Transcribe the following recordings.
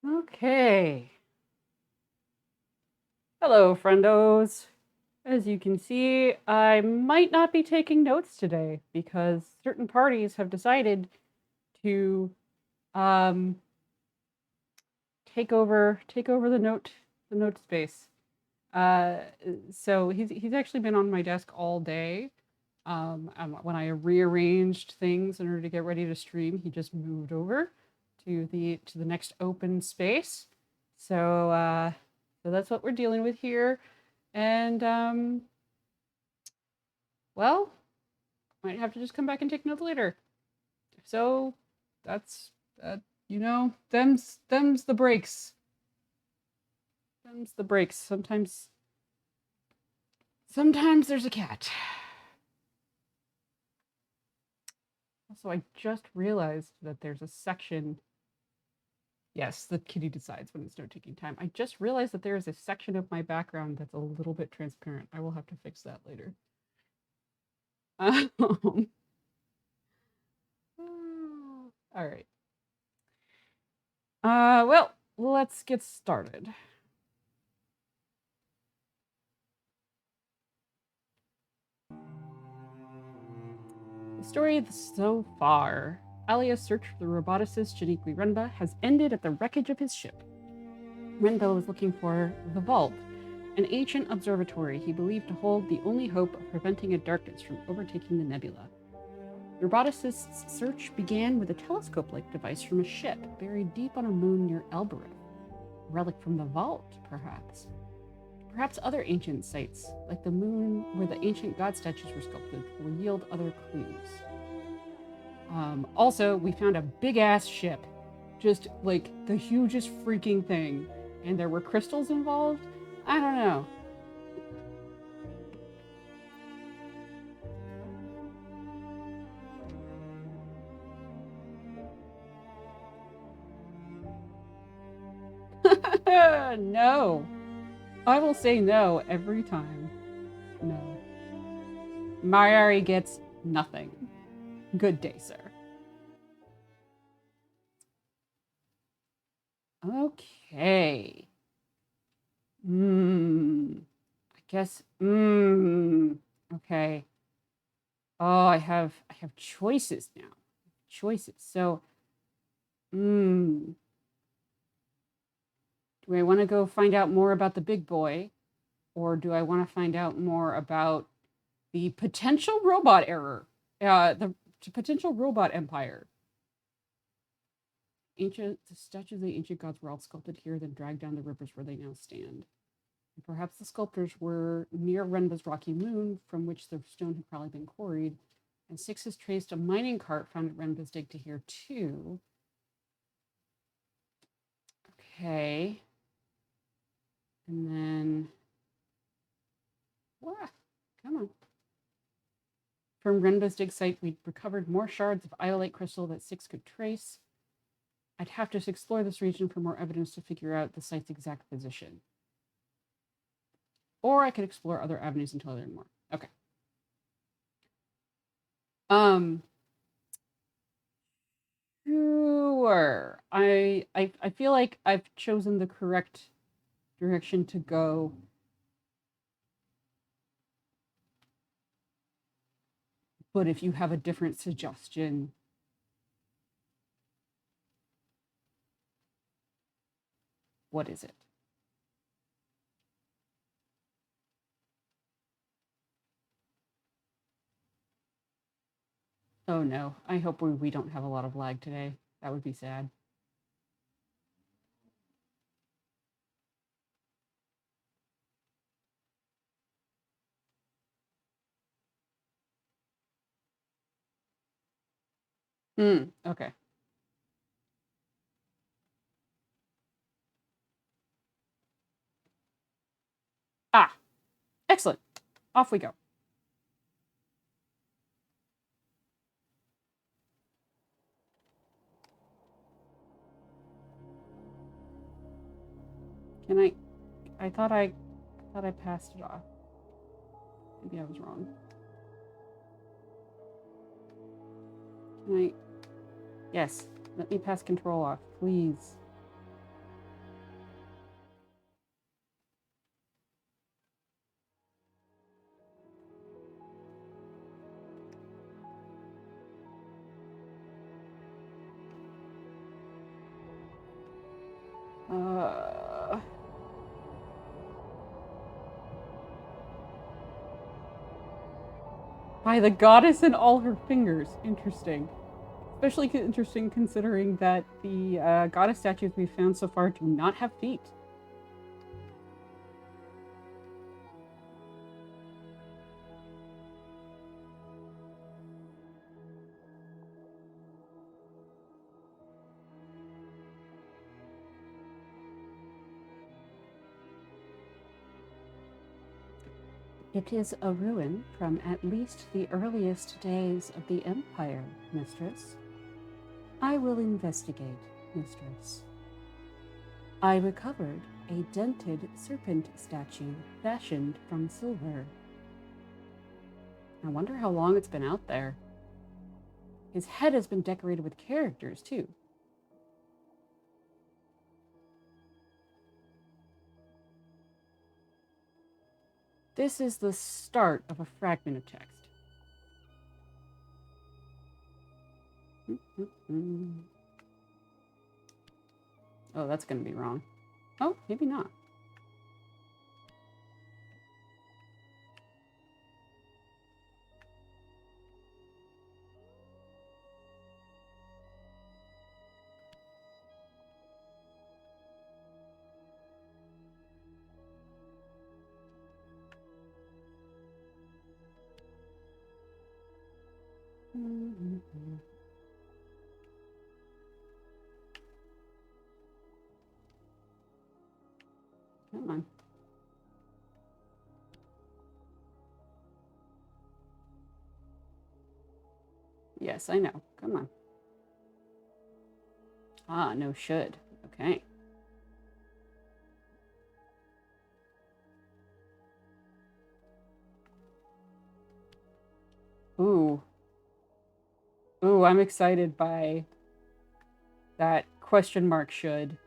Okay. Hello, friendos. As you can see, I might not be taking notes today because certain parties have decided to um, take over the note space. Uh, so he's actually been on my desk all day. When I rearranged things in order to get ready to stream, he just moved over to the next open space. So so that's what we're dealing with here. And well, might have to just come back and take notes later. So that's uh, them's the breaks. Them's the breaks. Sometimes there's a cat. Also, I just realized that there's a section. Yes, the kitty decides when it's note taking time. I just realized that there is a section of my background that's a little bit transparent. I will have to fix that later. Um, all right. Well, let's get started. The story so far. Alia's search for the roboticist Shaniqui Renba has ended at the wreckage of his ship. Renba was looking for the Vault, an ancient observatory he believed to hold the only hope of preventing a darkness from overtaking the nebula. The roboticist's search began with a telescope-like device from a ship buried deep on a moon near Elbereth. A relic from the Vault, perhaps. Perhaps other ancient sites, like the moon where the ancient god statues were sculpted, will yield other clues. Also, we found a big ass ship, just like the hugest freaking thing, and there were crystals involved. I don't know. No. I will say no every time. No. Mayari gets nothing. Good day, sir. Okay. I guess. Okay. Oh, I have choices now. Choices. So, do I want to go find out more about the big boy, or do I want to find out more about the potential robot error, the potential robot empire? The statues of the ancient gods were all sculpted here, then dragged down the rivers where they now stand. And perhaps the sculptors were near Renba's rocky moon, from which the stone had probably been quarried. And Six has traced a mining cart found at Renba's dig to here too. Okay. And then, what? Come on. From Renba's dig site, we recovered more shards of iolite crystal that Six could trace. I'd have to explore this region for more evidence to figure out the site's exact position. Or I could explore other avenues until I learn more. Okay. Um, sure. I feel like I've chosen the correct direction to go. But if you have a different suggestion, what is it? Oh no. I hope we don't have a lot of lag today. That would be sad. Okay. Ah, excellent. Off we go. Can I thought I passed it off. Maybe I was wrong. Can I Yes, let me pass control off, please. By the goddess and all her fingers. Interesting. Especially interesting considering that the goddess statues we've found so far do not have feet. It is a ruin from at least the earliest days of the Empire, Mistress. I will investigate, Mistress. I recovered a dented serpent statue fashioned from silver. I wonder how long it's been out there. His head has been decorated with characters, too. This is the start of a fragment of text. Oh, that's going to be wrong. Oh, maybe not. Come on. Yes, I know. Come on. Ah, no should. Okay. Ooh. Ooh, I'm excited by that question mark should.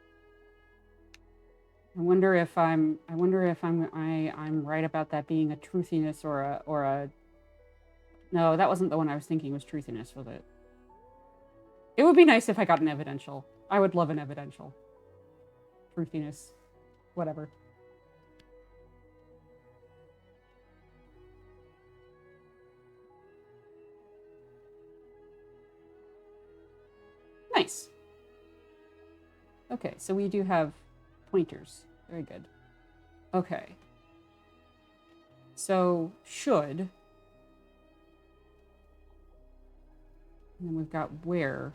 I wonder if I'm right about that being a truthiness or a no, that wasn't the one I was thinking was truthiness, was it? It would be nice if I got an evidential. I would love an evidential. Truthiness. Whatever. Nice. Okay, so we do have pointers. Very good. Okay. So, should. And then we've got where.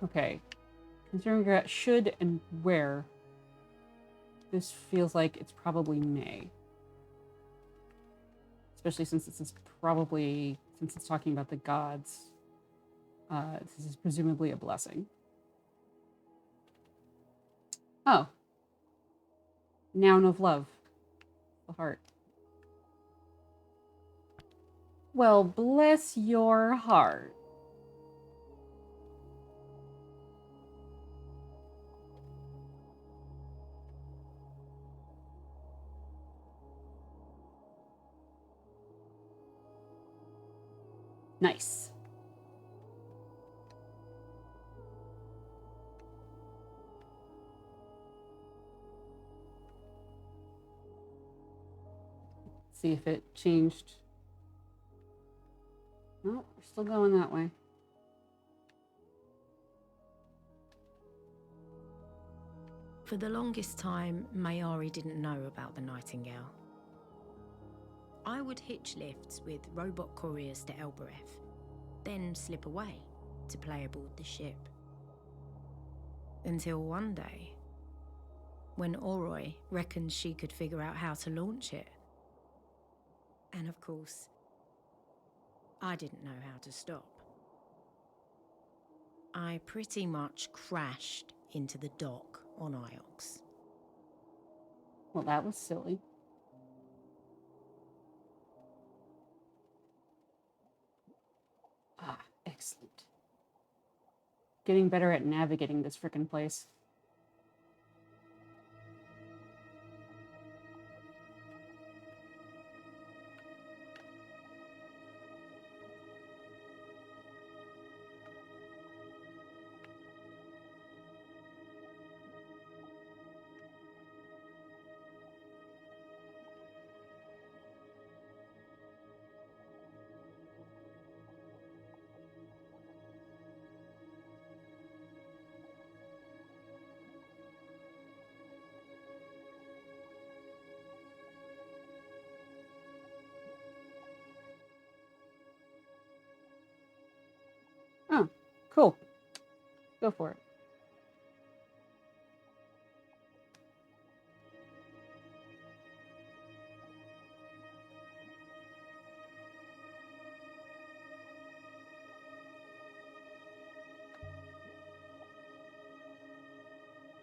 Okay. Considering we got should and where, this feels like it's probably may. Especially since this is probably, since it's talking about the gods, this is presumably a blessing. Oh. Noun of love. The heart. Well, bless your heart. Nice. See if it changed. No, we're still going that way. For the longest time, Mayari didn't know about the Nightingale. I would hitch lifts with robot couriers to Elbereth, then slip away to play aboard the ship. Until one day, when Oroi reckoned she could figure out how to launch it. And of course, I didn't know how to stop. I pretty much crashed into the dock on Iox. Well, that was silly. Ah, excellent. Getting better at navigating this frickin' place. Cool. Go for it.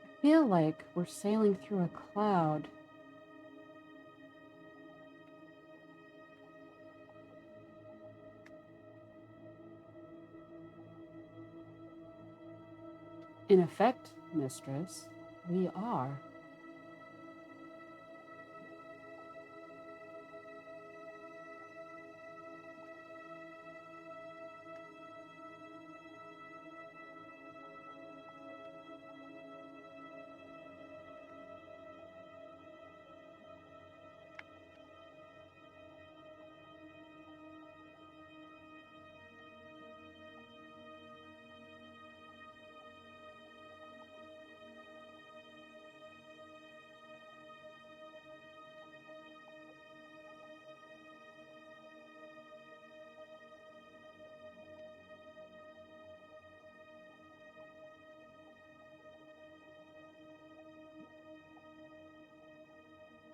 I feel like we're sailing through a cloud. In effect, mistress, we are.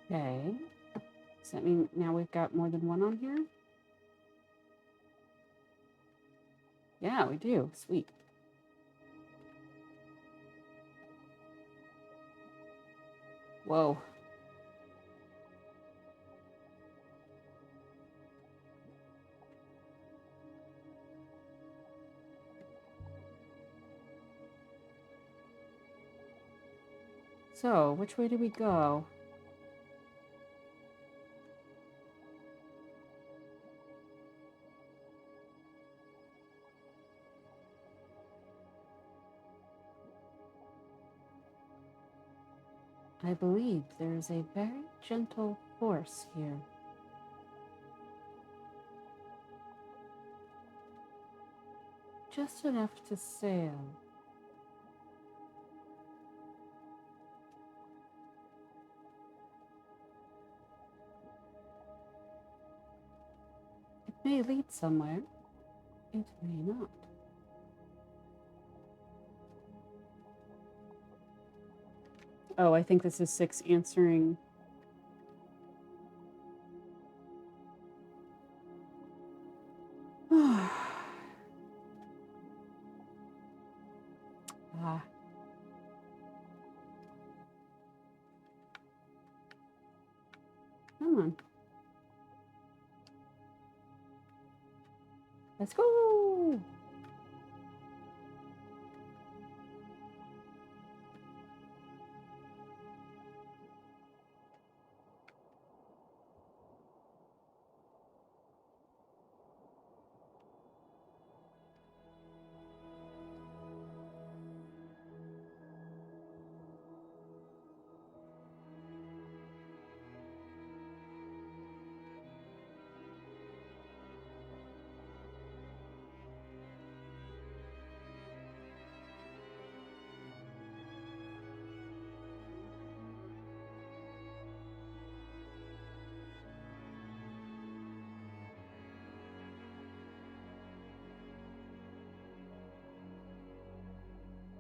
Okay. Does that mean now we've got more than one on here? Yeah, we do. Sweet. Whoa. So, which way do we go? I believe there's a very gentle force here. Just enough to sail. It may lead somewhere. It may not. Oh, I think this is 6 answering. Ah. Come on. Let's go.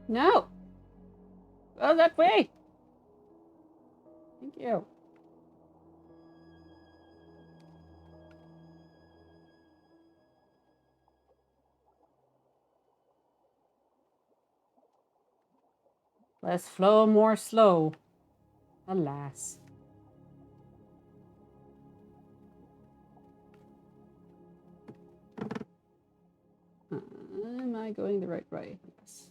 No. Go that way. Thank you. Less flow, more slow. Alas. Am I going the right way? Yes.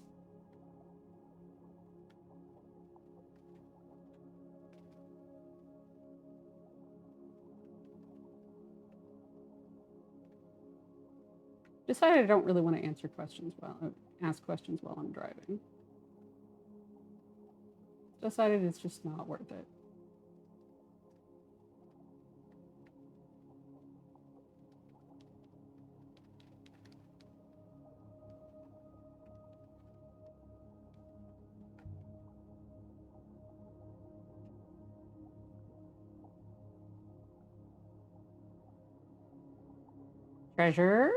Decided I don't really want to answer questions ask questions while I'm driving. Decided it's just not worth it. Treasure?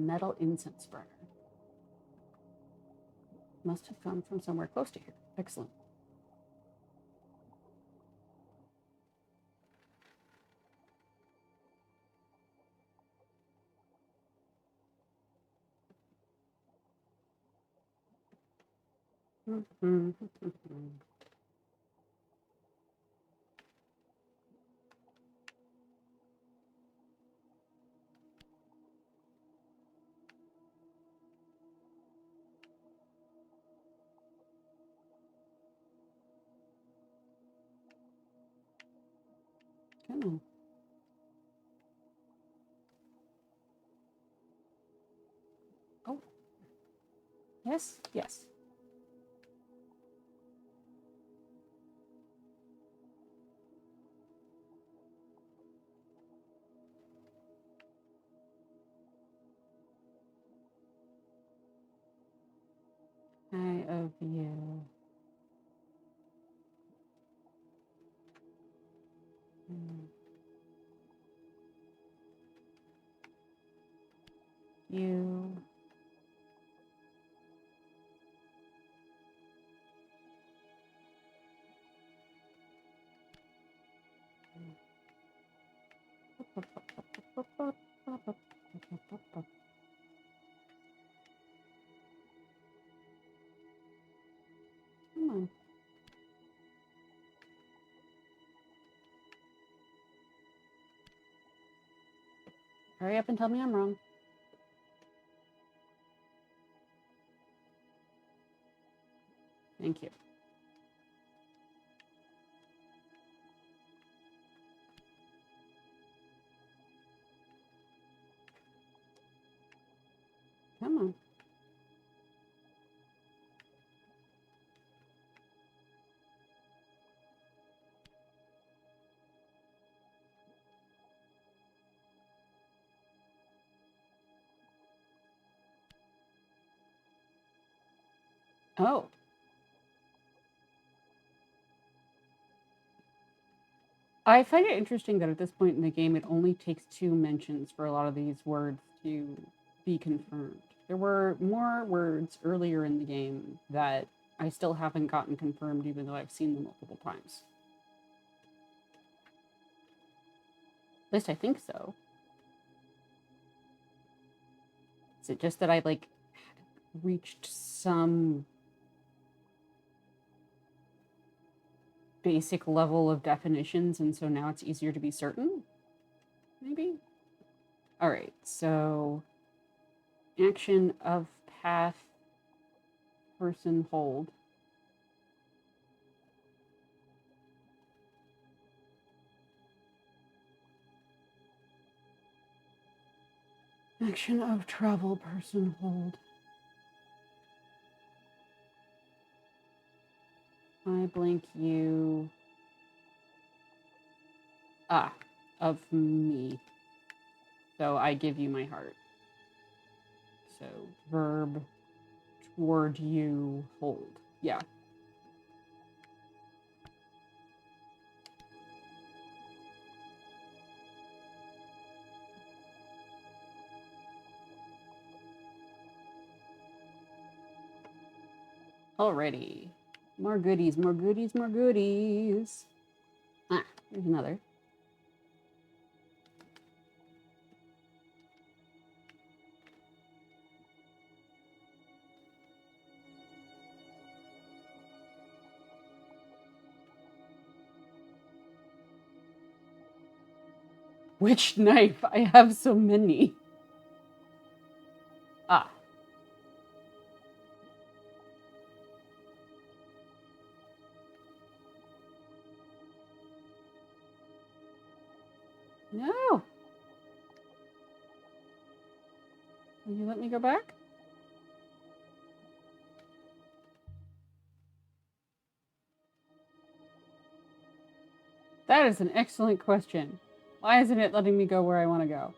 metal incense burner. Must have come from somewhere close to here. Excellent. Come on. Oh. Yes, yes. Eye of you. You. Come on. Hurry up and tell me I'm wrong. Thank you. Come on. Oh. I find it interesting that at this point in the game, it only takes 2 mentions for a lot of these words to be confirmed. There were more words earlier in the game that I still haven't gotten confirmed, even though I've seen them multiple times. At least I think so. Is it just that I, like, reached some basic level of definitions, and so now it's easier to be certain? Maybe? All right, so action of path, person, hold. Action of travel, person, hold. I blink you. Ah, of me. So I give you my heart. So verb, toward you, hold. Yeah. Alrighty. More goodies, more goodies, more goodies. Ah, here's another. Which knife? I have so many. Ah. No. Will you let me go back? That is an excellent question. Why isn't it letting me go where I want to go?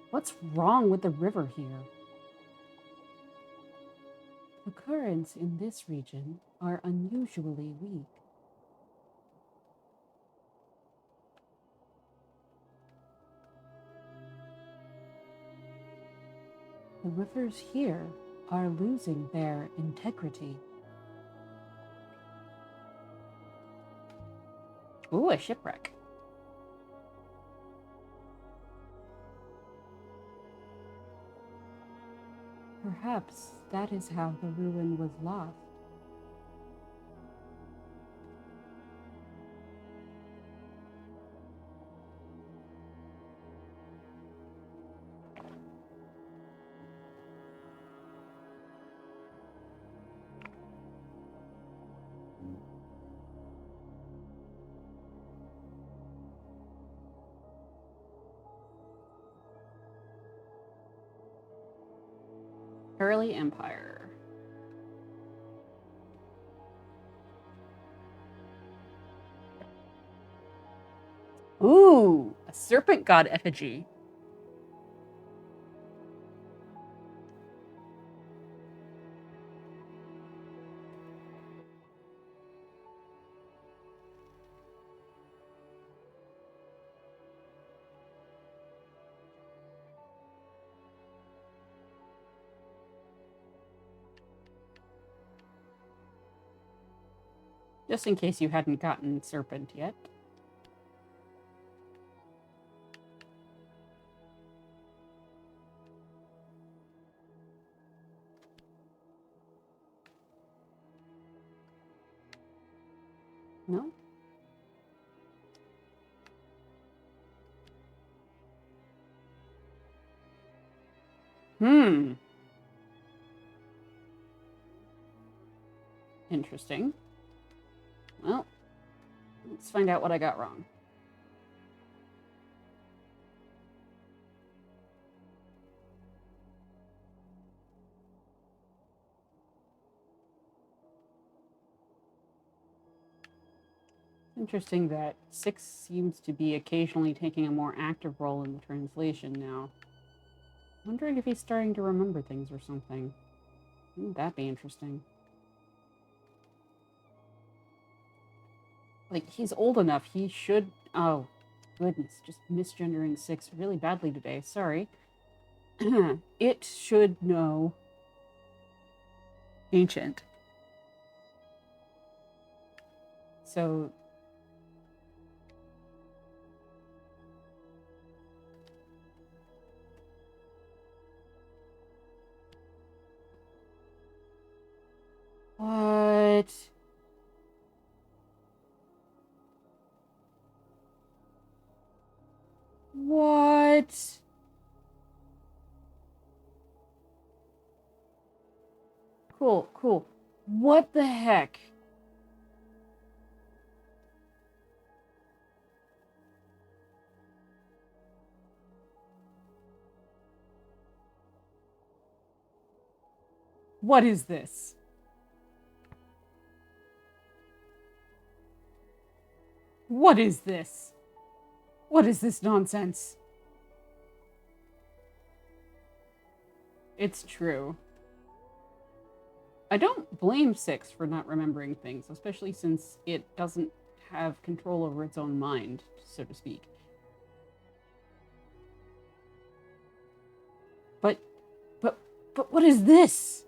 What's wrong with the river here? The currents in this region are unusually weak. The rivers here are losing their integrity. Ooh, a shipwreck. Perhaps that is how the ruin was lost. Early Empire. Ooh, a serpent god effigy. Just in case you hadn't gotten serpent yet. No? Interesting. Well, let's find out what I got wrong. Interesting that 6 seems to be occasionally taking a more active role in the translation now. Wondering if he's starting to remember things or something. Wouldn't that be interesting? Like, he's old enough, he should... Oh, goodness, just misgendering 6 really badly today, sorry. It should know ancient. So... What? What? Cool, cool. What the heck? What is this? What is this? What is this nonsense? It's true. I don't blame 6 for not remembering things, especially since it doesn't have control over its own mind, so to speak. But what is this?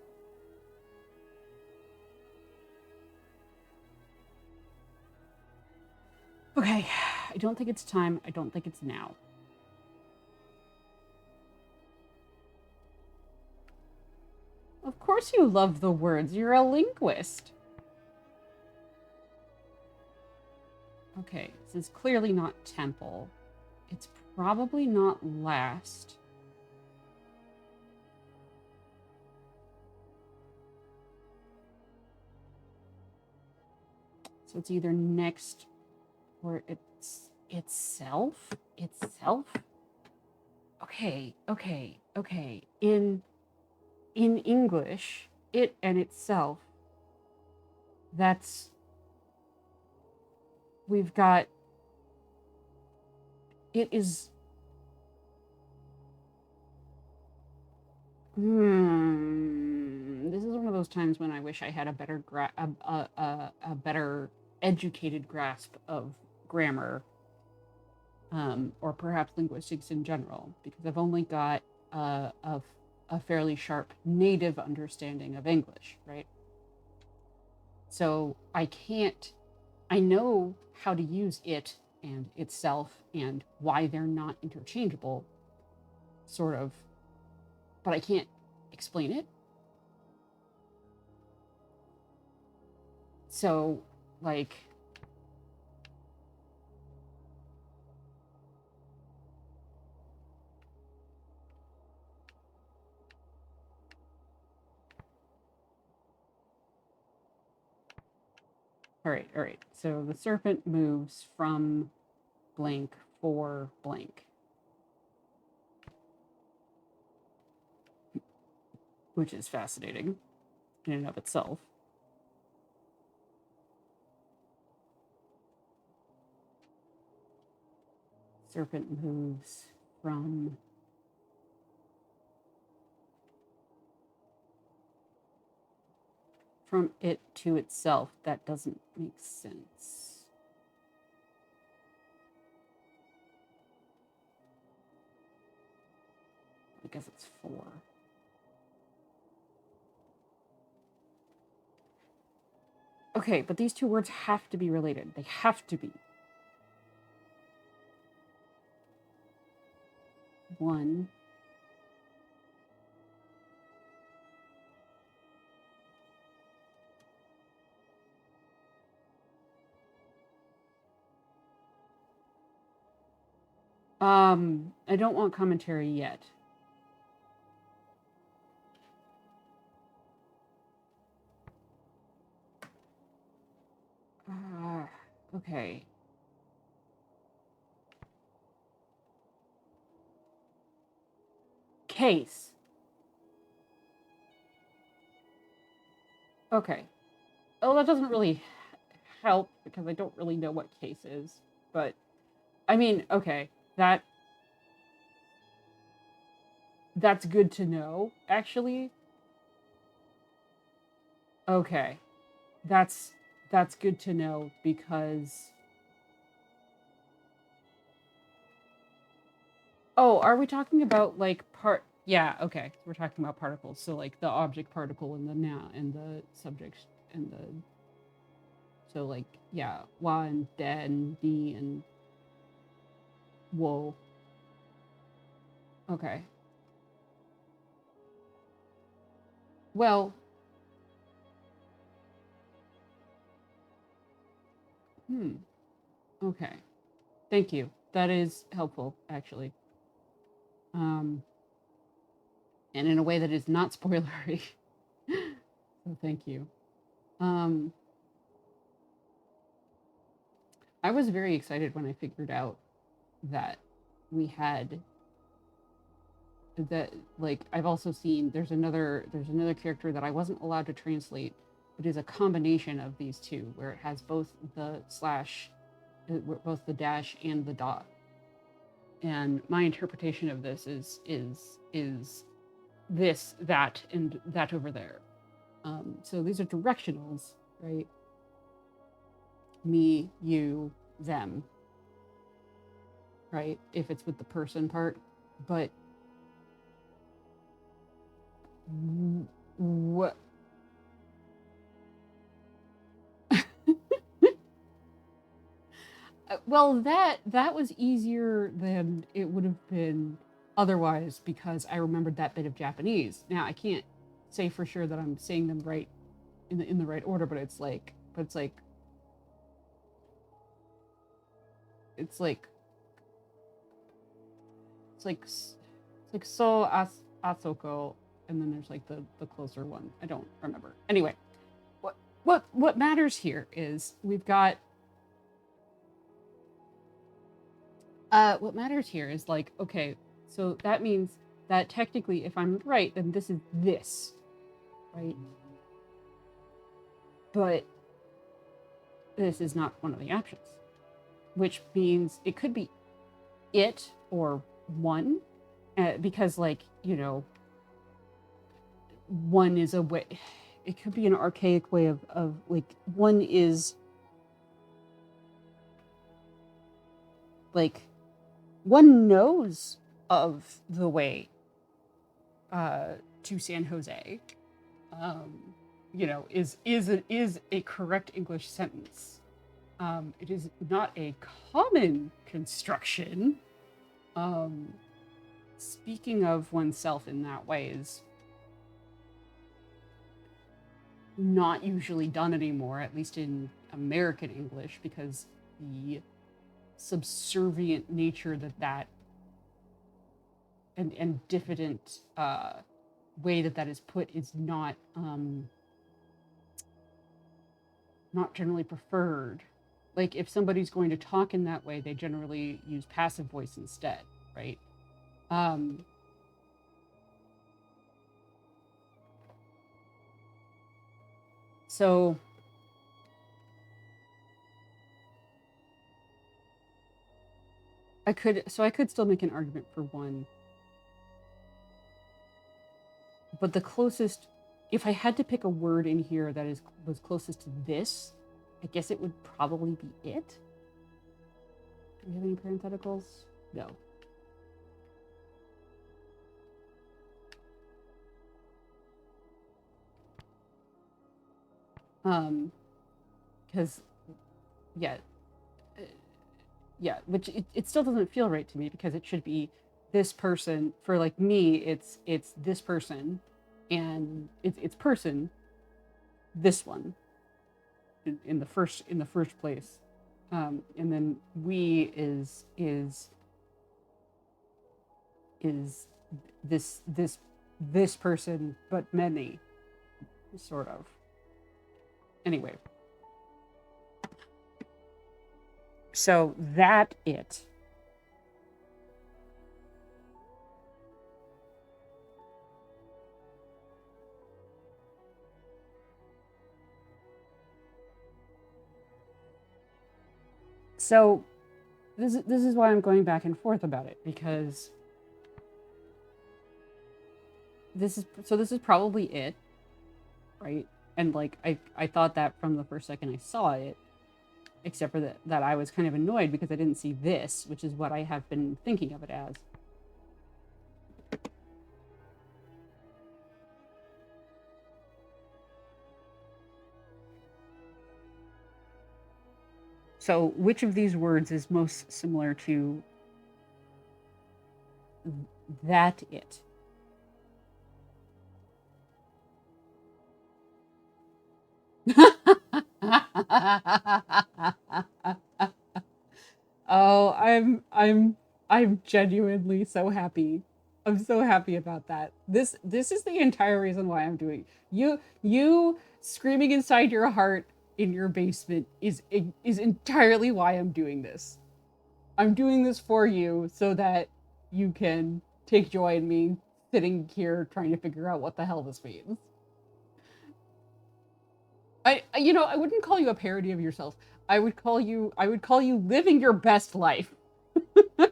Okay, I don't think it's time. I don't think it's now. Of course you love the words. You're a linguist. Okay, this is clearly not temple. It's probably not last. So it's either next or it's itself? Itself? Okay. In English, it and itself, that's... We've got... It is... This is one of those times when I wish I had a better a better educated grasp of grammar, or perhaps linguistics in general, because I've only got a a fairly sharp native understanding of English, right? So I know how to use it and itself and why they're not interchangeable, sort of, but I can't explain it. So, like, all right. So the serpent moves from blank for blank, which is fascinating in and of itself. Serpent moves from it to itself. That doesn't make sense. I guess it's 4. Okay, but these two words have to be related. They have to be. 1. I don't want commentary yet. Okay. Case. Okay. Oh, that doesn't really help because I don't really know what case is. But, I mean, okay. That's good to know, actually. Okay. That's good to know because... Oh, are we talking about, like, Yeah, okay. We're talking about particles. So, like, the object particle and the noun and the subject and the... So, like, yeah, wa and de and di and wo. Okay. Well... Okay. Thank you. That is helpful, actually. And in a way that is not spoilery. So thank you. I was very excited when I figured out that we had that, like, I've also seen there's another character that I wasn't allowed to translate, but is a combination of these two, where it has both the slash, both the dash and the dot. And my interpretation of this is this, that, and that over there. So these are directionals, right? Me, you, them, right? If it's with the person part. But what? Well, that was easier than it would have been otherwise because I remembered that bit of Japanese. Now I can't say for sure that I'm saying them right in the right order, but it's like so asoko, and then there's like the closer one. I don't remember. Anyway, what matters here is we've got what matters here is, like, okay, so that means that technically if I'm right, then this is this, right? But this is not one of the options, which means it could be it or one, because, like, you know, one is a way, it could be an archaic way of like, one is like, one knows of the way to San Jose, is a correct English sentence. It is not a common construction. Speaking of oneself in that way is not usually done anymore, at least in American English, because the subservient nature that and diffident way that is put is not generally preferred. Like, if somebody's going to talk in that way, they generally use passive voice instead, right? So I could still make an argument for one, but the closest, if I had to pick a word in here that was closest to this, I guess it would probably be it. Do we have any parentheticals? No. Because, yeah, which it still doesn't feel right to me, because it should be this person. For, like, me, it's this person, and it's person, this one, in the first place, and then we is this person, but many, sort of. Anyway. So that it. So this is why I'm going back and forth about it, because this is probably it, right? And, like, I thought that from the first second I saw it, except for that I was kind of annoyed because I didn't see this, which is what I have been thinking of it as. So which of these words is most similar to that it? Oh, I'm genuinely so happy. I'm so happy about that. This is the entire reason why I'm doing you screaming inside your heart in your basement is entirely why I'm doing this. I'm doing this for you so that you can take joy in me sitting here trying to figure out what the hell this means. I wouldn't call you a parody of yourself. I would call you living your best life. Aw,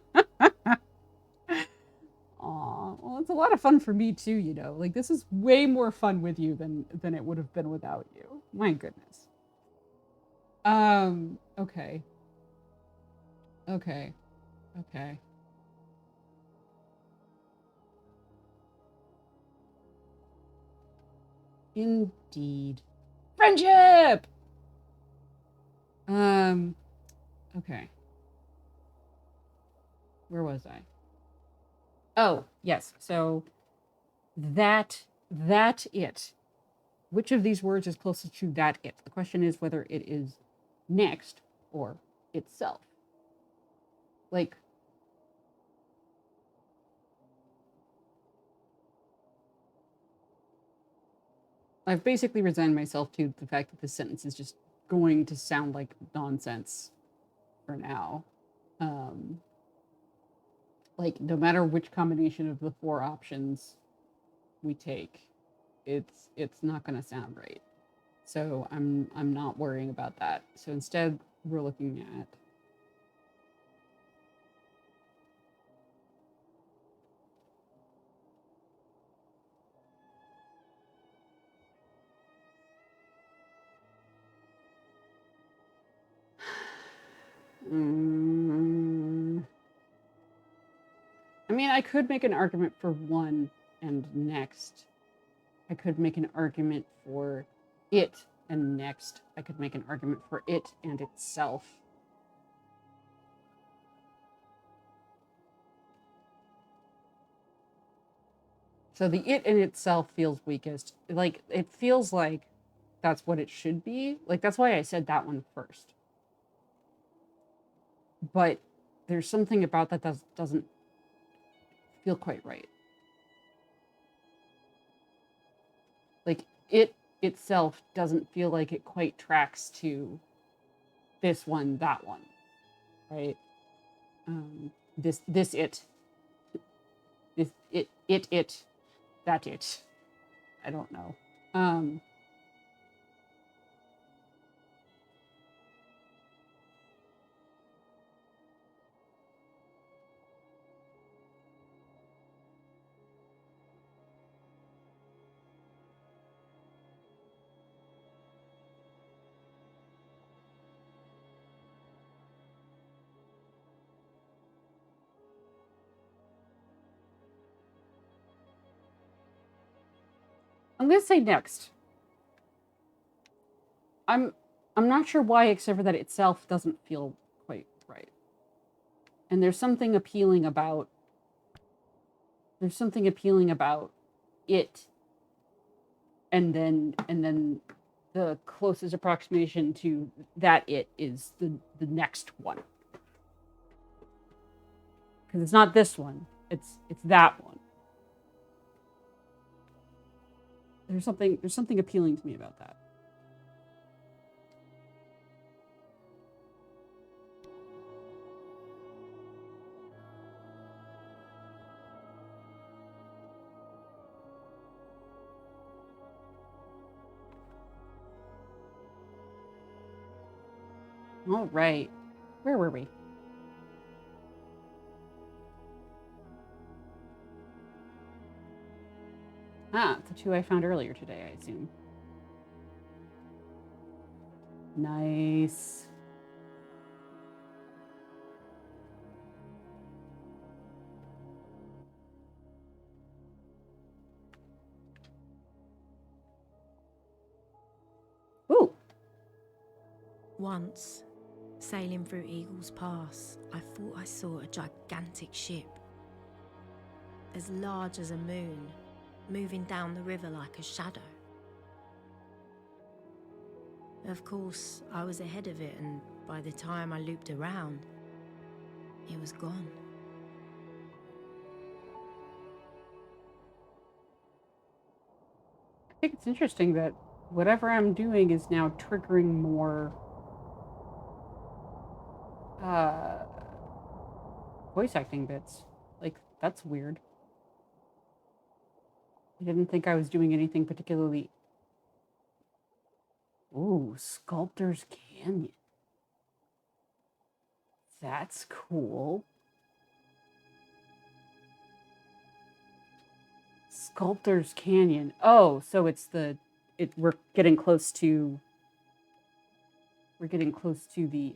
well, it's a lot of fun for me too, Like, this is way more fun with you than it would have been without you. My goodness. Okay. Okay. Okay. Indeed. Friendship! Okay. Where was I? Oh, yes. So that it. Which of these words is closest to that it? The question is whether it is next or itself. Like, I've basically resigned myself to the fact that this sentence is just going to sound like nonsense for now. Like, no matter which combination of the four options we take, it's not going to sound right. So I'm not worrying about that. So instead, we're looking at I mean, I could make an argument for one, and next. I could make an argument for it and next. I could make an argument for it and itself. So the it in itself feels weakest. Like, it feels like that's what it should be. Like, that's why I said that one first. But there's something about that doesn't feel quite right. Like, it itself doesn't feel like it quite tracks to this one, that one, right? This it, this it, that it. I don't know. I'm gonna say next. I'm not sure why, except for that itself doesn't feel quite right. And there's something appealing about it, and then the closest approximation to that it is the next one. Because it's not this one, it's that one. There's something appealing to me about that. All right. Where were we? Ah, it's the two I found earlier today, I assume. Nice. Ooh. Once, sailing through Eagle's Pass, I thought I saw a gigantic ship, as large as a moon, moving down the river like a shadow. Of course, I was ahead of it, and by the time I looped around, it was gone. I think it's interesting that whatever I'm doing is now triggering more voice acting bits. Like, that's weird. I didn't think I was doing anything particularly. Ooh, Sculptor's Canyon. That's cool. Sculptor's Canyon. Oh, so it's we're getting close to the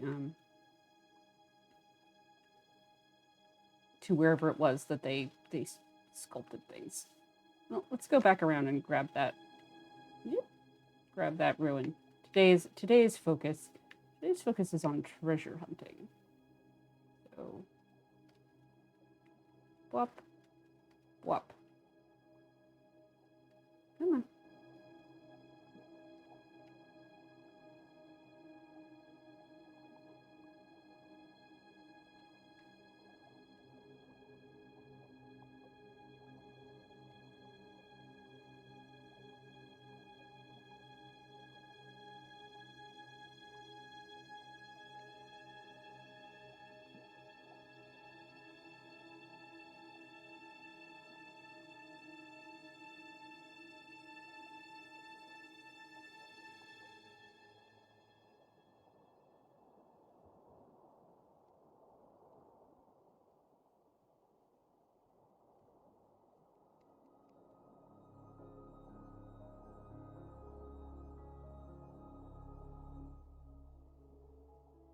to wherever it was that they sculpted things. Well, let's go back around and grab that. Yep. Grab that ruin. Today's focus is on treasure hunting. So, whoop, whoop. Come on.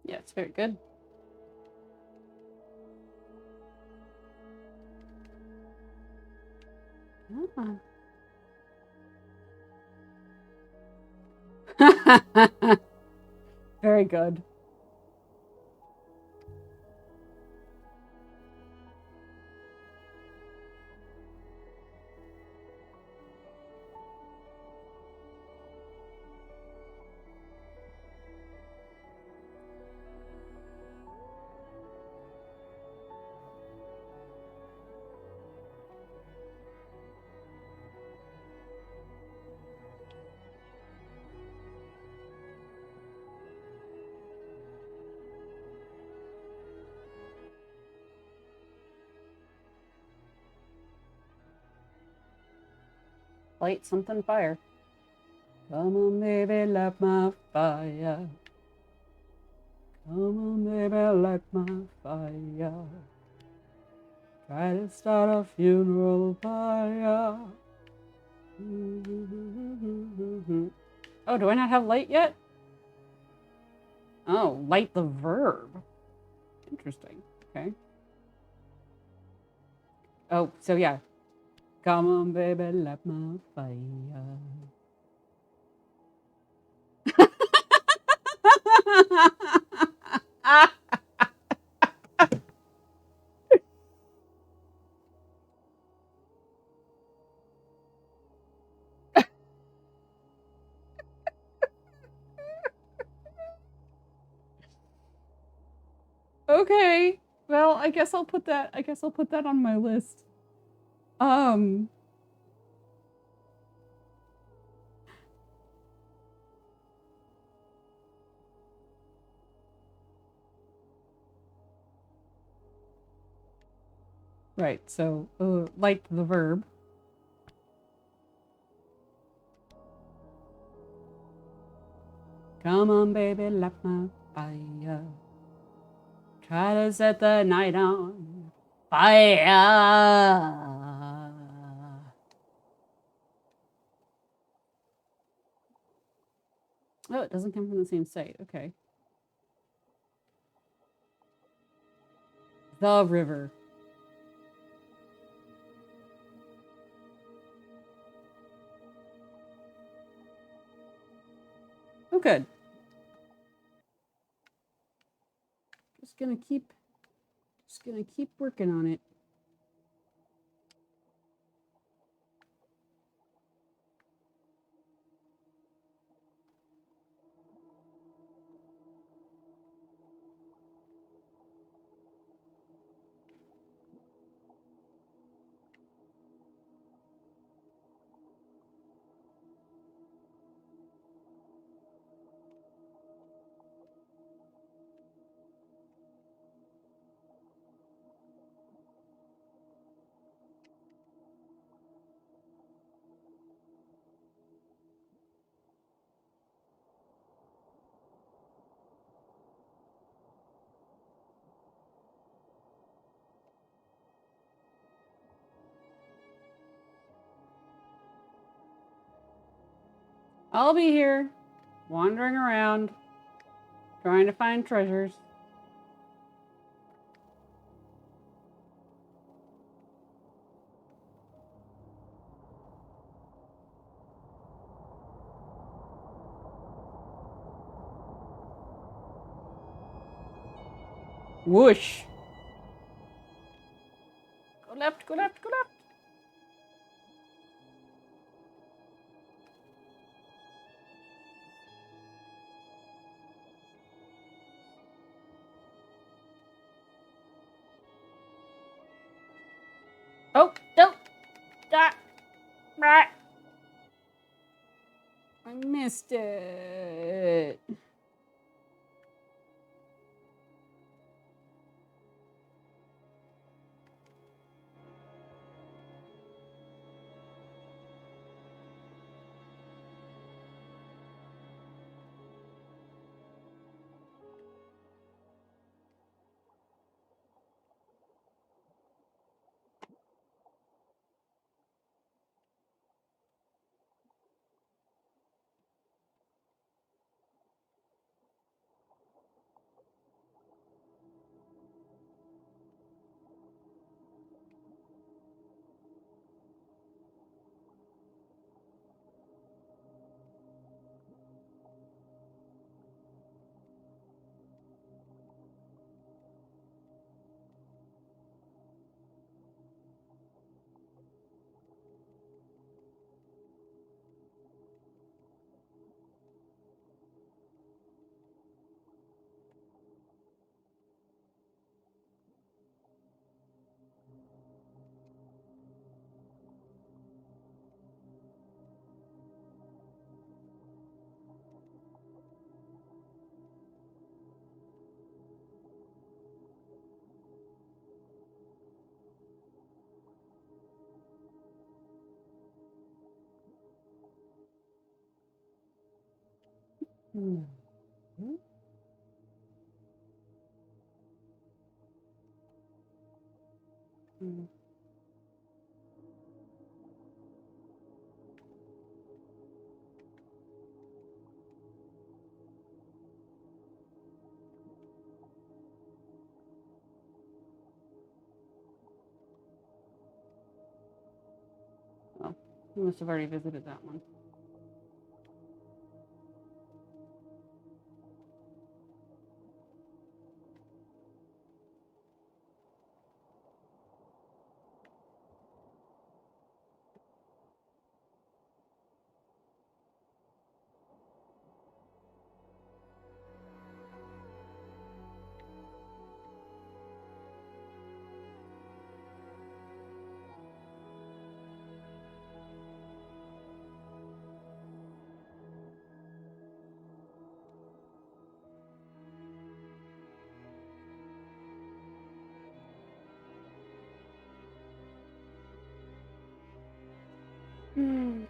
Yeah, it's very good. Ah. Very good. Light something fire. Come on, baby, light my fire. Come on, baby, light my fire. Try to start a funeral fire. Oh, do I not have light yet? Oh, light the verb. Interesting. Okay. Oh, so yeah. Come on, baby, light my fire. Okay. Well, I guess I'll put that on my list. Right. So, like the verb. Come on, baby, light my fire. Try to set the night on fire. Oh, it doesn't come from the same site. Okay. The river. Oh, good. Just gonna keep working on it. I'll be here, wandering around, trying to find treasures. Whoosh. Go left, go left, go left. Oh, no. Ah. I missed it. Hmm. Hmm. Oh, we must have already visited that one. Hmm.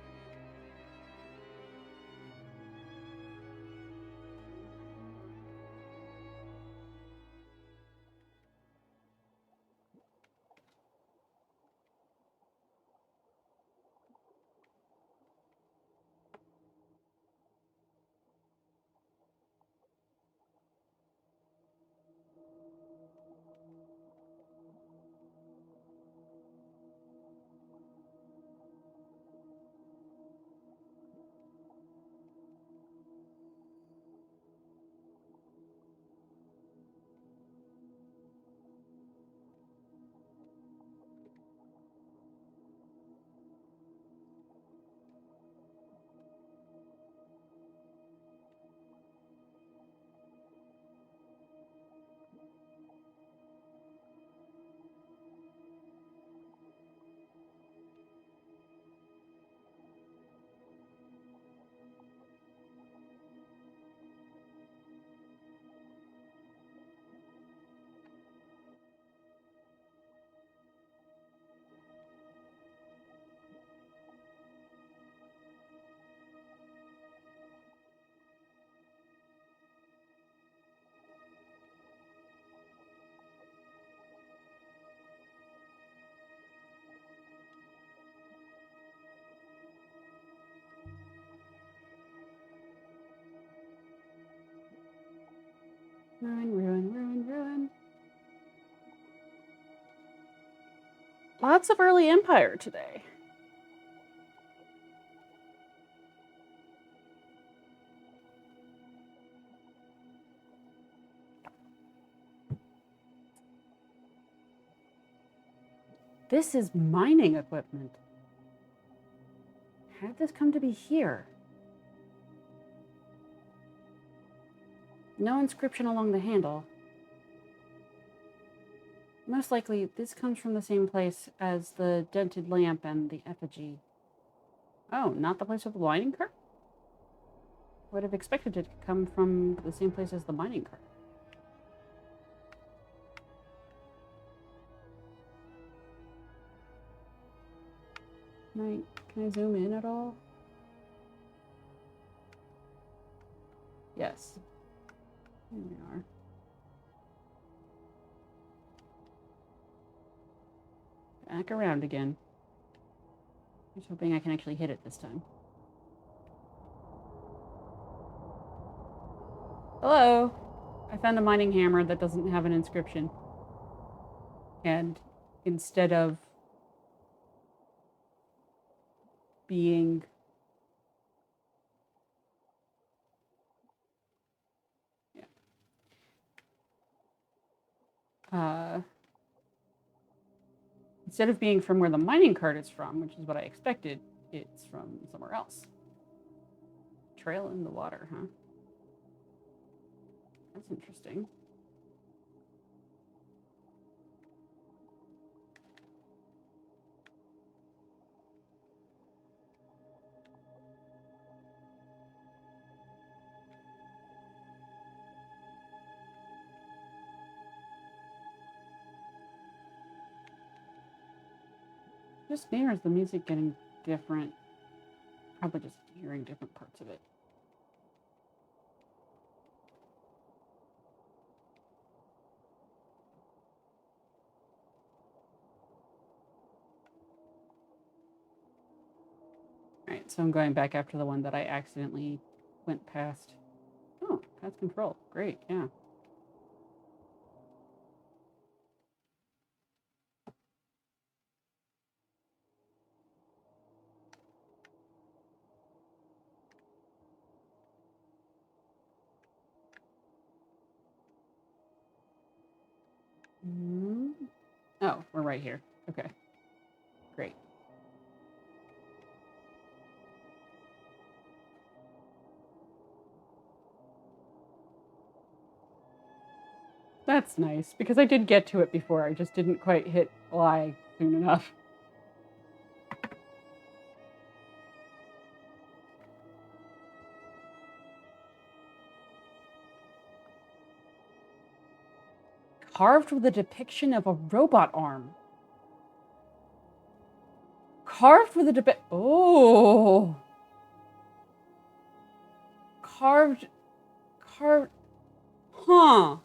Ruin, ruin, ruin, ruin. Lots of early Empire today. This is mining equipment. How did this come to be here? No inscription along the handle. Most likely, this comes from the same place as the dented lamp and the effigy. Oh, not the place with the mining cart? Would have expected it to come from the same place as the mining cart. Can I zoom in at all? Yes. Here we are. Back around again. I'm just hoping I can actually hit it this time. Hello! I found a mining hammer that doesn't have an inscription. And instead of being instead of being from where the mining cart is from, which is what I expected, it's from somewhere else. Trail in the water, huh? That's interesting. Just me, or is the music getting different? Probably just hearing different parts of it. So I'm going back after the one that I accidentally went past. Oh, that's control. Great, yeah. Oh, we're right here. Okay. Great. That's nice, because I did get to it before. I just didn't quite hit Y soon enough. Carved with a depiction of a robot arm. Carved with a Oh! Carved... Huh.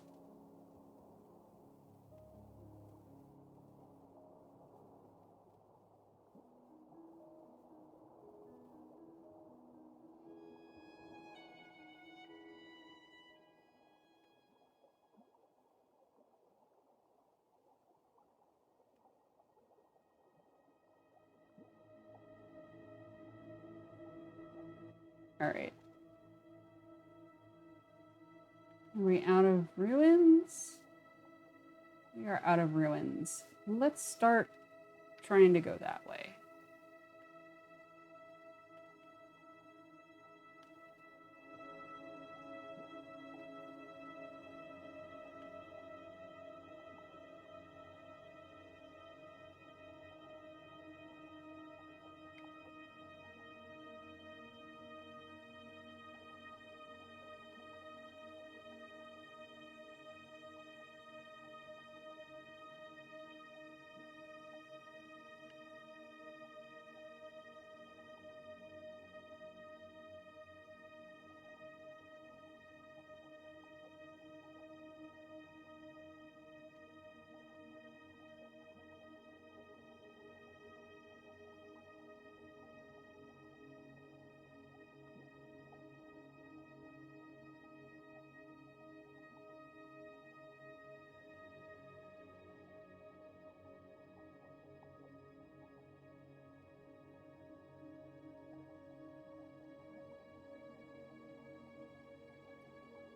All right. Are we out of ruins? We are out of ruins. Let's start trying to go that way.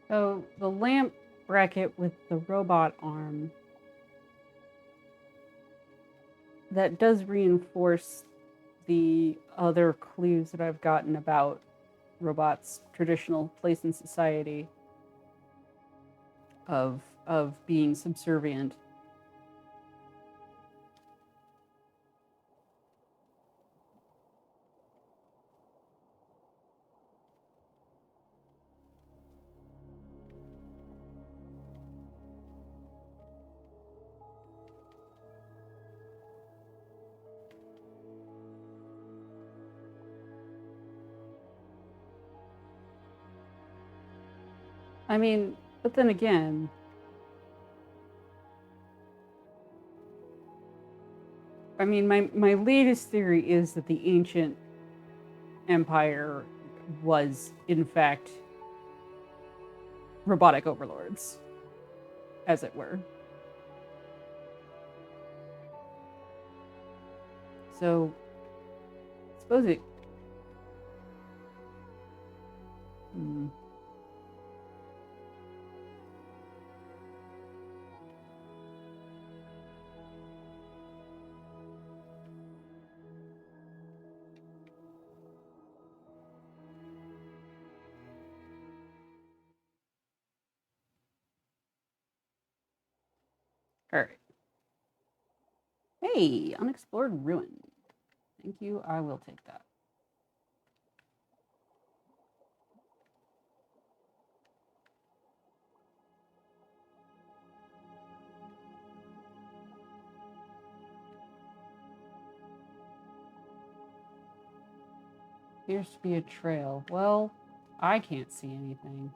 So the lamp bracket with the robot arm, that does reinforce the other clues that I've gotten about robots' traditional place in society of being subservient. I mean, but then again, I mean, my latest theory is that the ancient empire was, in fact, robotic overlords, as it were. So, I suppose it... All right. Hey, unexplored ruin. Thank you. I will take that. Appears to be a trail. Well, I can't see anything.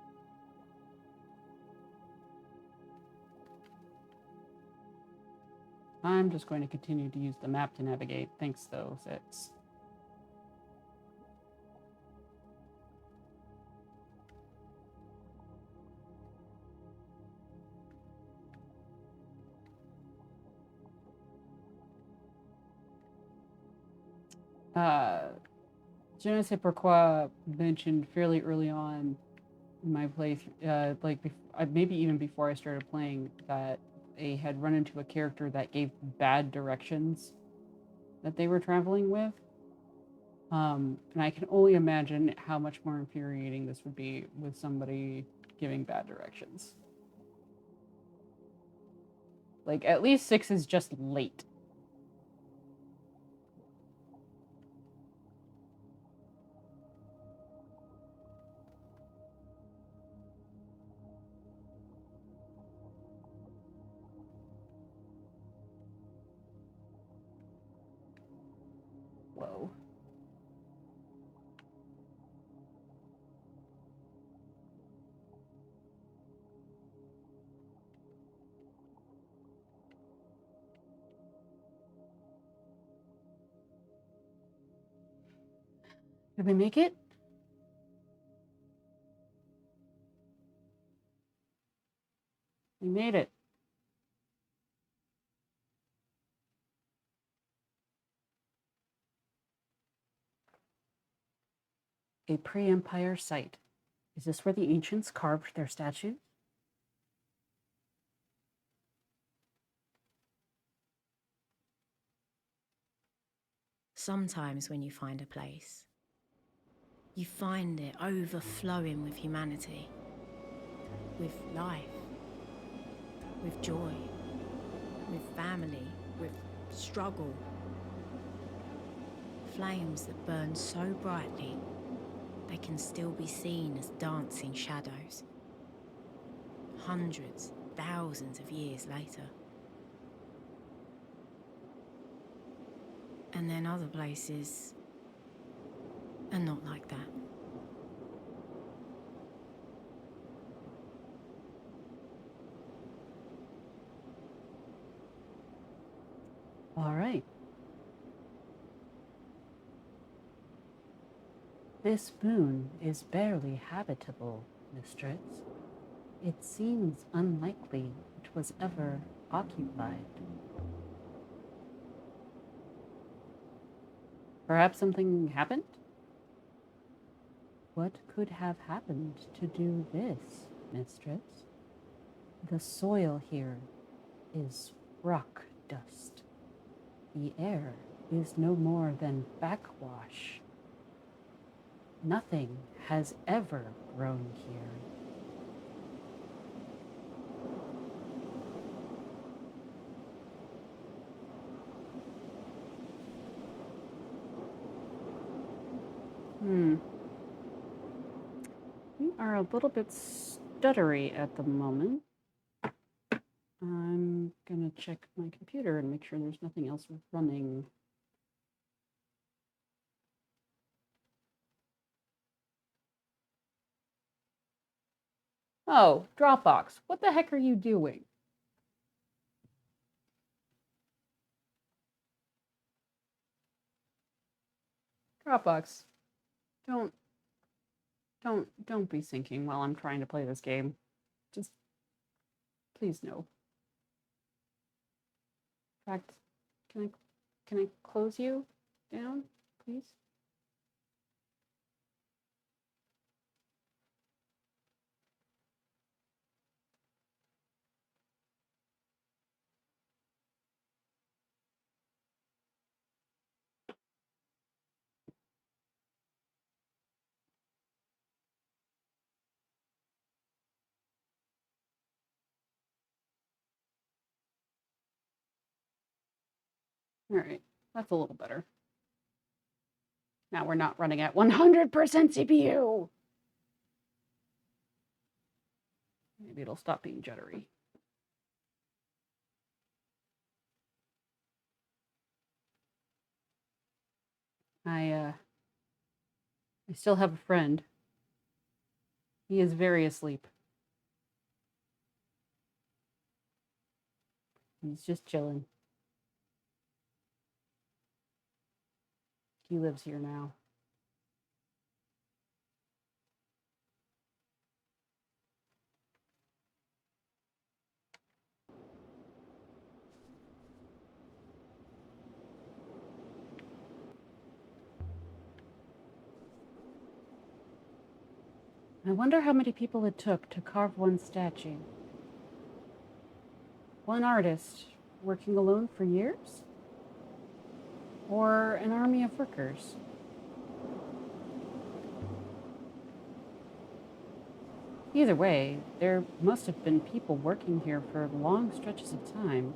I'm just going to continue to use the map to navigate. Thanks, though, Six. Je ne sais pourquoi mentioned fairly early on in my play, like maybe even before I started playing, that they had run into a character that gave bad directions that they were traveling with. And I can only imagine how much more infuriating this would be with somebody giving bad directions. Like, at least 6 is just late. Whoa. Did we make it? We made it. A pre-Empire site. Is this where the ancients carved their statues? Sometimes when you find a place, you find it overflowing with humanity, with life, with joy, with family, with struggle. Flames that burn so brightly, they can still be seen as dancing shadows. Hundreds, thousands of years later. And then other places are not like that. All right. This moon is barely habitable, mistress. It seems unlikely it was ever occupied. Perhaps something happened? What could have happened to do this, mistress? The soil here is rock dust. The air is no more than backwash. Nothing has ever grown here. We are a little bit stuttery at the moment. I'm gonna check my computer and make sure there's nothing else running. Oh, Dropbox, what the heck are you doing? Dropbox, don't be syncing while I'm trying to play this game. Just please no. In fact, can I close you down, please? All right, that's a little better. Now we're not running at 100% CPU. Maybe it'll stop being jittery. I still have a friend. He is very asleep. He's just chilling. He lives here now. I wonder how many people it took to carve one statue. One artist working alone for years? Or an army of workers? Either way, there must have been people working here for long stretches of time.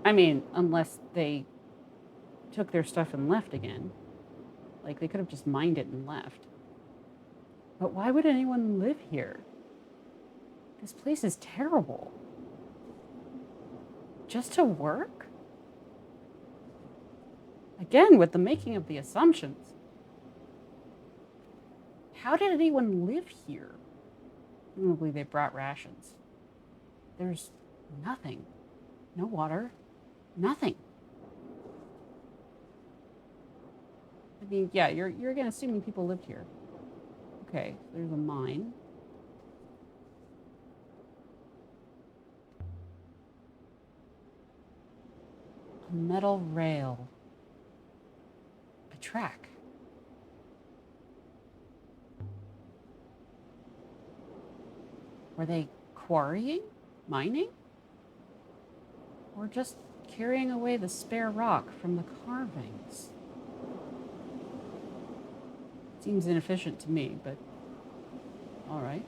I mean, unless they took their stuff and left again. Like, they could have just mined it and left. But why would anyone live here? This place is terrible. Just to work? Again, with the making of the assumptions. How did anyone live here? Presumably they brought rations. There's nothing. No water. Nothing. I mean, yeah, you're again assuming people lived here. Okay, so there's a mine. A metal rail. A track. Were they quarrying? Mining? Or just carrying away the spare rock from the carvings? Seems inefficient to me, but all right.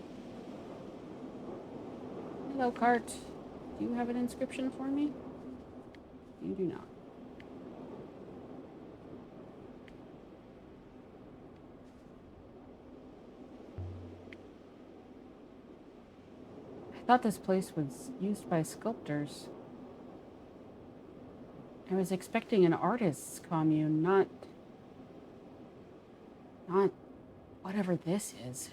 Hello, cart. Do you have an inscription for me? You do not. I thought this place was used by sculptors. I was expecting an artist's commune, not whatever this is.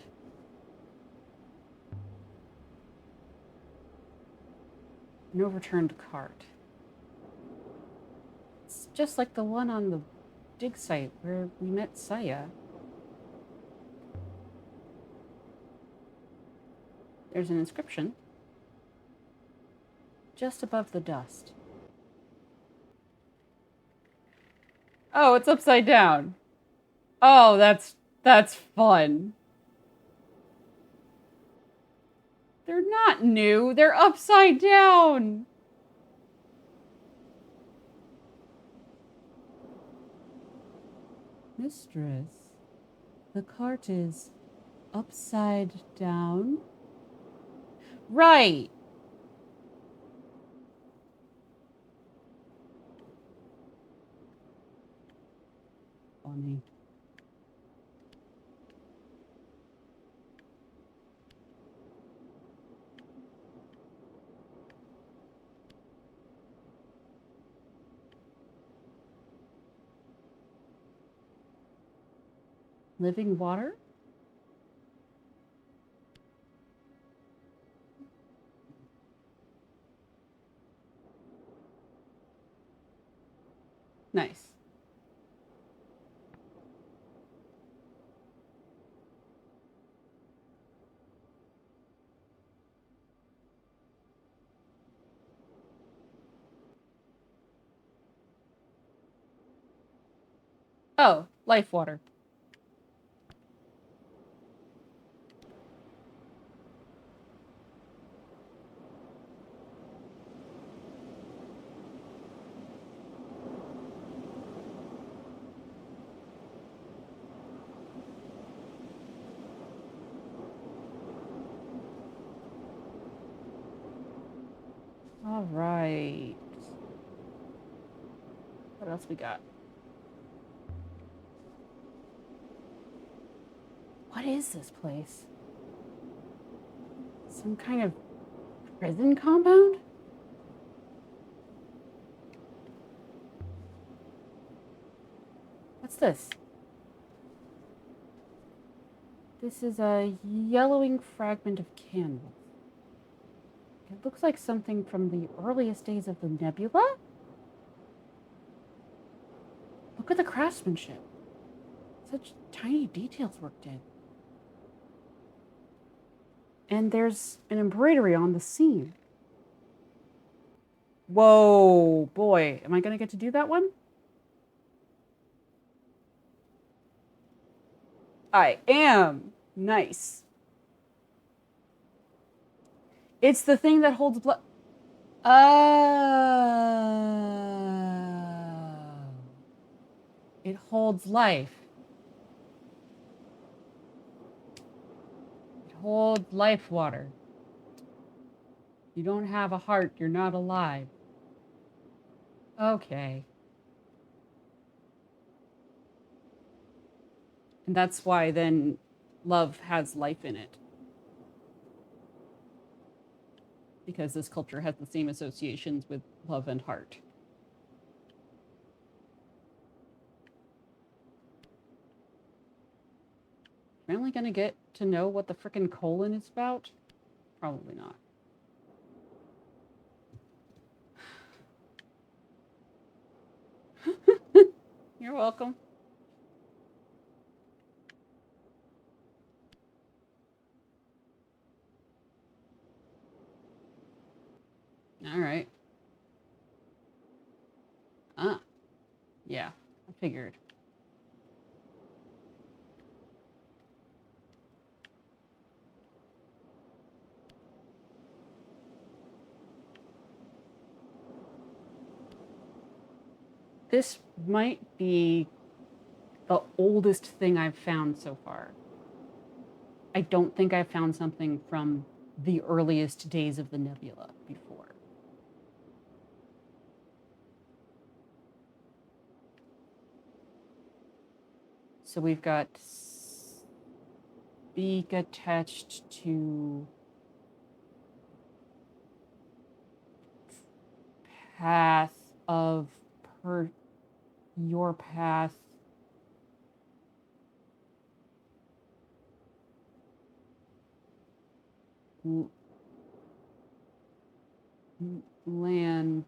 An overturned cart. It's just like the one on the dig site where we met Saya. There's an inscription just above the dust. Oh, it's upside down. Oh, that's fun. They're not new. They're upside down. Mistress, the cart is upside down. Right. Funny. Living water? Nice. Oh, life water. All right. What else we got? What is this place? Some kind of prison compound? What's this? This is a yellowing fragment of canvas. It looks like something from the earliest days of the nebula. Look at the craftsmanship. Such tiny details worked in. And there's an embroidery on the seam. Whoa, boy. Am I going to get to do that one? I am. Nice. It's the thing that holds blood. Oh. It holds life. It holds life water. You don't have a heart, you're not alive. Okay. And that's why then love has life in it. Because this culture has the same associations with love and heart. Am I only gonna get to know what the frickin' colon is about? Probably not. You're welcome. All right. Yeah, I figured. This might be the oldest thing I've found so far. I don't think I've found something from the earliest days of the nebula before. So we've got beak attached to path of your path. Land.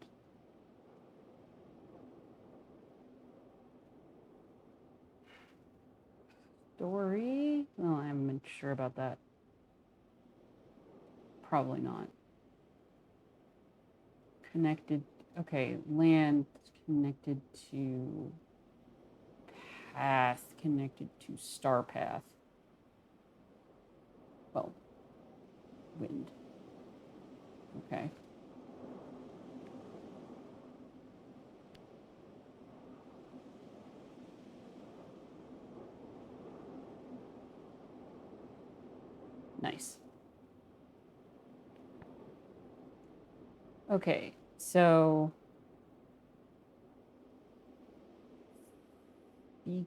Story? Well, I'm not sure about that. Probably not. Connected. Okay, land connected to path, connected to star path. Well, wind. Okay. Nice. Okay, so beak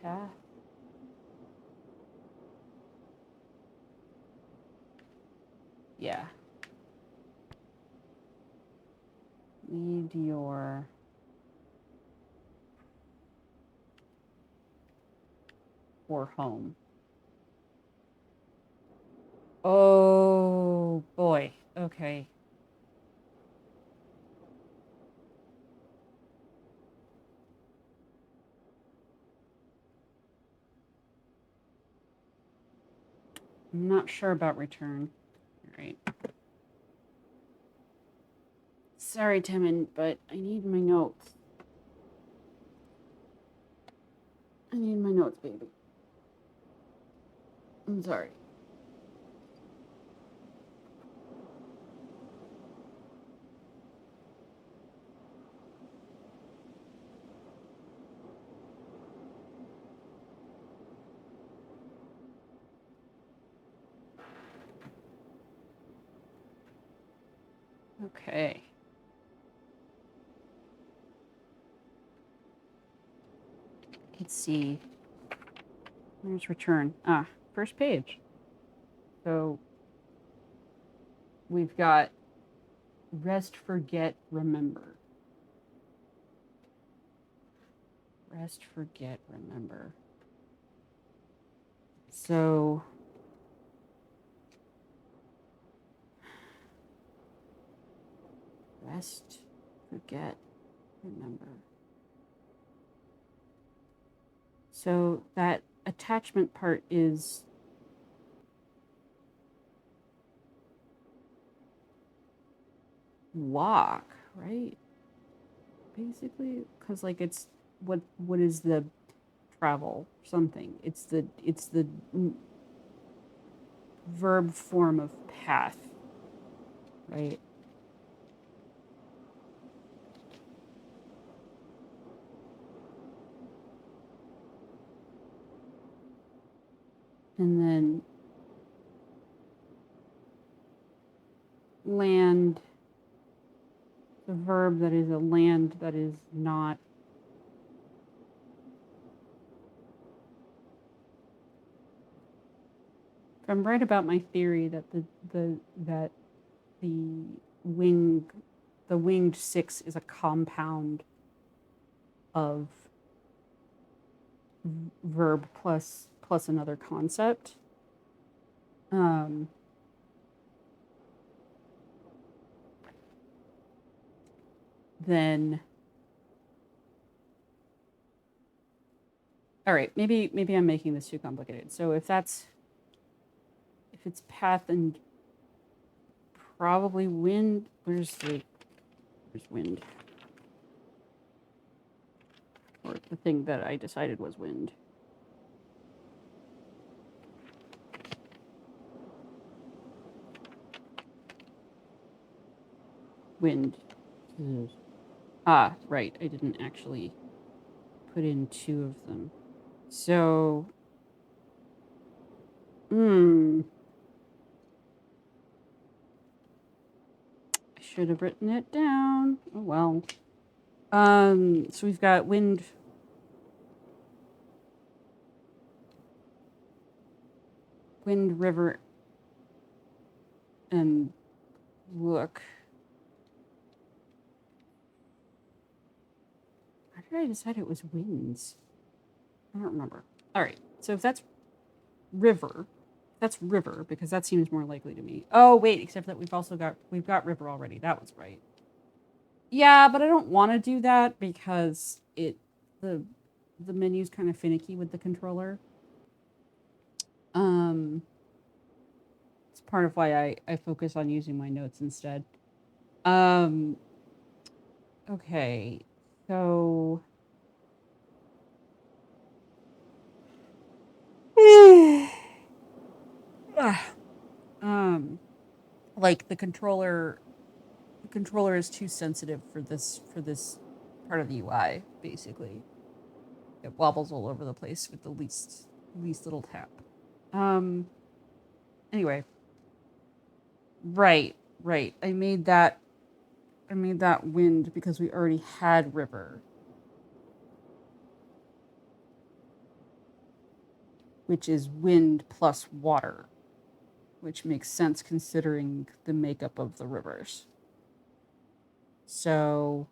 path. Yeah. Lead your for home. Oh boy. Okay. I'm not sure about return. All right. Sorry, Timon, but I need my notes. I need my notes, baby. I'm sorry. Okay. Let's see. Where's return? First page. So we've got rest, forget, remember. Rest, forget, remember. So rest, forget, remember. So that attachment part is walk, right? Basically, because like it's what is the travel, something. It's the verb form of path, right? And then land, the verb that is a land that is not if I'm right about my theory that the winged six is a compound of verb plus another concept. Then all right, maybe I'm making this too complicated. So if it's path and probably wind, where's wind? Or the thing that I decided was wind. Wind. Ah, right. I didn't actually put in two of them. So, I should have written it down. Oh well. So we've got wind, river, and look. How did I decide it was winds? I don't remember. All right. So if that's river, because that seems more likely to me. Oh wait, except that we've got river already. That was right. Yeah, but I don't want to do that because the menu's kind of finicky with the controller. It's part of why I focus on using my notes instead. Okay, so like the controller is too sensitive for this part of the UI, basically. It wobbles all over the place with the least little tap. Anyway. Right. I made that wind because we already had river. Which is wind plus water. Which makes sense considering the makeup of the rivers. So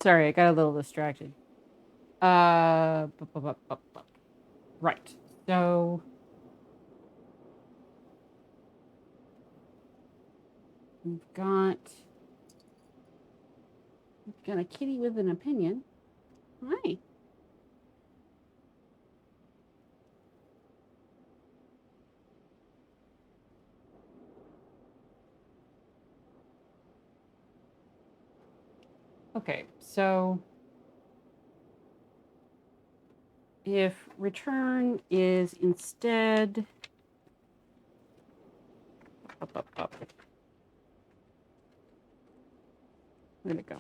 sorry, I got a little distracted. Right. So we've got a kitty with an opinion. Hi. Okay, so if return is instead where'd it go?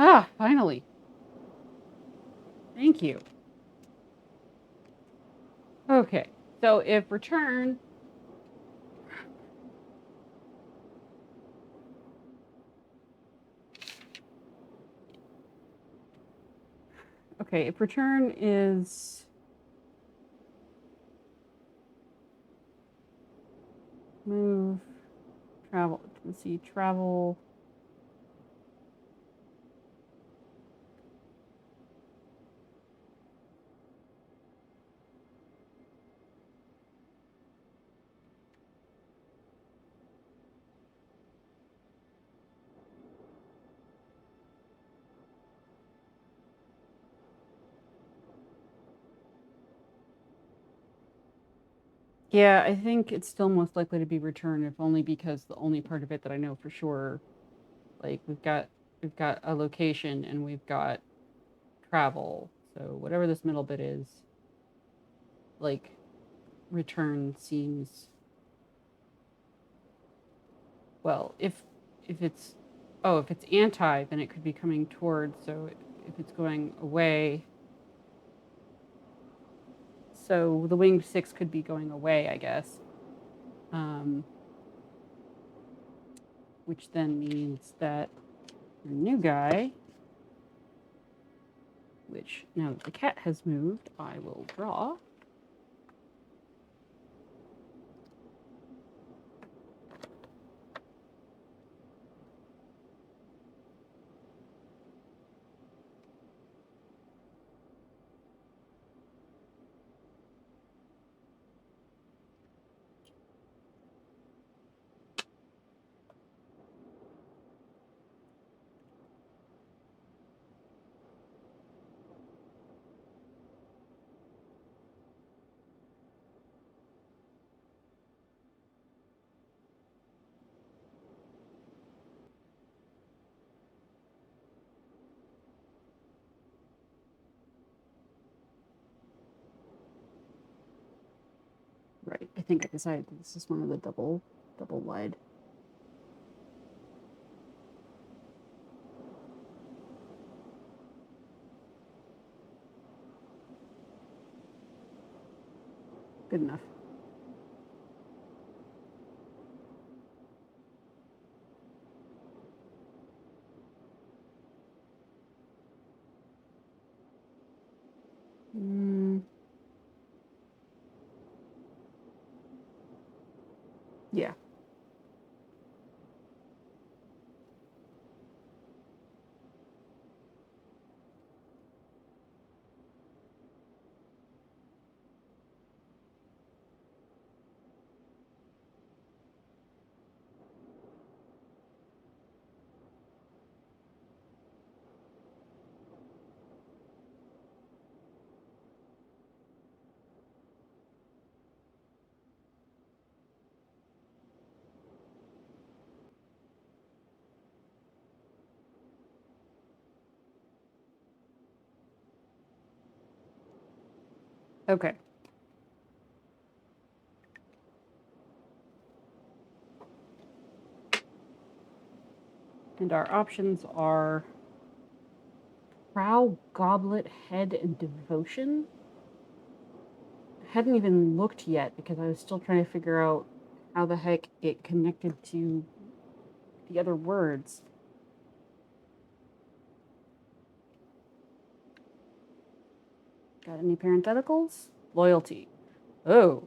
Ah, finally. Thank you. Okay, so if return... Okay, if return is... Move, travel, let's see, travel... Yeah, I think it's still most likely to be return, if only because the only part of it that I know for sure, like we've got a location and we've got travel. So whatever this middle bit is, like return seems, well, if it's, oh, if it's anti, then it could be coming toward. So if it's going away, so the winged six could be going away, I guess. Which then means that your new guy, which now that the cat has moved, I will draw. Right, I think I decided that this is one of the double wide. Good enough. Yeah. Okay. And our options are Prow, Goblet, Head, and Devotion. I hadn't even looked yet because I was still trying to figure out how the heck it connected to the other words. Got any parentheticals? Loyalty. Oh.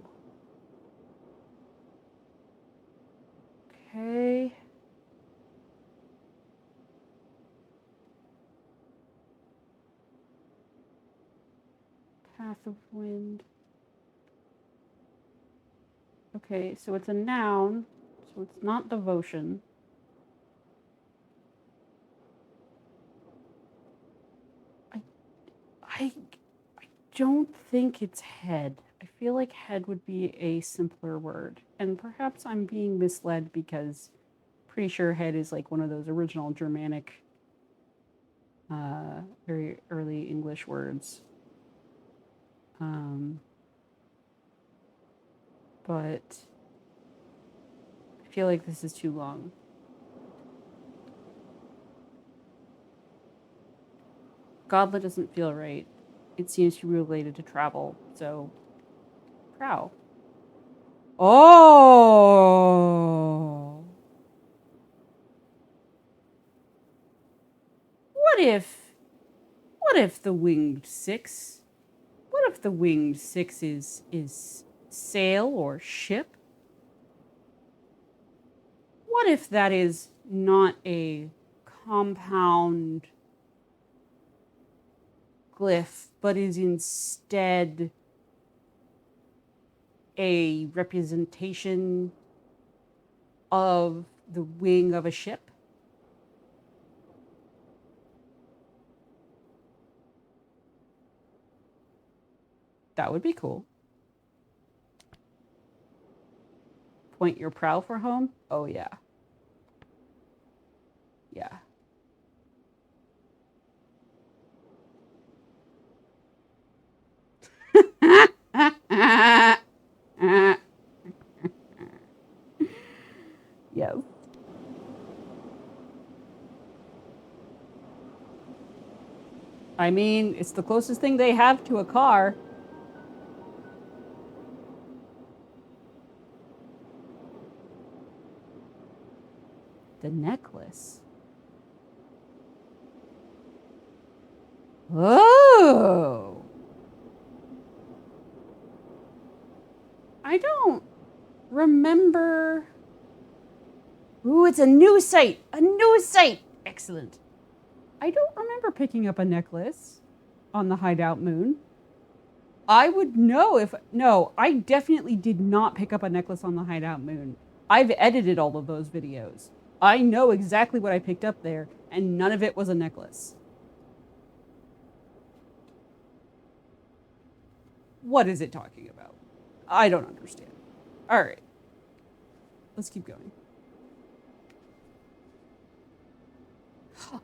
Okay. Path of Wind. Okay, so it's a noun, so it's not devotion. I don't think it's head. I feel like head would be a simpler word. And perhaps I'm being misled because pretty sure head is like one of those original Germanic, very early English words. But I feel like this is too long. Godlet doesn't feel right. It seems to be related to travel, so prow. Oh! What if the winged six? What if the winged six is sail or ship? What if that is not a compound glyph, but is instead a representation of the wing of a ship? That would be cool. Point your prow for home? Oh, yeah. Yeah. Yes. I mean, it's the closest thing they have to a car. The necklace. Oh! I don't remember. Ooh, it's a new site! A new site! Excellent. I don't remember picking up a necklace on the Hideout Moon. I would know if... No, I definitely did not pick up a necklace on the Hideout Moon. I've edited all of those videos. I know exactly what I picked up there, and none of it was a necklace. What is it talking about? I don't understand. All right. Let's keep going.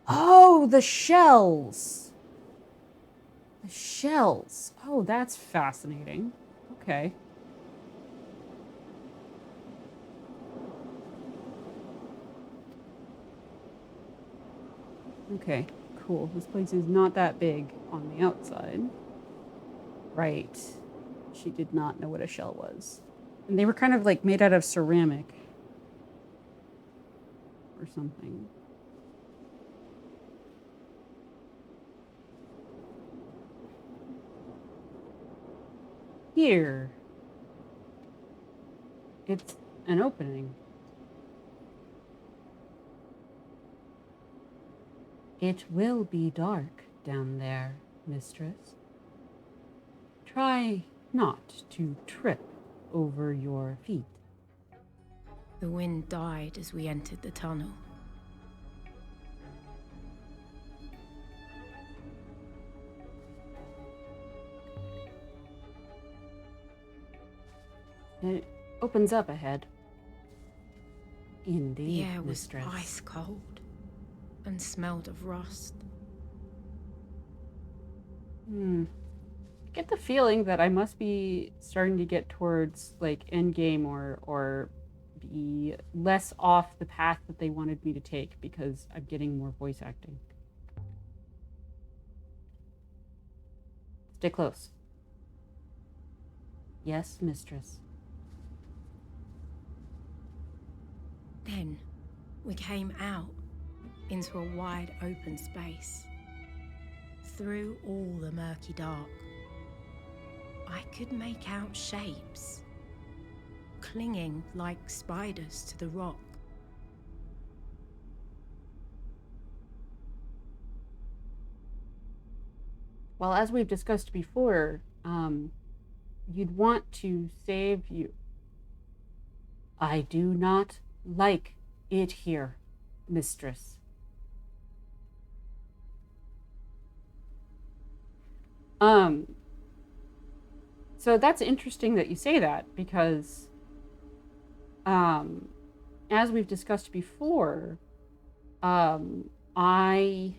Oh, the shells. The shells. Oh, that's fascinating. Okay. Okay, cool. This place is not that big on the outside. Right. She did not know what a shell was. And they were kind of like made out of ceramic or something. Here. It's an opening. It will be dark down there, mistress. Try not to trip over your feet. The wind died as we entered the tunnel. It opens up ahead. Indeed, The air was mistress. ice cold and smelled of rust. Get the feeling that I must be starting to get towards like endgame or be less off the path that they wanted me to take because I'm getting more voice acting. Stay close. Yes, mistress. Then we came out into a wide open space. Through all the murky dark, I could make out shapes, clinging like spiders to the rock. Well, as we've discussed before, you'd want to save you. I do not like it here, mistress. So that's interesting that you say that because, as we've discussed before, I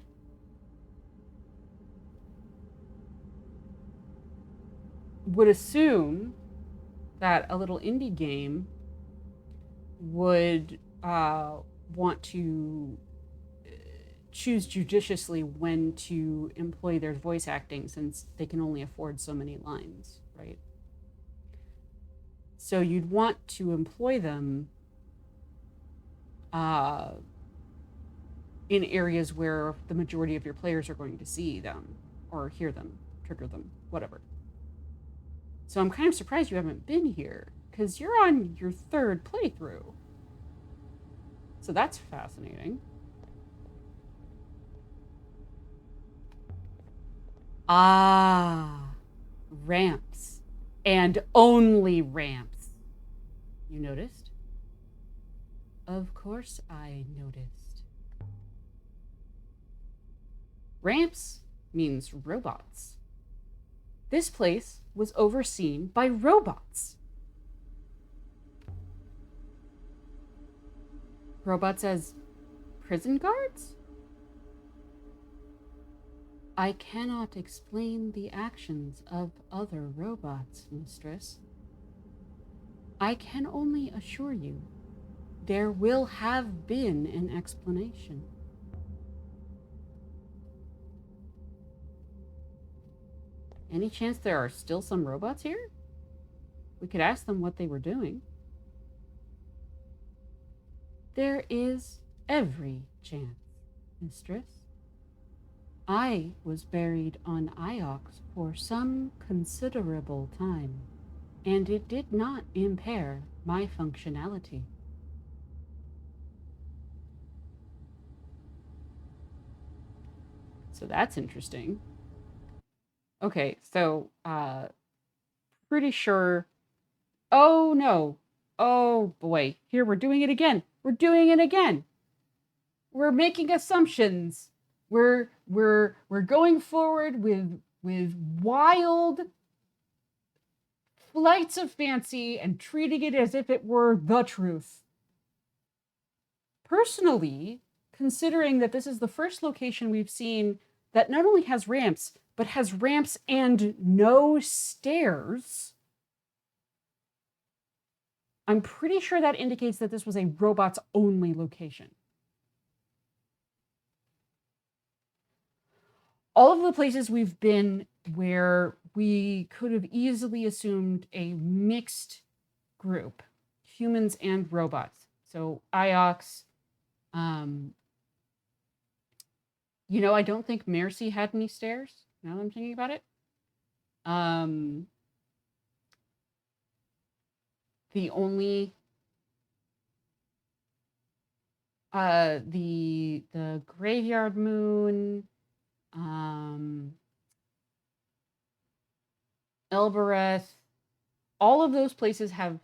would assume that a little indie game would want to choose judiciously when to employ their voice acting, since they can only afford so many lines, right? So you'd want to employ them in areas where the majority of your players are going to see them or hear them, trigger them, whatever. So I'm kind of surprised you haven't been here, because you're on your 3rd playthrough. So that's fascinating. Ah, ramps. And only ramps. You noticed? Of course I noticed. Ramps means robots. This place was overseen by robots. Robots as prison guards? I cannot explain the actions of other robots, mistress. I can only assure you there will have been an explanation. Any chance there are still some robots here? We could ask them what they were doing. There is every chance, mistress. I was buried on Iox for some considerable time, and it did not impair my functionality. So that's interesting. Okay, so, pretty sure... Oh, no. Oh, boy. Here, we're doing it again. We're doing it again. We're making assumptions. We're going forward with wild flights of fancy and treating it as if it were the truth. Personally, considering that this is the first location we've seen that not only has ramps, but has ramps and no stairs, I'm pretty sure that indicates that this was a robots-only location. All of the places we've been where we could have easily assumed a mixed group, humans and robots. So Iox, you know, I don't think Mercy had any stairs, now that I'm thinking about it. The only the Graveyard Moon, Elbereth, all of those places have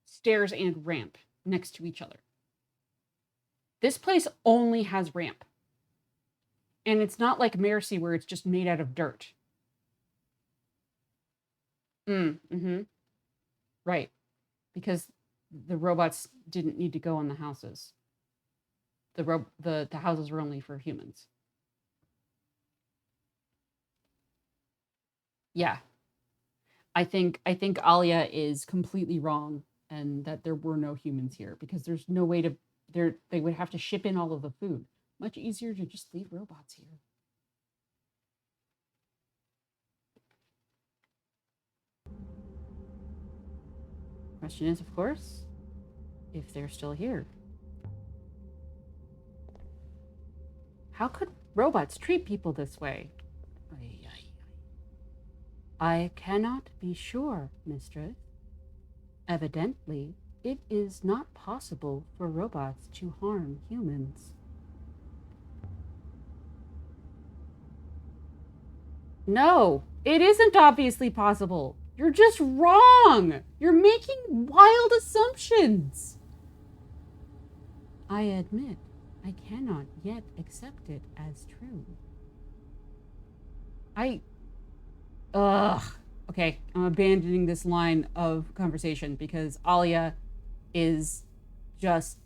stairs and ramp next to each other. This place only has ramp. And it's not like Mercy where it's just made out of dirt. Right. Because the robots didn't need to go on the houses. The houses were only for humans. Yeah. I think Alia is completely wrong, and that there were no humans here, because there's no way to... They would have to ship in all of the food. Much easier to just leave robots here. Question is, of course, if they're still here. How could robots treat people this way? I cannot be sure, mistress. Evidently, it is not possible for robots to harm humans. No, it isn't obviously possible. You're just wrong. You're making wild assumptions. I admit, I cannot yet accept it as true. Okay, I'm abandoning this line of conversation because Alia is just...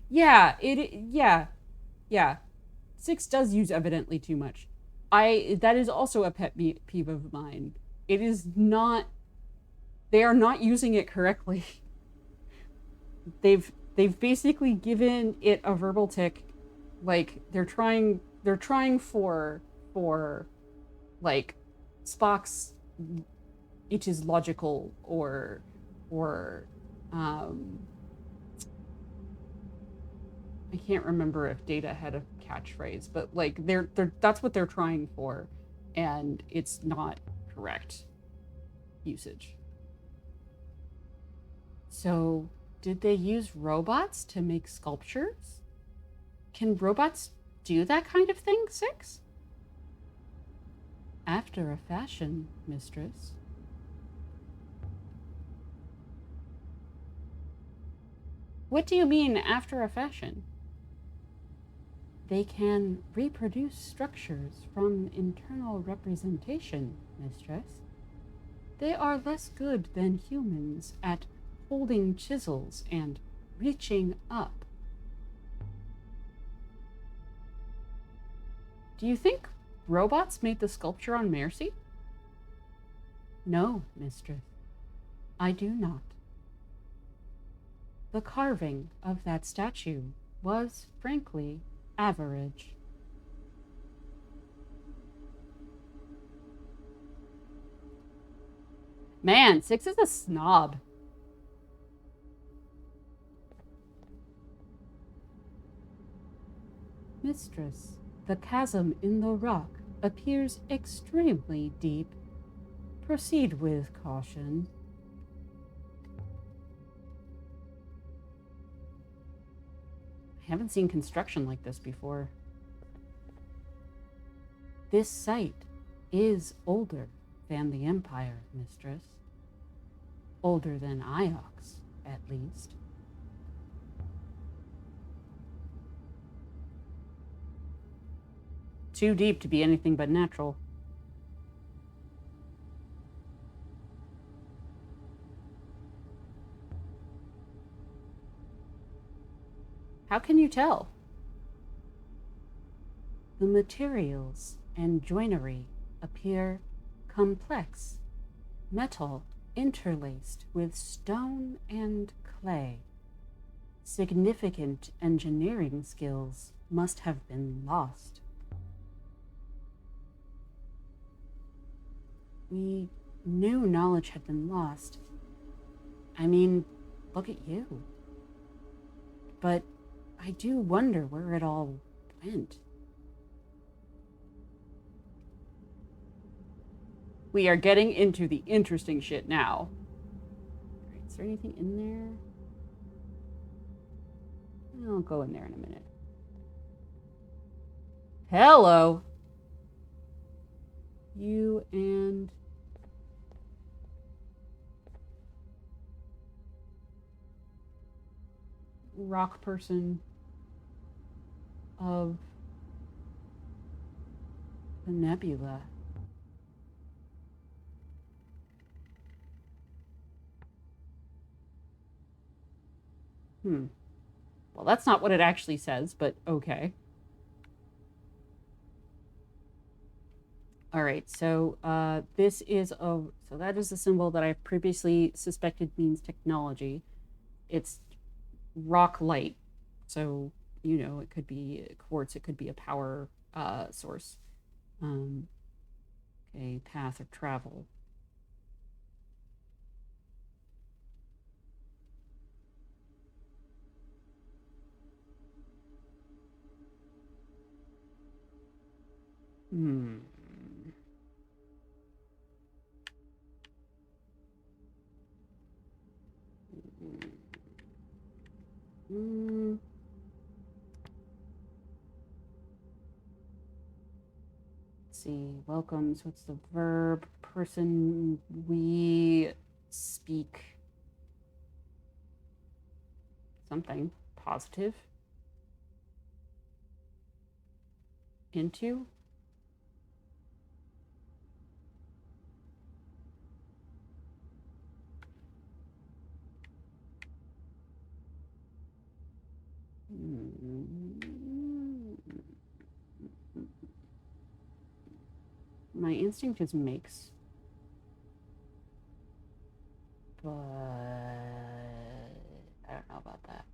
Yeah. 6 does use evidently too much. That is also a pet peeve of mine. It is not... They are not using it correctly. They've basically given it a verbal tick Like they're trying for like Spock's it is logical or I can't remember if Data had a catchphrase, but like they're that's what they're trying for, and it's not correct usage. So, did they use robots to make sculptures? Can robots do that kind of thing, Six? After a fashion, mistress. What do you mean, after a fashion? They can reproduce structures from internal representation, mistress. They are less good than humans at holding chisels and reaching up. Do you think robots made the sculpture on Mercy? No, mistress. I do not. The carving of that statue was, frankly, average. Man, Six is a snob. Mistress, the chasm in the rock appears extremely deep. Proceed with caution. I haven't seen construction like this before. This site is older than the Empire, mistress. Older than Iox, at least. Too deep to be anything but natural. How can you tell? The materials and joinery appear complex, metal interlaced with stone and clay. Significant engineering skills must have been lost. We knew knowledge had been lost. I mean, look at you. But I do wonder where it all went. We are getting into the interesting shit now. All right, is there anything in there? I'll go in there in a minute. Hello. You and rock person of the nebula. Well, that's not what it actually says, but okay. All right, so this is so that is a symbol that I previously suspected means technology. It's rock light, so you know it could be quartz, it could be a power source. Okay, path or travel. Hmm. Mm. Let's see, welcomes, what's the verb? Person, we speak something positive into. My instinct is makes, but I don't know about that.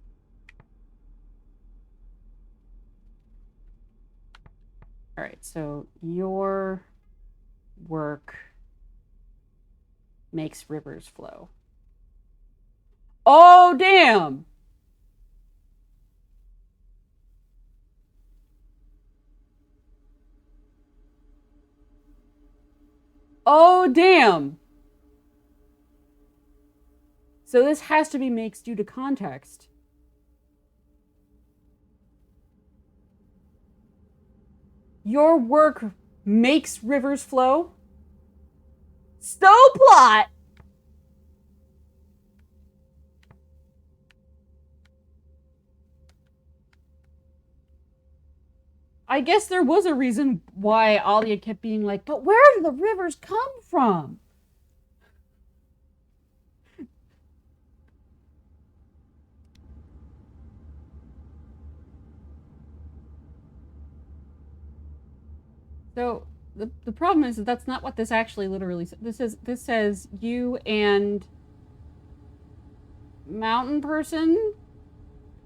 All right, so your work makes rivers flow. Oh, damn! Oh, damn! So this has to be makes due to context. Your work makes rivers flow? Stoplot! I guess there was a reason why Alia kept being like, but where do the rivers come from? So the problem is that that's not what this actually literally says. This says you and mountain person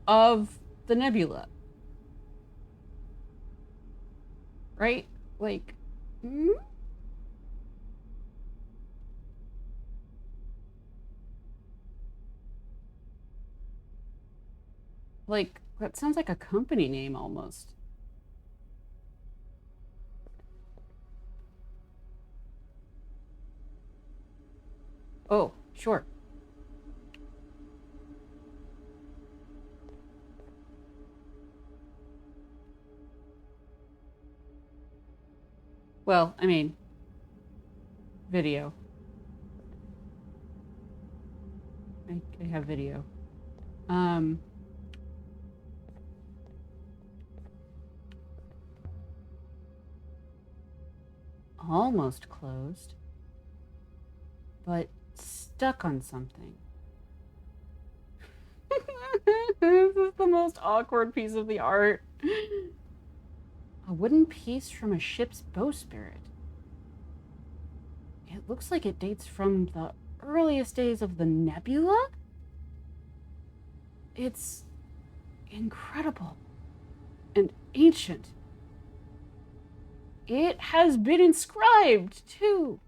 of the nebula. Right? Like, hmm? Like, that sounds like a company name almost. Oh, sure. Well, I mean, video. I have video. Almost closed, but stuck on something. This is the most awkward piece of the art. A wooden piece from a ship's bowsprit. It looks like it dates from the earliest days of the nebula? It's incredible and ancient. It has been inscribed, too.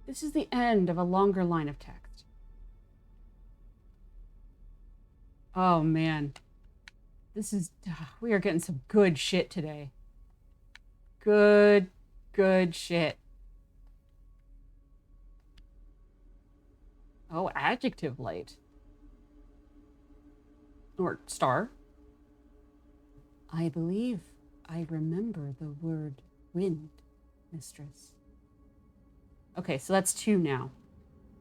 This is the end of a longer line of text. Oh, man. This is... we are getting some good shit today. Good shit. Oh, adjective light. Or star. I believe I remember the word wind, mistress. Okay, so that's 2 now.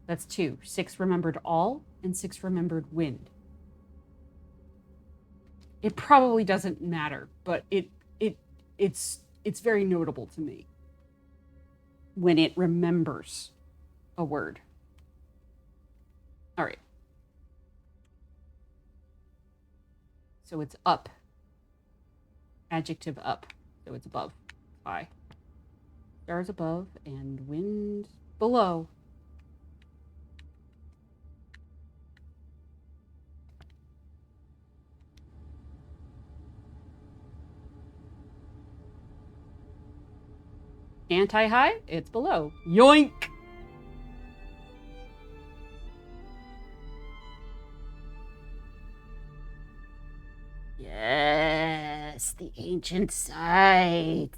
That's 2. 6 remembered all, and 6 remembered wind. It probably doesn't matter, but it's very notable to me when it remembers a word. All right. So it's up. Adjective up. So it's above. High. Stars above and wind below. Anti-high, it's below. Yoink! Yes, the ancient site.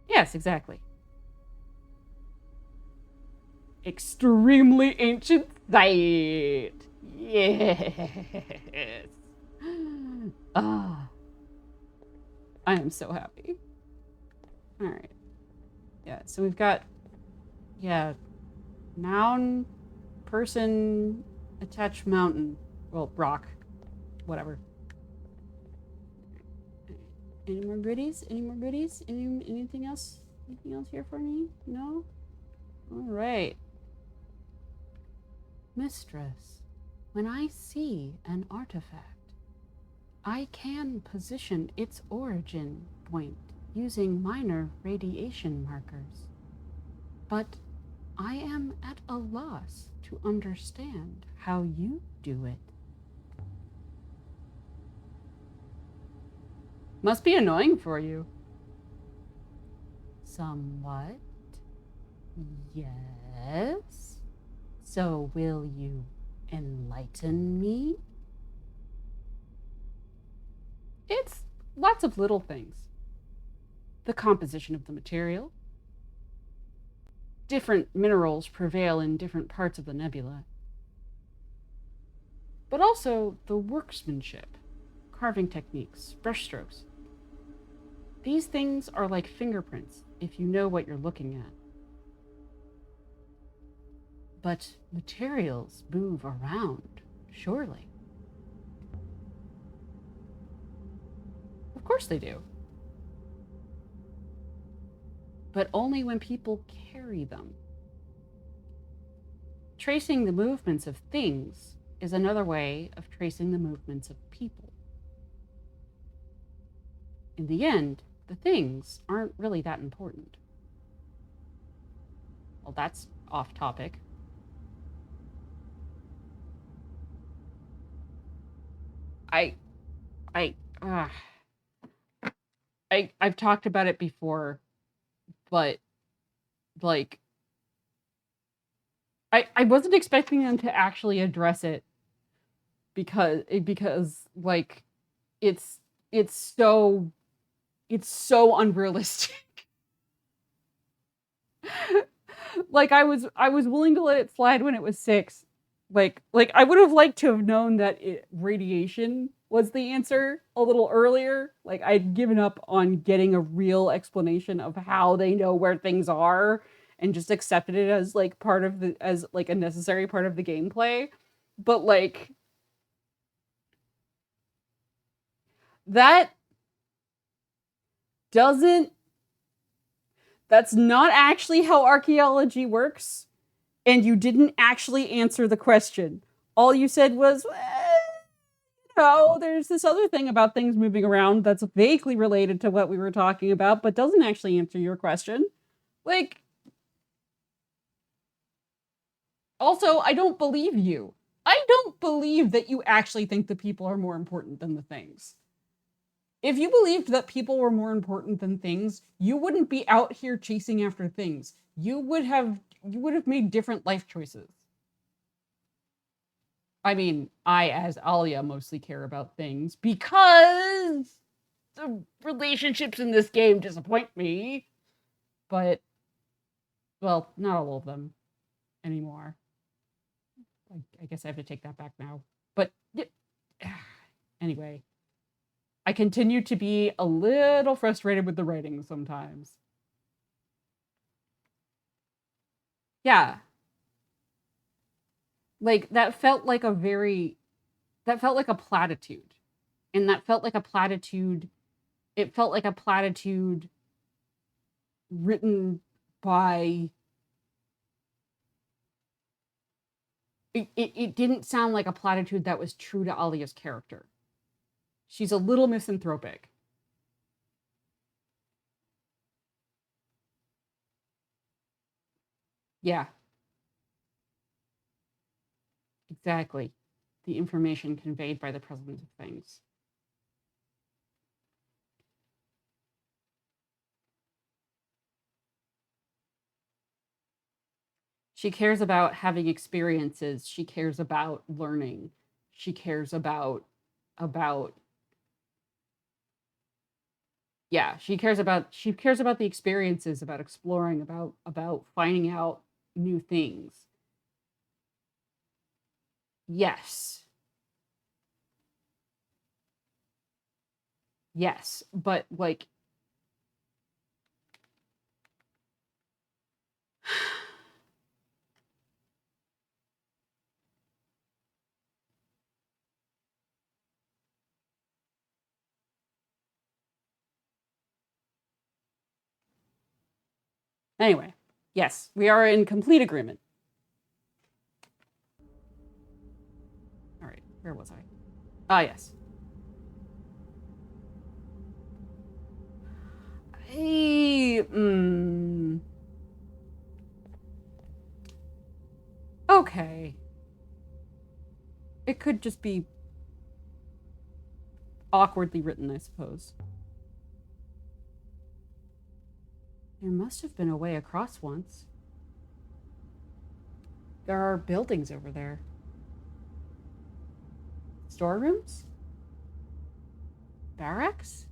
Yes, exactly. Extremely ancient site. Yes. Ah. I am so happy. All right. Yeah, so we've got, yeah, noun, person, attached mountain. Well, rock, whatever. Any more goodies? Any more goodies? Anything else? Anything else here for me? No? All right. Mistress, when I see an artifact, I can position its origin point using minor radiation markers. But I am at a loss to understand how you do it. Must be annoying for you. Somewhat. Yes. So will you enlighten me? It's lots of little things. The composition of the material. Different minerals prevail in different parts of the nebula. But also the workmanship, carving techniques, brushstrokes. These things are like fingerprints if you know what you're looking at. But materials move around, surely. Of course they do. But only when people carry them. Tracing the movements of things is another way of tracing the movements of people. In the end, the things aren't really that important. Well, that's off topic. I've talked about it before, but like I wasn't expecting them to actually address it because like it's so unrealistic. Like I was willing to let it slide when it was 6. Like I would have liked to have known that radiation was the answer a little earlier. Like I'd given up on getting a real explanation of how they know where things are and just accepted it as like part of the as like a necessary part of the gameplay. But like that doesn't that's not actually how archaeology works. And you didn't actually answer the question. All you said was, no, there's this other thing about things moving around that's vaguely related to what we were talking about, but doesn't actually answer your question. Like, also, I don't believe you. I don't believe that you actually think the people are more important than the things. If you believed that people were more important than things, you wouldn't be out here chasing after things. You would have made different life choices. I mean, I, as Alia, mostly care about things because the relationships in this game disappoint me. But, well, not all of them anymore. I guess I have to take that back now. But, anyway, I continue to be a little frustrated with the writing sometimes. Yeah. Like, that felt like a platitude. And that felt like a platitude. It felt like a platitude written by. It didn't sound like a platitude that was true to Alia's character. She's a little misanthropic. Yeah. Exactly. The information conveyed by the presence of things. She cares about having experiences. She cares about learning. She cares about yeah, she cares about the experiences, about exploring, about finding out new things. Yes. Yes, but like anyway, yes, we are in complete agreement. All right, where was I? Ah, yes. I, Okay. It could just be awkwardly written, I suppose. There must have been a way across once. There are buildings over there. Storerooms? Barracks?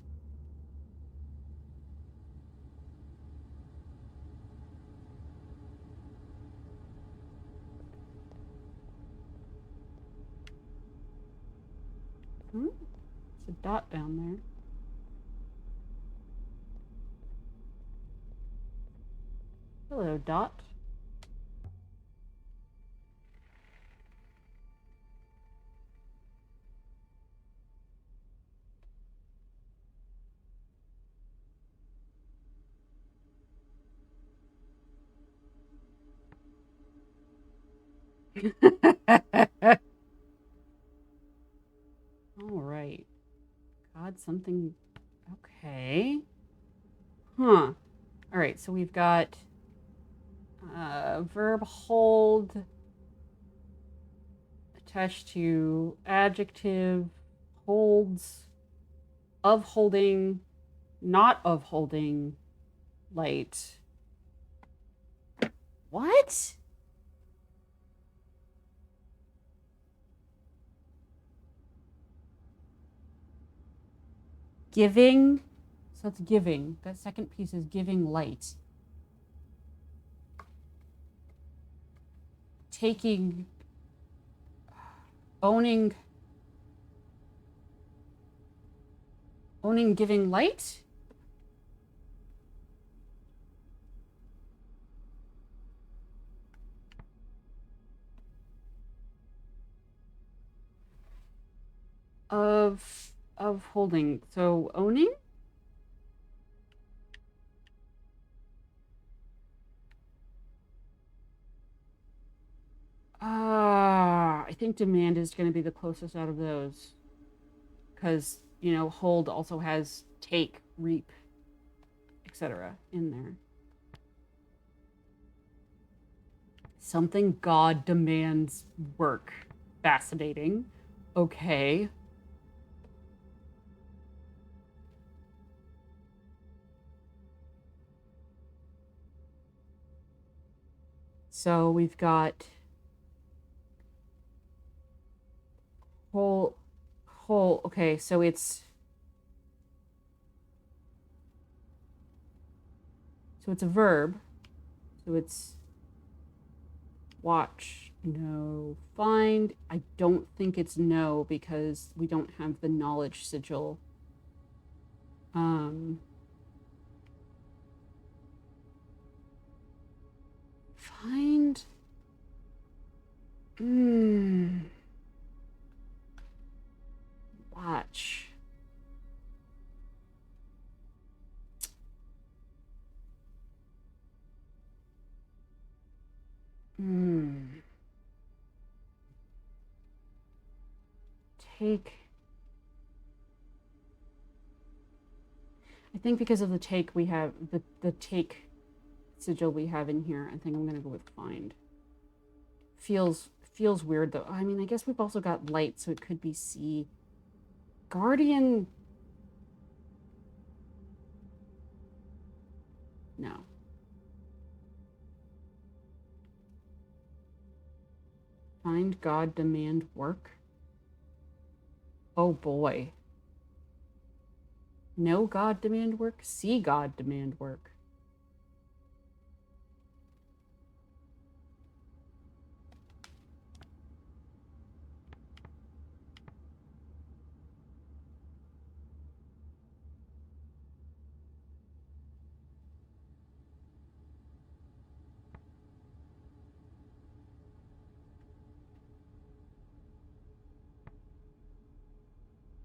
There's a dot down there. Hello, Dot. All right. God, something. Okay. Huh. All right, so we've got verb hold attached to adjective, holds, of holding, not of holding, light. What? Giving. So it's giving. That second piece is giving light. Taking. Owning, giving light? Of holding. So owning? I think demand is going to be the closest out of those. Because, you know, hold also has take, reap, etc. in there. Something God demands work. Fascinating. Okay. So we've got whole, okay, so it's a verb. So it's watch, no, find. I don't think it's no because we don't have the knowledge sigil. Find. Watch. Take. I think because of the take we have, the take sigil we have in here, I think I'm going to go with find. Feels weird though. I mean, I guess we've also got light, so it could be C. Guardian. No. Find God demand work. Oh boy. No God demand work? See God demand work.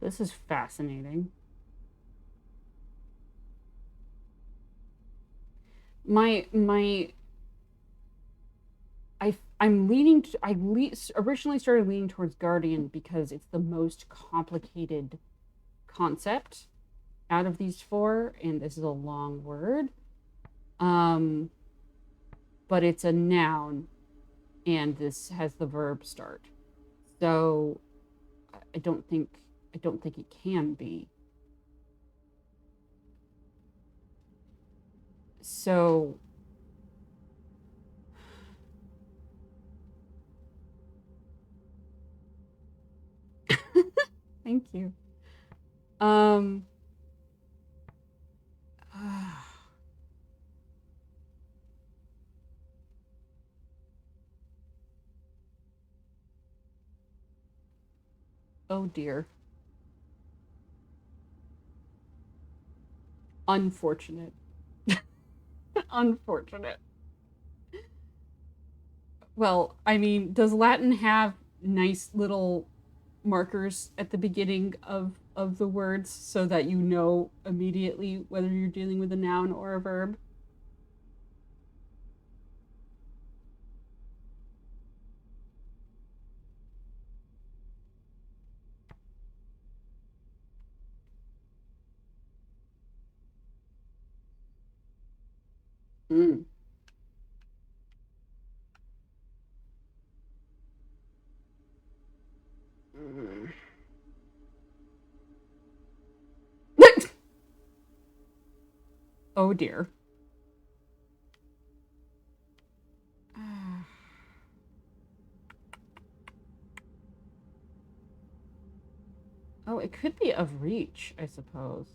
This is fascinating. I'm leaning. Originally started leaning towards Guardian because it's the most complicated concept out of these four, and this is a long word. But it's a noun. and this has the verb start. So I don't think it can be. So thank you. Oh dear. Unfortunate. Unfortunate. Well, I mean, does Latin have nice little markers at the beginning of the words so that you know immediately whether you're dealing with a noun or a verb? Mm. Mm. Oh dear. Oh, it could be of reach, I suppose.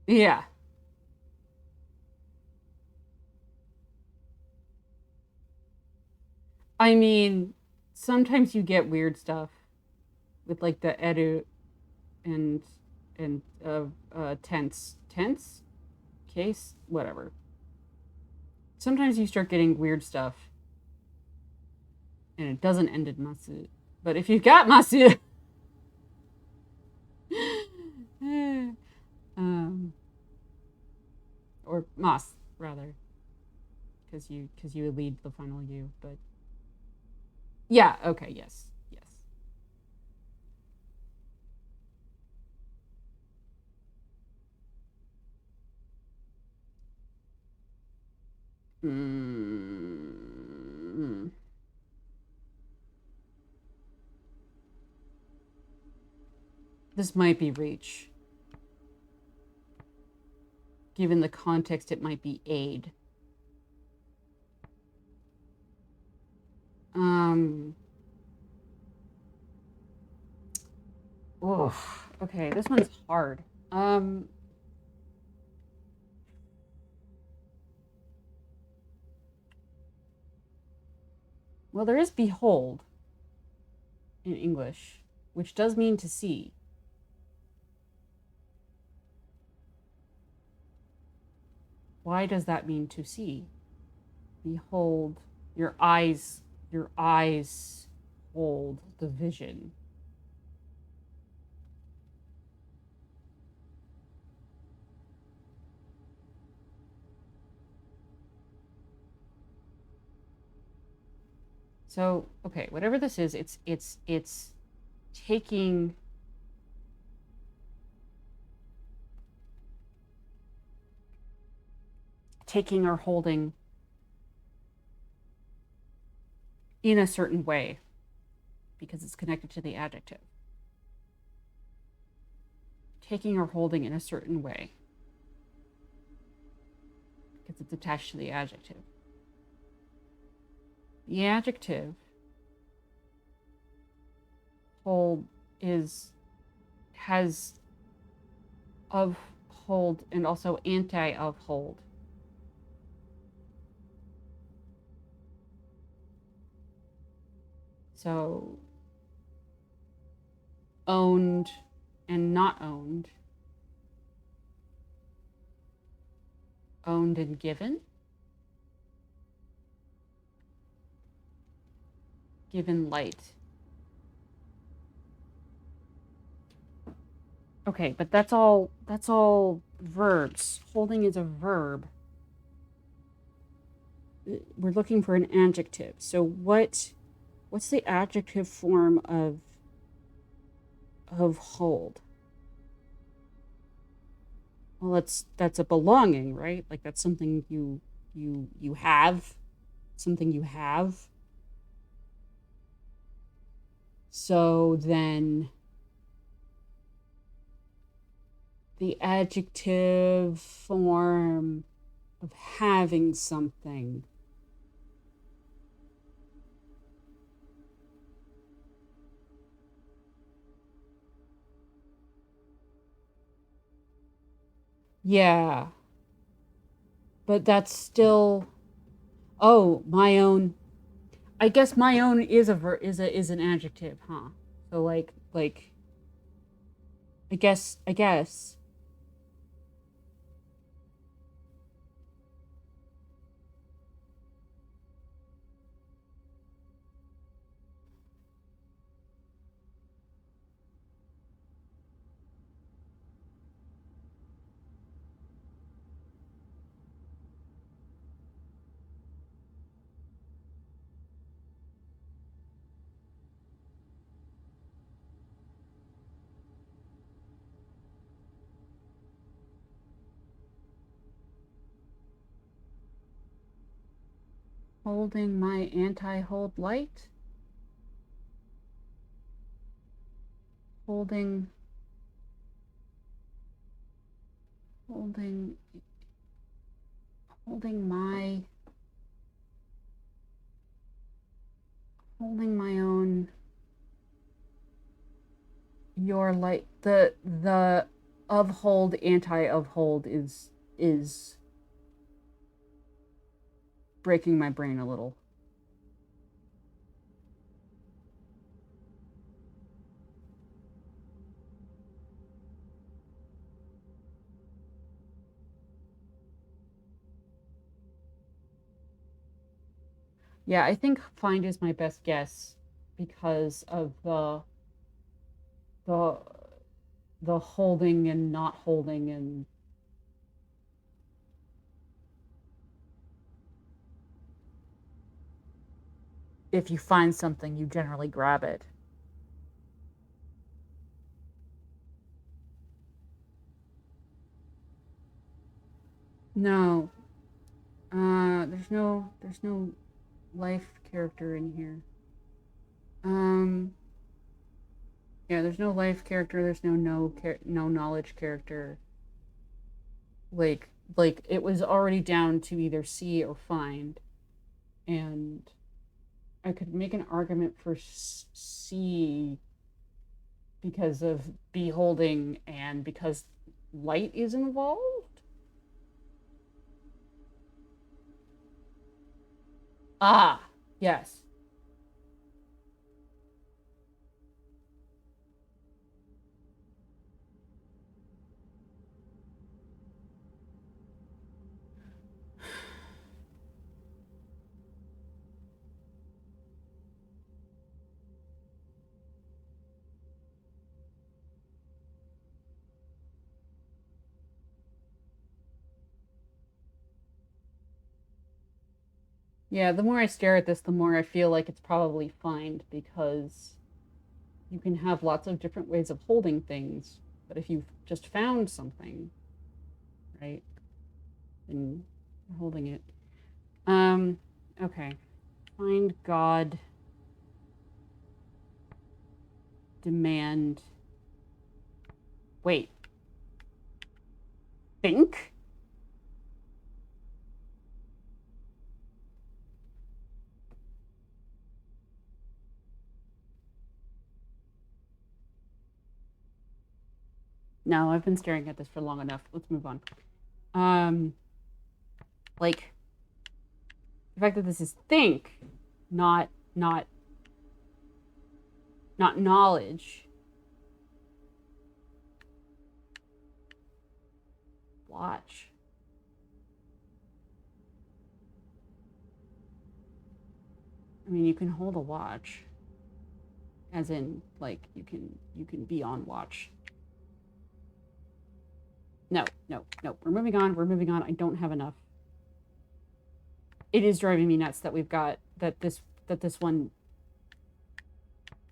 Yeah. I mean, sometimes you get weird stuff with like the edu and tense case, whatever. Sometimes you start getting weird stuff and it doesn't end in masu. But if you've got masu, um, or mas rather, because you lead the final u. But yeah, okay, yes, yes. Mm. This might be reach. Given the context, it might be aid. Um. Oof. Okay, this one's hard. Well, there is behold in English, which does mean to see. Why does that mean to see? Behold, your eyes hold the vision. So, okay, whatever this is, it's taking or holding in a certain way because it's connected to the adjective. Taking or holding in a certain way because it's attached to the adjective. The adjective hold has of hold and also anti of hold. So owned and not owned. Owned and given. Given light. Okay, but that's all verbs. Holding is a verb. We're looking for an adjective. So what's the adjective form of hold? Well, that's a belonging, right? Like that's something you have, something you have. So then the adjective form of having something. Yeah, but that's still, oh, my own. I guess my own is is an adjective, huh? So like I guess. Holding my anti-hold light. Holding holding holding my holding my own your light. The of hold anti of hold is breaking my brain a little. Yeah, I think find is my best guess because of the the holding and not holding, and if you find something you generally grab it. No. There's no life character in here. Um yeah, there's no life character, there's no knowledge character. Like it was already down to either see or find, and I could make an argument for C because of beholding and because light is involved. Ah, yes. Yeah, the more I stare at this, the more I feel like it's probably find because you can have lots of different ways of holding things, but if you've just found something, right, then you're holding it. Um, okay. Find God, demand. Wait, think? No, I've been staring at this for long enough. Let's move on. Um, like the fact that this is think, not not not knowledge. Watch. I mean, you can hold a watch, as in like you can be on watch. No, no, no. We're moving on. We're moving on. I don't have enough. It is driving me nuts that we've got that this one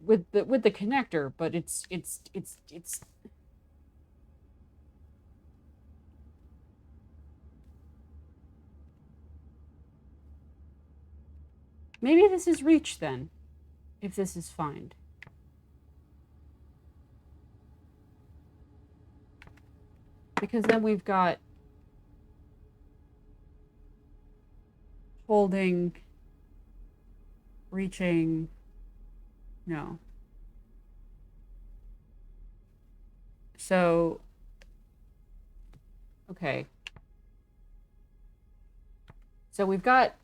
with the connector, but it's Maybe this is reach then, if this is find. Because then we've got holding, reaching, no. So, okay. So we've got,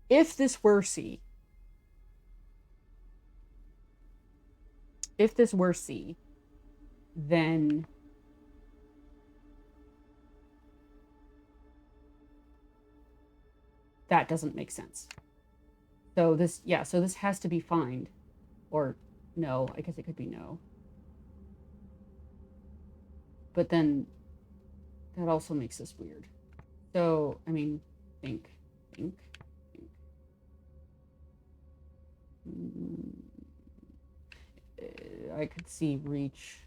if this were C, then that doesn't make sense. So this, yeah, so this has to be find. Or no, I guess it could be no. But then that also makes this weird. So, I mean, think. I could see reach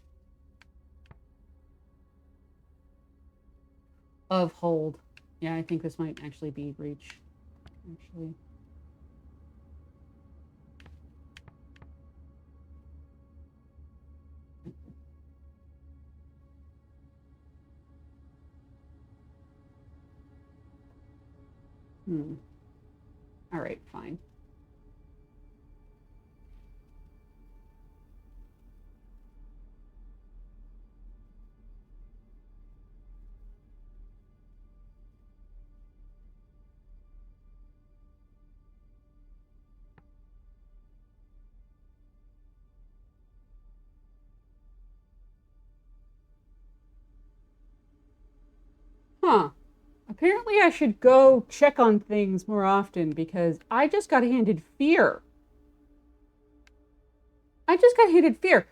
of hold. Yeah, I think this might actually be reach. Actually. All right, fine. Huh. Apparently I should go check on things more often because I just got handed fear.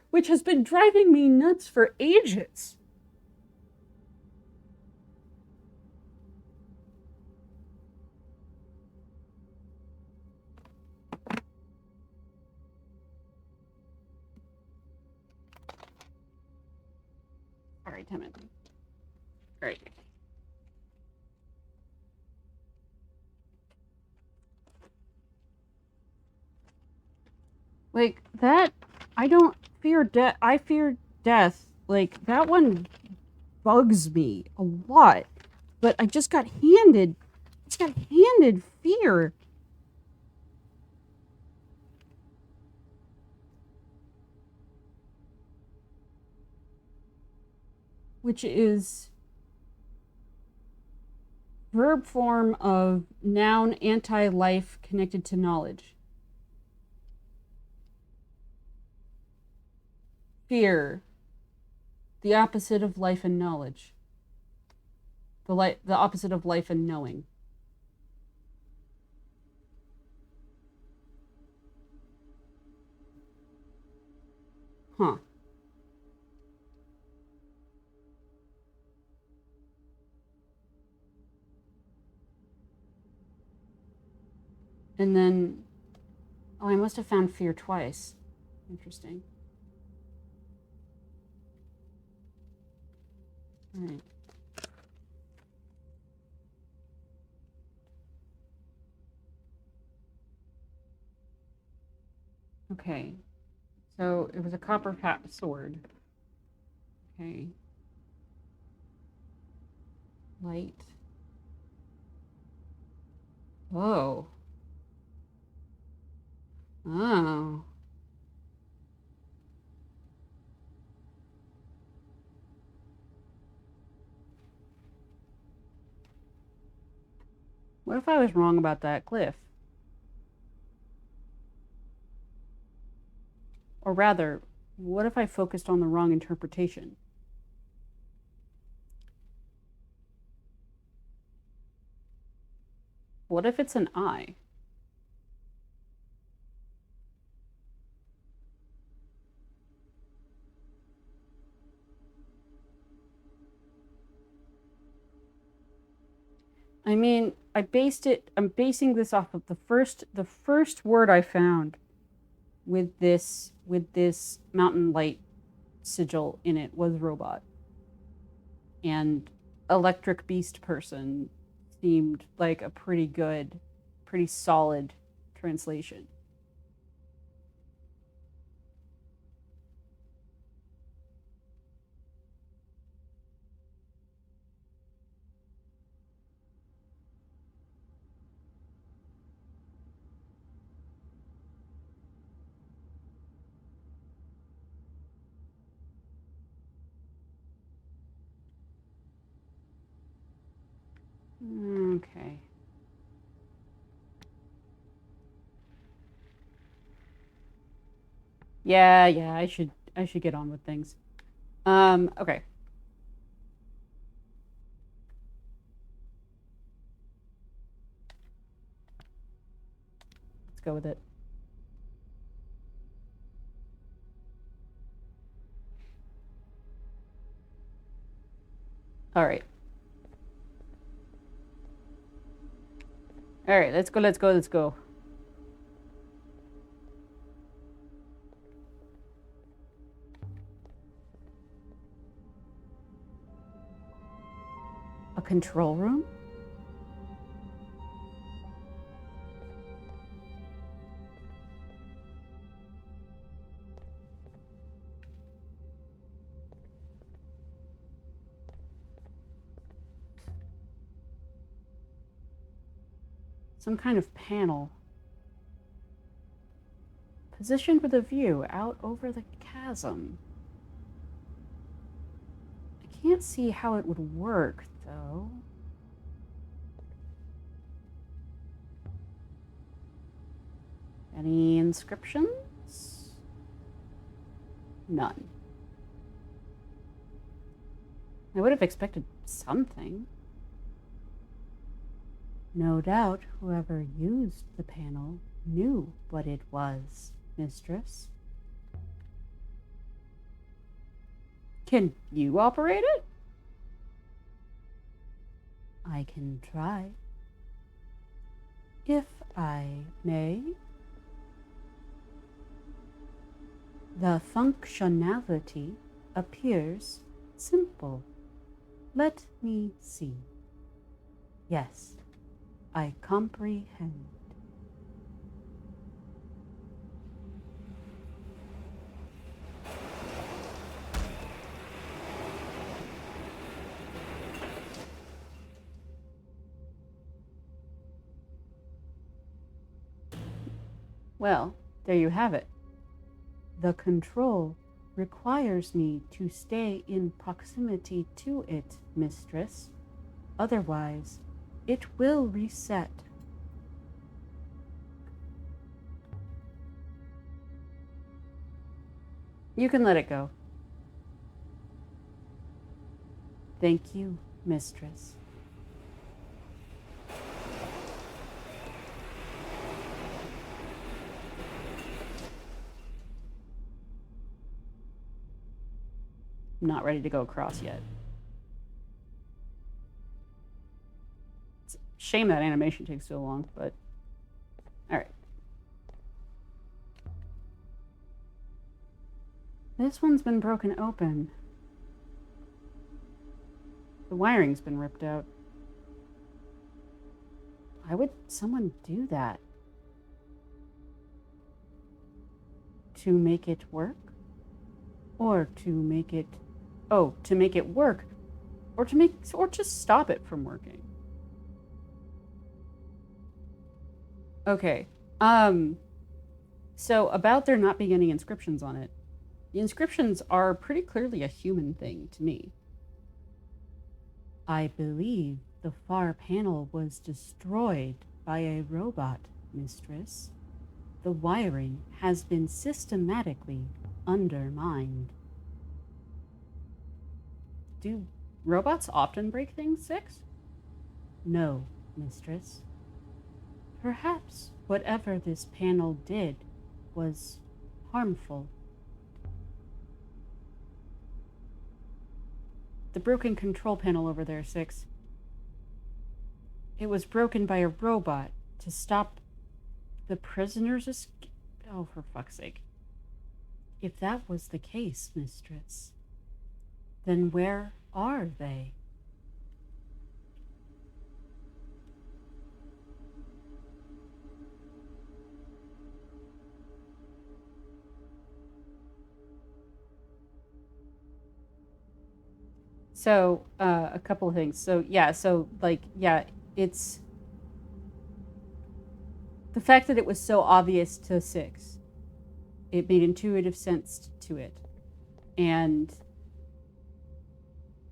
Which has been driving me nuts for ages. All right, 10 minutes. All right. Like, that, I don't fear death. I fear death. Like, that one bugs me a lot. But I just got handed fear. Which is verb form of noun anti-life connected to knowledge. Fear, the opposite of life and knowledge. The opposite of life and knowing. Huh. And then, oh, I must have found fear twice. Interesting. All right. Okay. So it was a copper sword. Okay. Light. Oh. Oh. What if I was wrong about that glyph? Or rather, what if I focused on the wrong interpretation? What if it's an eye? I mean, I'm basing this off of the first word I found with this mountain light sigil in it was robot. And electric beast person seemed like a pretty good pretty solid translation. Okay. Yeah, I should get on with things. Okay. Let's go with it. All right. All right, let's go. A control room? Some kind of panel. Positioned with a view out over the chasm. I can't see how it would work, though. Any inscriptions? None. I would have expected something. No doubt whoever used the panel knew what it was, mistress. Can you operate it? I can try. If I may. The functionality appears simple. Let me see. Yes, I comprehend. Well, there you have it. The control requires me to stay in proximity to it, mistress. Otherwise, it will reset. You can let it go. Thank you, mistress. I'm not ready to go across yet. It's a shame that animation takes so long, but all right. This one's been broken open. The wiring's been ripped out. Why would someone do that? To make it work? Or to make it... Oh, to make it work. Or just stop it from working. Okay. So about there not being any inscriptions on it. The inscriptions are pretty clearly a human thing to me. I believe the far panel was destroyed by a robot, mistress. The wiring has been systematically undermined. Do robots often break things, Six? No, mistress. Perhaps whatever this panel did was harmful. The broken control panel over there, Six. It was broken by a robot to stop the prisoners' escape. Oh, for fuck's sake. If that was the case, mistress, then where are they? So, a couple of things. So, yeah, it's the fact that it was so obvious to Six. It made intuitive sense to it. And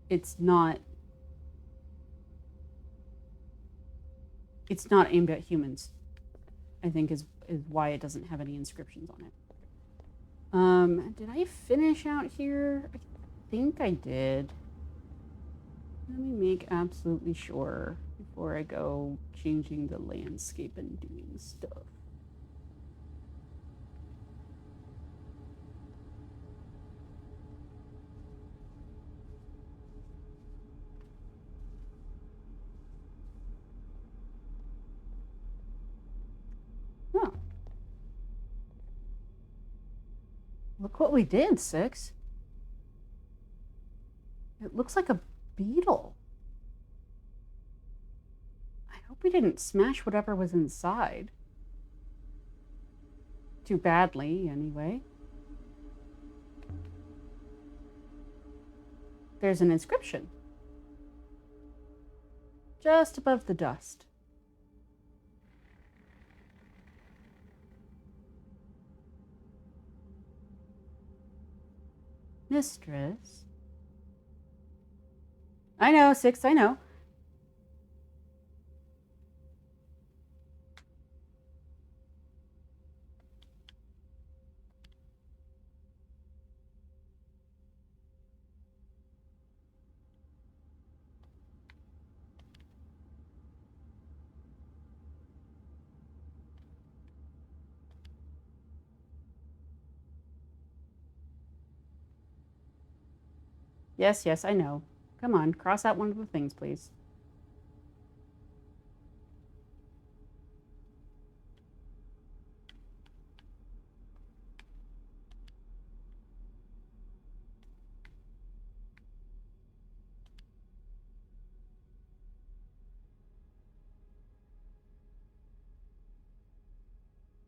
it's not aimed at humans, I think is why it doesn't have any inscriptions on it. Did I finish out here? I think I did. Let me make absolutely sure before I go changing the landscape and doing stuff. Oh. Look what we did, Six. It looks like a beetle. I hope we didn't smash whatever was inside. Too badly, anyway. There's an inscription. Just above the dust. Mistress. I know, Six, I know. Yes, yes, I know. Come on, cross out one of the things, please.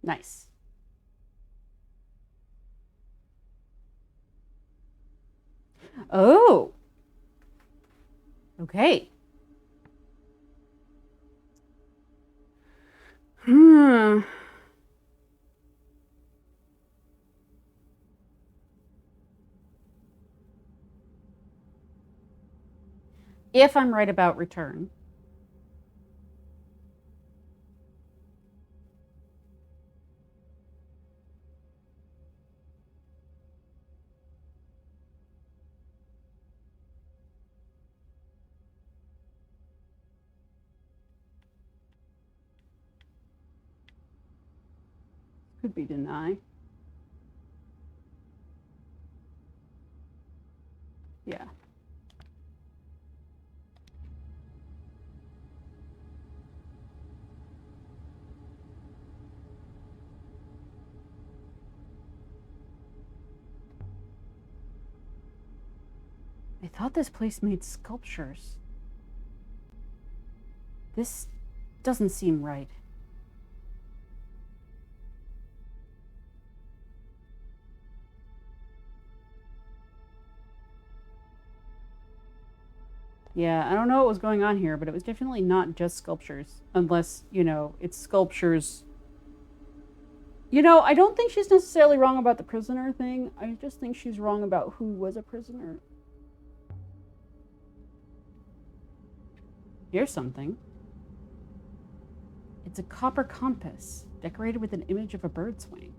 Nice. Oh. Okay. Hmm. If I'm right about return. Could be deny. Yeah. I thought this place made sculptures. This doesn't seem right. Yeah, I don't know what was going on here, but it was definitely not just sculptures. Unless, it's sculptures. I don't think she's necessarily wrong about the prisoner thing. I just think she's wrong about who was a prisoner. Here's something. It's a copper compass, decorated with an image of a bird's wing.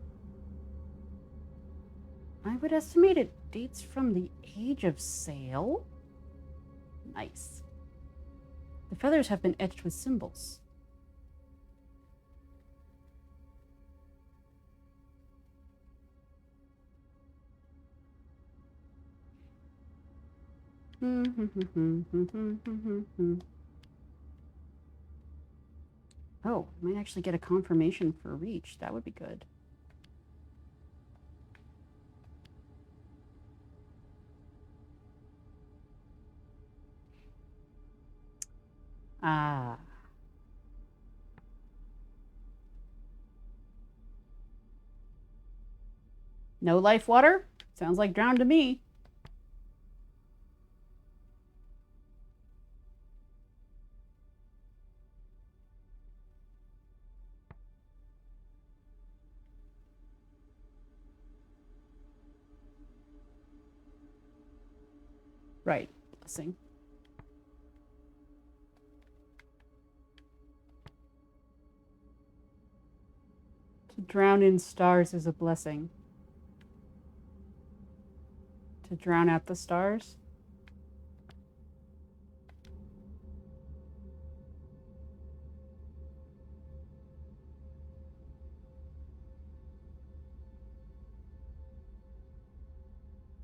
I would estimate it dates from the age of sail. Nice. The feathers have been etched with symbols. Oh, might actually get a confirmation for reach. That would be good. Ah. No life water? Sounds like drowned to me. Right. Blessing. To drown in stars is a blessing. To drown out the stars?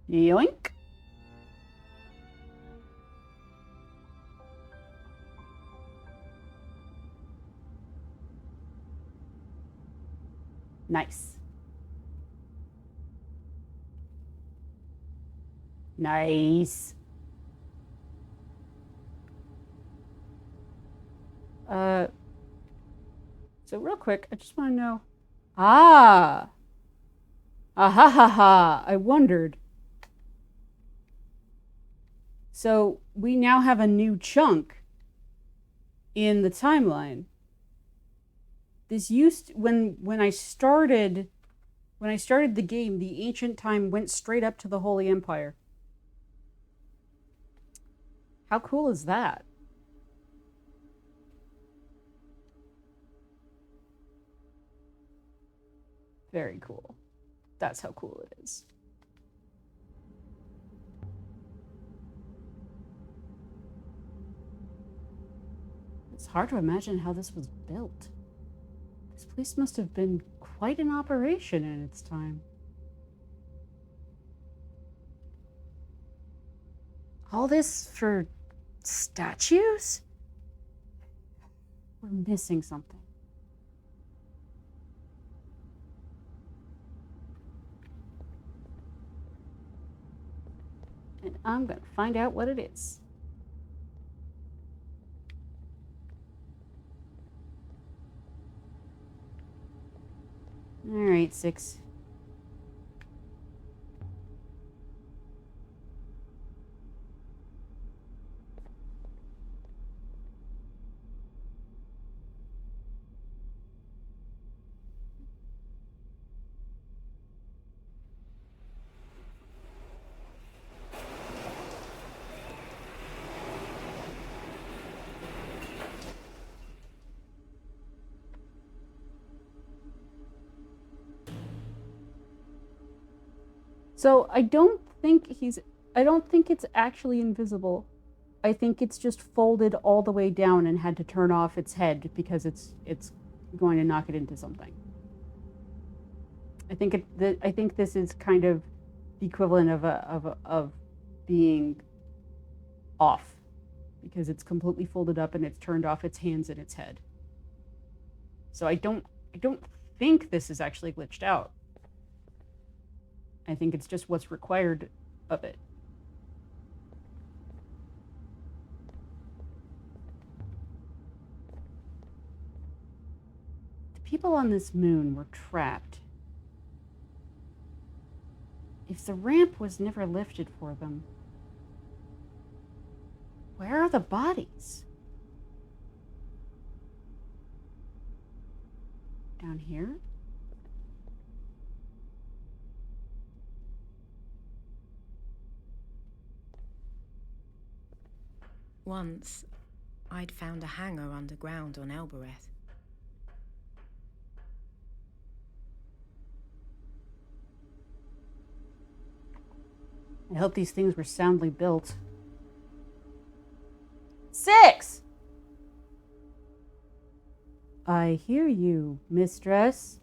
Yoink. Nice. Nice. So real quick, I just want to know. Ah. Ah ha ha ha. I wondered. So we now have a new chunk in the timeline. This used when I started the game, the ancient time went straight up to the Holy Empire. How cool is that? Very cool. That's how cool it is. It's hard to imagine how this was built. This place must have been quite an operation in its time. All this for statues? We're missing something. And I'm gonna find out what it is. All right, 6. So I don't think it's actually invisible. I think it's just folded all the way down and had to turn off its head because it's going to knock it into something. I think this is kind of the equivalent of being off, because it's completely folded up and it's turned off its hands and its head. So I don't think this is actually glitched out. I think it's just what's required of it. The people on this moon were trapped. If the ramp was never lifted for them, where are the bodies? Down here? Once, I'd found a hangar underground on Elbereth. I hope these things were soundly built. 6! I hear you, mistress.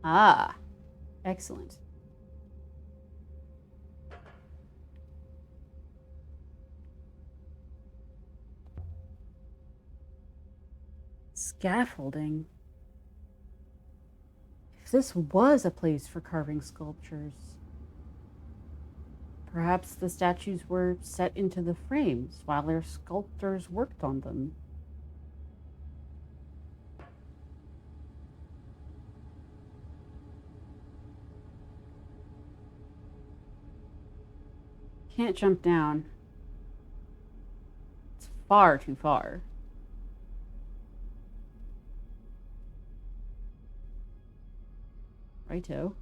Ah, excellent. Scaffolding. If this was a place for carving sculptures, perhaps the statues were set into the frames while their sculptors worked on them. Can't jump down. It's far too far. Righto.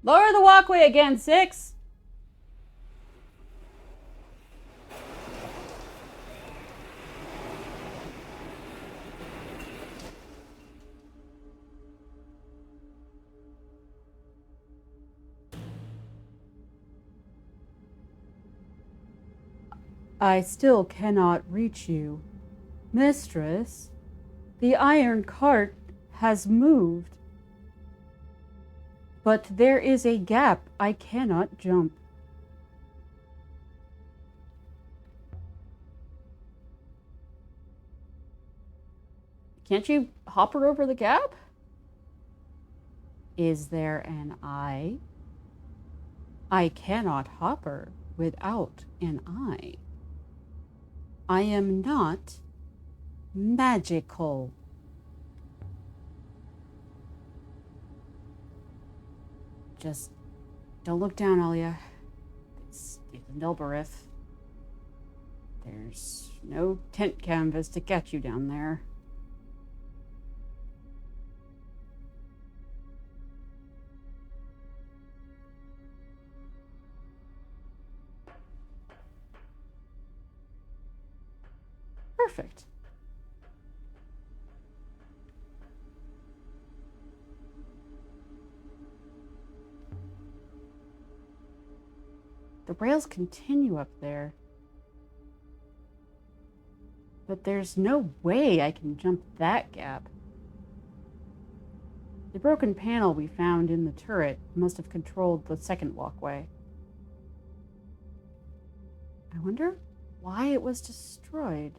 Lower the walkway again, 6! I still cannot reach you. Mistress, the iron cart has moved. But there is a gap I cannot jump. Can't you hop her over the gap? Is there an eye? I cannot hop her without an eye. I am not magical. Just don't look down, Alia. It's Elbereth. There's no tent canvas to catch you down there. Perfect. The rails continue up there. But there's no way I can jump that gap. The broken panel we found in the turret must have controlled the second walkway. I wonder why it was destroyed.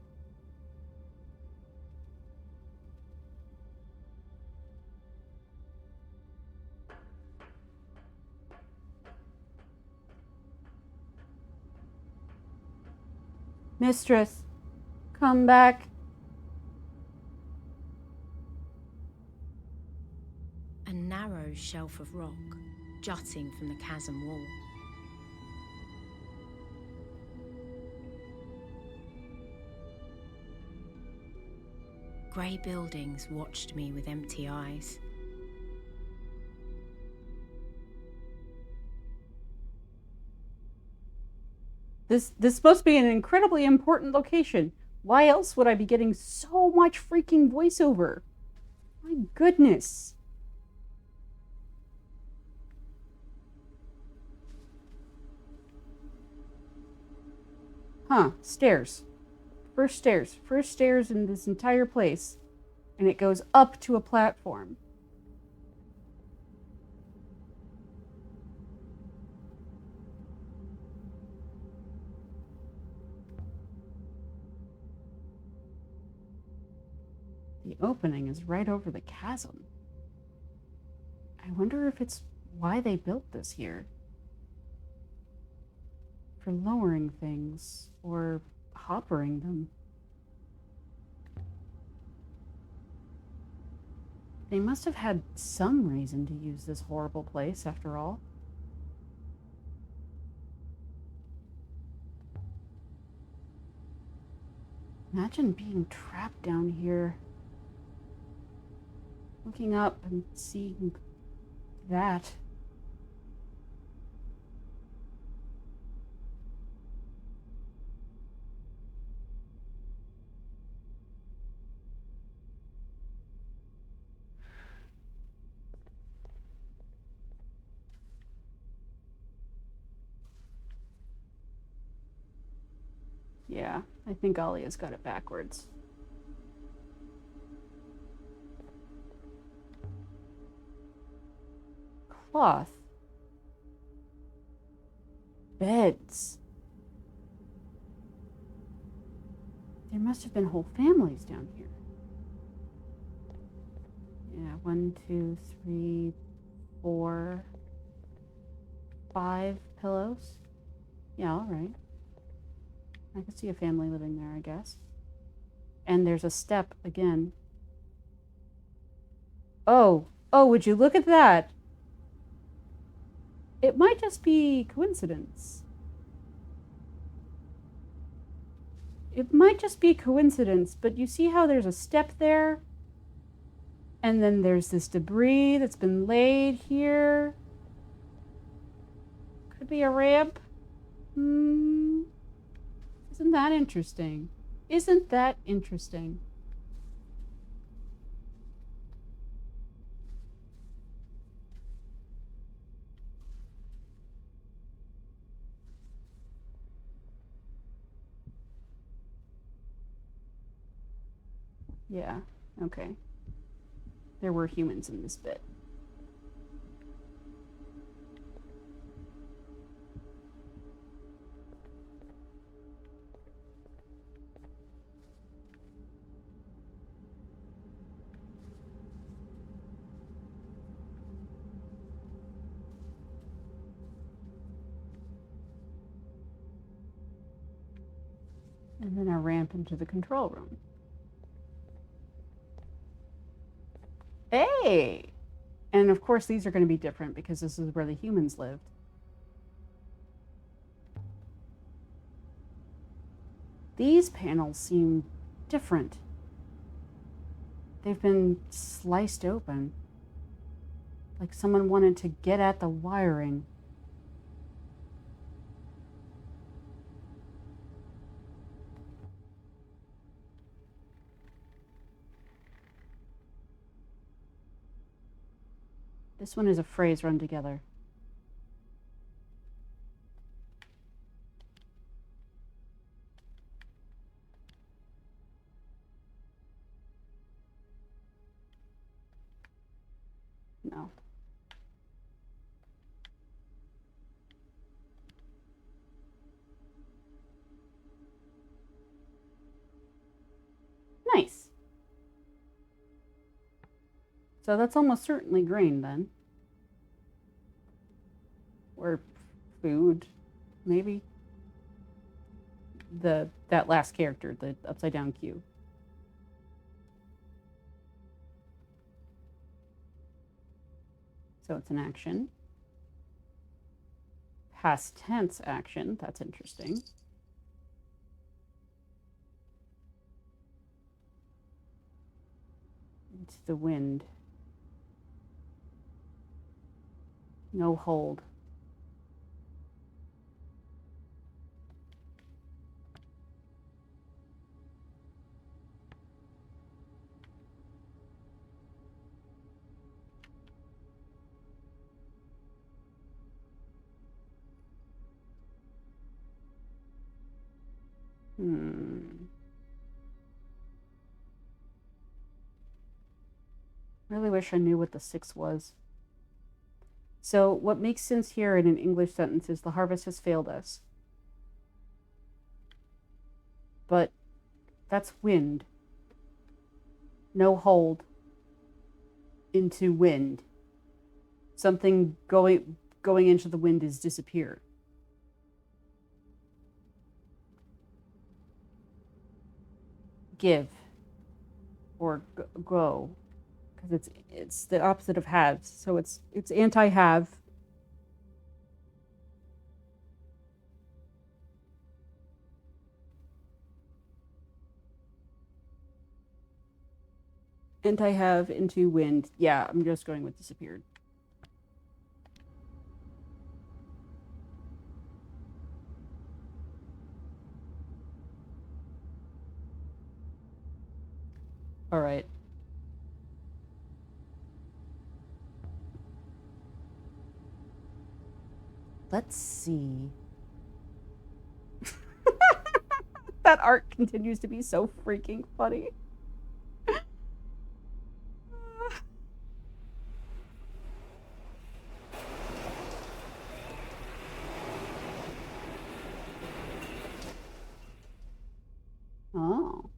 Mistress, come back. A narrow shelf of rock jutting from the chasm wall. Grey buildings watched me with empty eyes. This must be an incredibly important location. Why else would I be getting so much freaking voiceover? My goodness. Huh, stairs. First stairs in this entire place. And it goes up to a platform. The opening is right over the chasm. I wonder if it's why they built this here. For lowering things, or hoppering them. They must have had some reason to use this horrible place, after all. Imagine being trapped down here. Looking up and seeing that. Yeah, I think Alia's got it backwards. Cloth. Beds. There must have been whole families down here. Yeah, 1, 2, 3, 4, 5 pillows. Yeah, all right. I can see a family living there, I guess. And there's a step again. Oh, would you look at that? It might just be coincidence. It might just be coincidence, but you see how there's a step there? And then there's this debris that's been laid here. Could be a ramp. Isn't that interesting? Isn't that interesting? Yeah, okay. There were humans in this bit. And then a ramp into the control room. Hey! And of course, these are going to be different because this is where the humans lived. These panels seem different. They've been sliced open. Like someone wanted to get at the wiring. This one is a phrase run together. No. Nice. So that's almost certainly grain then. Or food, maybe. That last character, the upside down cube. So it's an action. Past tense action, that's interesting. Into the wind. No hold. Really wish I knew what the 6 was. So what makes sense here in an English sentence is the harvest has failed us. But that's wind. No hold. Into wind. Something going into the wind is disappeared. Give. Or go. Because it's the opposite of have. So it's anti-have. Anti-have into wind. Yeah, I'm just going with disappeared. All right. Let's see. That art continues to be so freaking funny. Oh.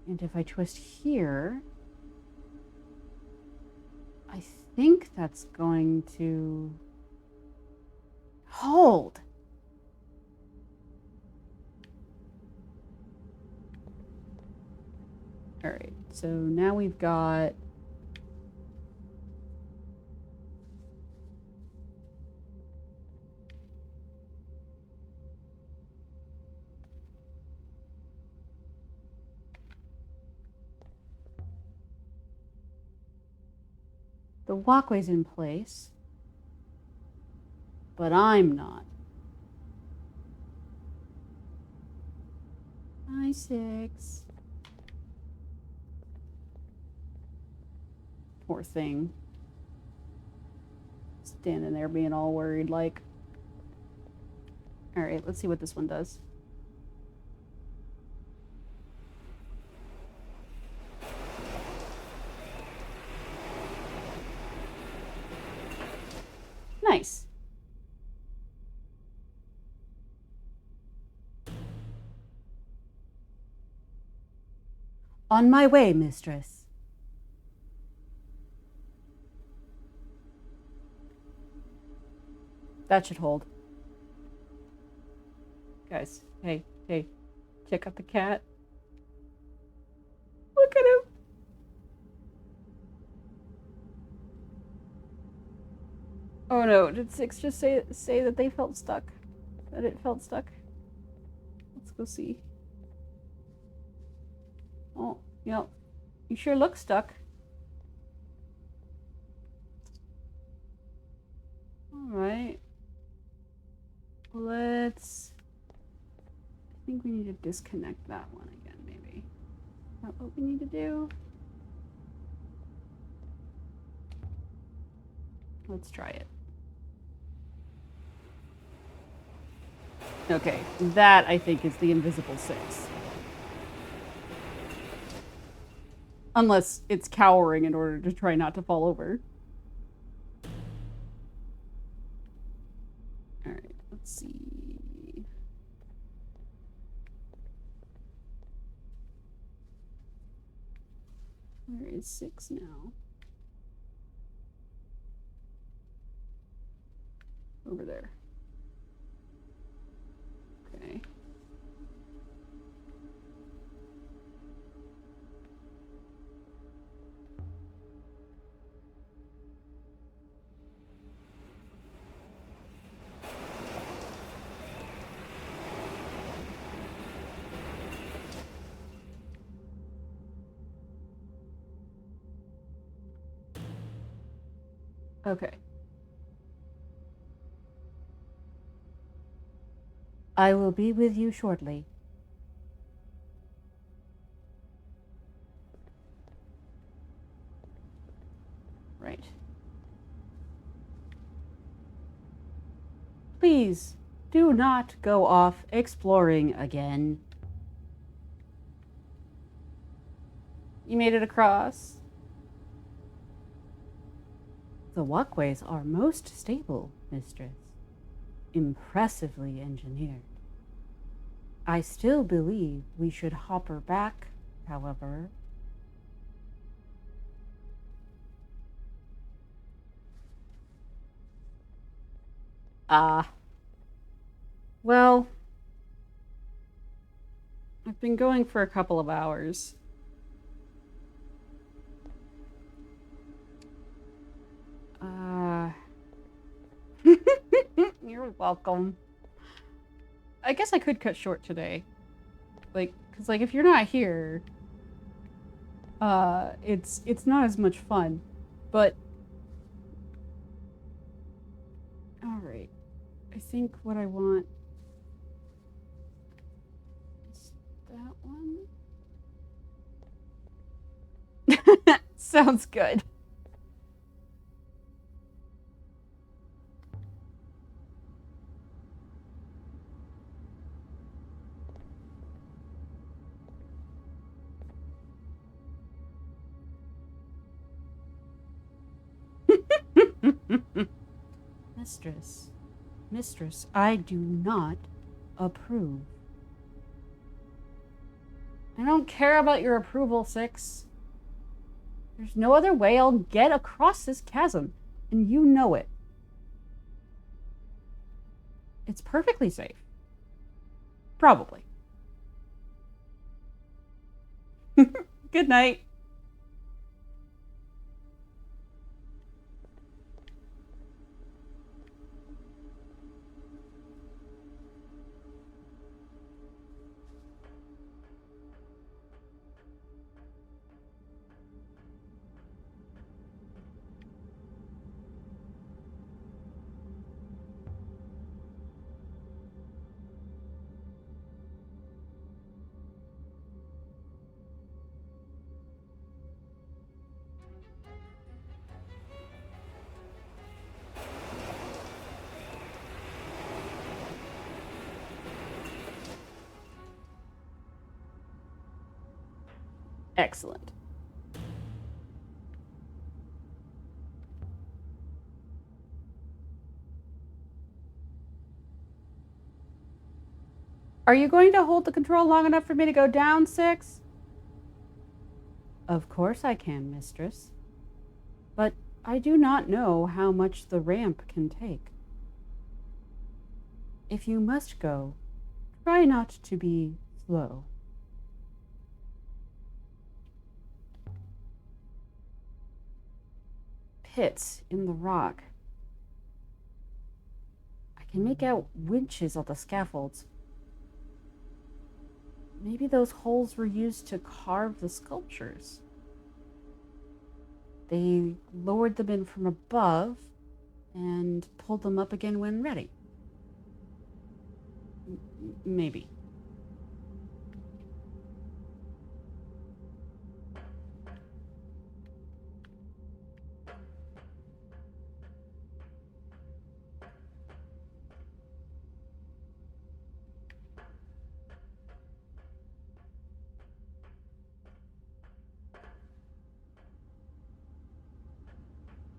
And if I twist here, I think that's going to hold. All right, so now we've got The walkway's in place, but I'm not. Hi, Six. Poor thing. Standing there being all worried like. Alright, let's see what this one does. Nice. On my way, mistress. That should hold. Guys, hey, check out the cat. Look at him. Oh no, did Six just say that they felt stuck? That it felt stuck? Let's go see. Oh, yeah. You sure look stuck. Alright. Let's... I think we need to disconnect that one again, maybe. Is that what we need to do? Let's try it. Okay, that I think is the invisible Six. Unless it's cowering in order to try not to fall over. Alright, let's see. Where is Six now? Over there. Okay. Okay. I will be with you shortly. Right. Please, do not go off exploring again. You made it across. The walkways are most stable, mistress. Impressively engineered. I still believe we should hop her back, however. Well, I've been going for a couple of hours. You're welcome. I guess I could cut short today. Like, cause like if you're not here, it's not as much fun. But all right, I think what I want is that one. Sounds good. Mistress, I do not approve. I don't care about your approval, Six. There's no other way I'll get across this chasm, and you know it. It's perfectly safe. Probably. Good night. Excellent. Are you going to hold the control long enough for me to go down, Six? Of course I can, mistress. But I do not know how much the ramp can take. If you must go, try not to be slow. Pits in the rock. I can make out winches on the scaffolds. Maybe those holes were used to carve the sculptures. They lowered them in from above and pulled them up again when ready. Maybe.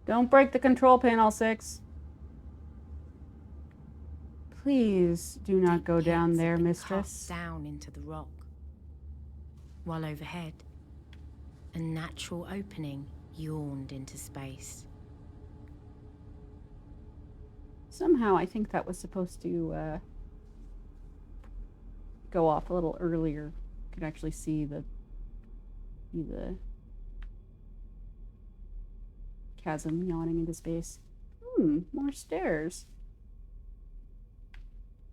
Don't break the control panel, Six. Please do not go down Pits there, had been mistress. cut down into the rock, while overhead, a natural opening yawned into space. Somehow I think that was supposed to go off a little earlier. You could actually see the chasm yawning into space. More stairs.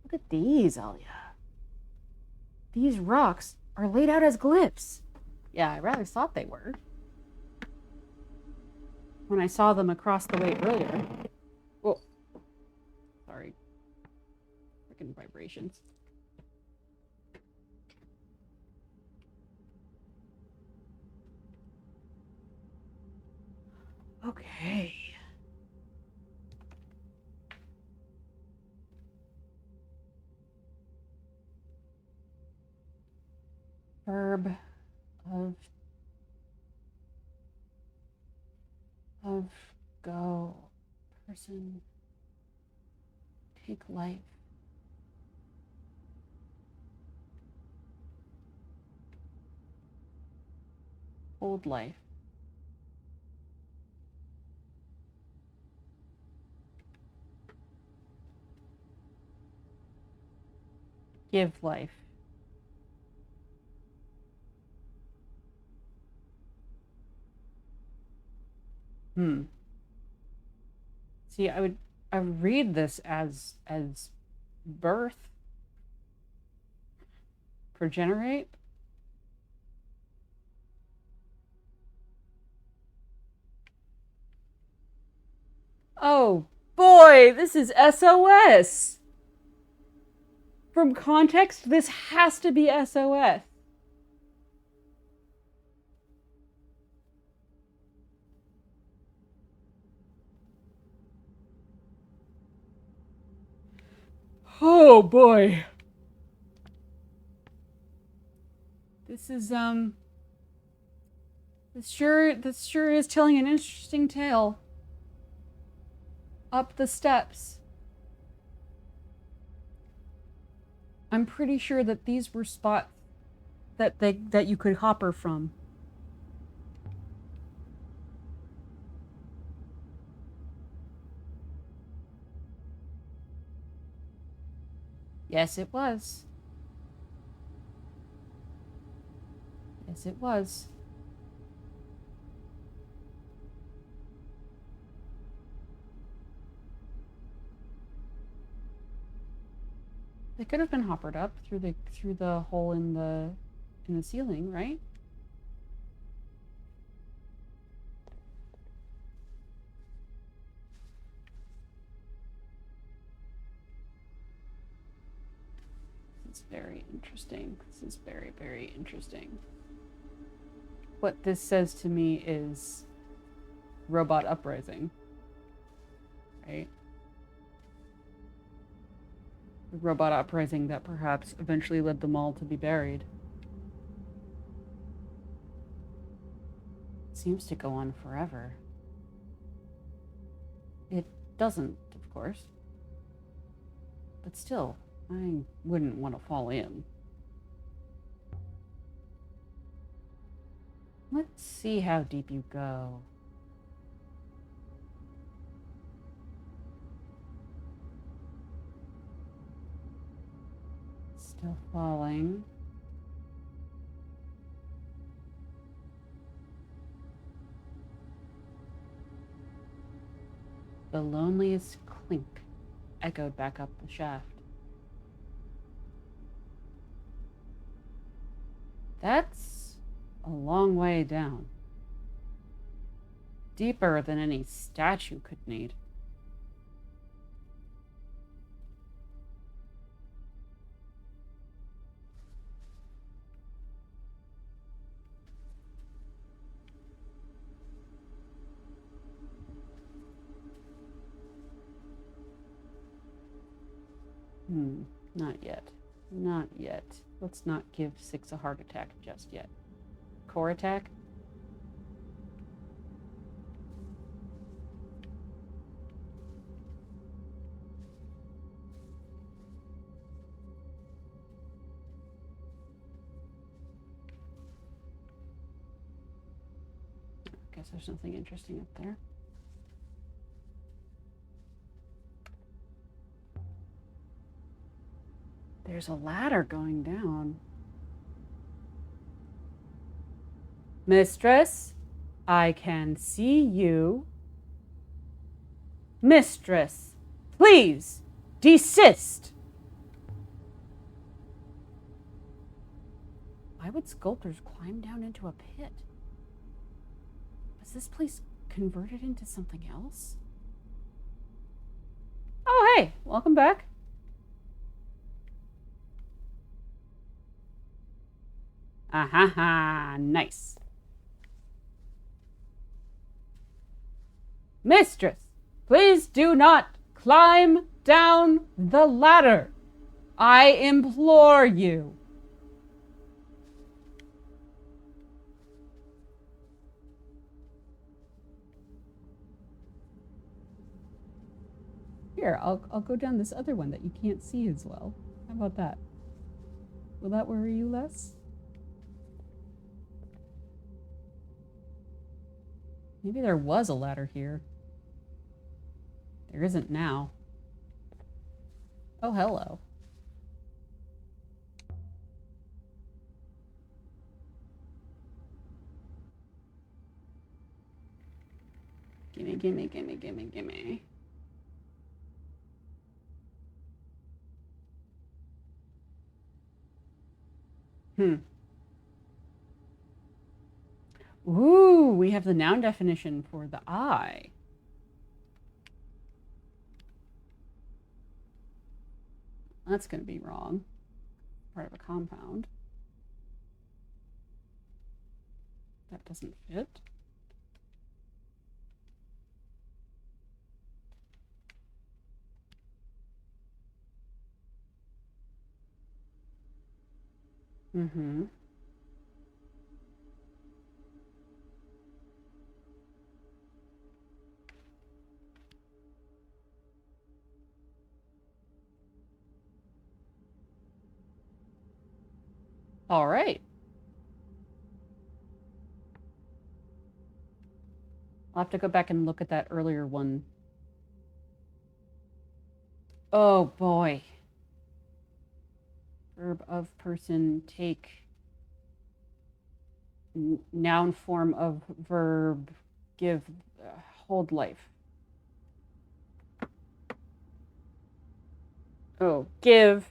Look at these, Alia. These rocks are laid out as glyphs. Yeah, I rather thought they were. When I saw them across the way earlier. Whoa. Sorry. Freaking vibrations. Okay. Verb of go. Person. Take life. Hold life. Give life. See, I would read this as birth, progenerate. Oh boy, this is SOS. From context, this has to be SOS. Oh boy. This is this sure is telling an interesting tale. Up the steps. I'm pretty sure that these were spots that you could hopper from. Yes, it was. Yes, it was. They could have been hoppered up through the hole in the ceiling, right? This is very interesting. This is very, very interesting. What this says to me is robot uprising, right? The robot uprising that perhaps eventually led them all to be buried. seems to go on forever. It doesn't, of course. But still, I wouldn't want to fall in. Let's see how deep you go. Still falling. The loneliest clink echoed back up the shaft. That's a long way down. Deeper than any statue could need. Not yet. Not yet. Let's not give Six a heart attack just yet. Core attack? I guess there's something interesting up there. There's a ladder going down. Mistress, I can see you. Mistress, please desist. Why would sculptors climb down into a pit? Was this place converted into something else? Oh, hey, welcome back. Ah-ha-ha, nice. Mistress, please do not climb down the ladder. I implore you. Here, I'll go down this other one that you can't see as well. How about that? Will that worry you less? Maybe there was a ladder here. There isn't now. Oh, hello. Gimme, gimme, gimme, gimme, gimme. Ooh, we have the noun definition for the eye. That's going to be wrong. Part of a compound. That doesn't fit. Mm-hmm. All right. I'll have to go back and look at that earlier one. Oh boy. Verb of person, take. Noun form of verb, give, hold life. Oh, give.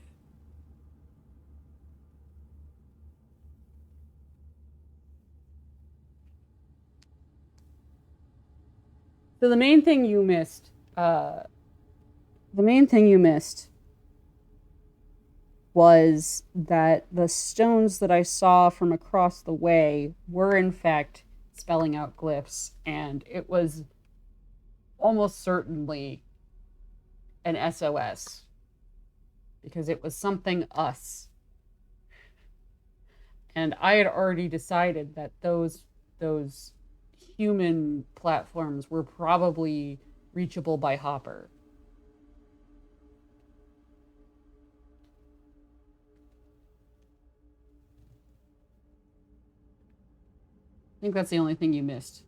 So the main thing you missed, was that the stones that I saw from across the way were in fact spelling out glyphs, and it was almost certainly an SOS because it was something us. And I had already decided that those human platforms were probably reachable by Hopper. I think that's the only thing you missed.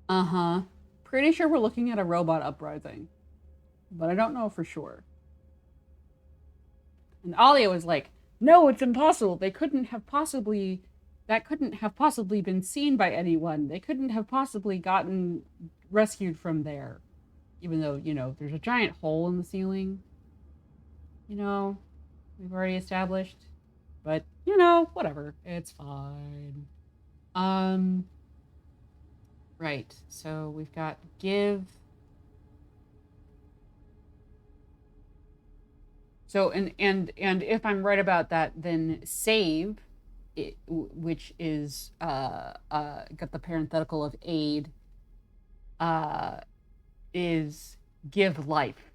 Uh-huh. Pretty sure we're looking at a robot uprising. But I don't know for sure. And Alia was like, no, it's impossible. That couldn't have possibly been seen by anyone. They couldn't have possibly gotten rescued from there. Even though, there's a giant hole in the ceiling. We've already established. But, whatever. It's fine. Right. So we've got give. So and if I'm right about that, then save, which is got the parenthetical of aid, is give life.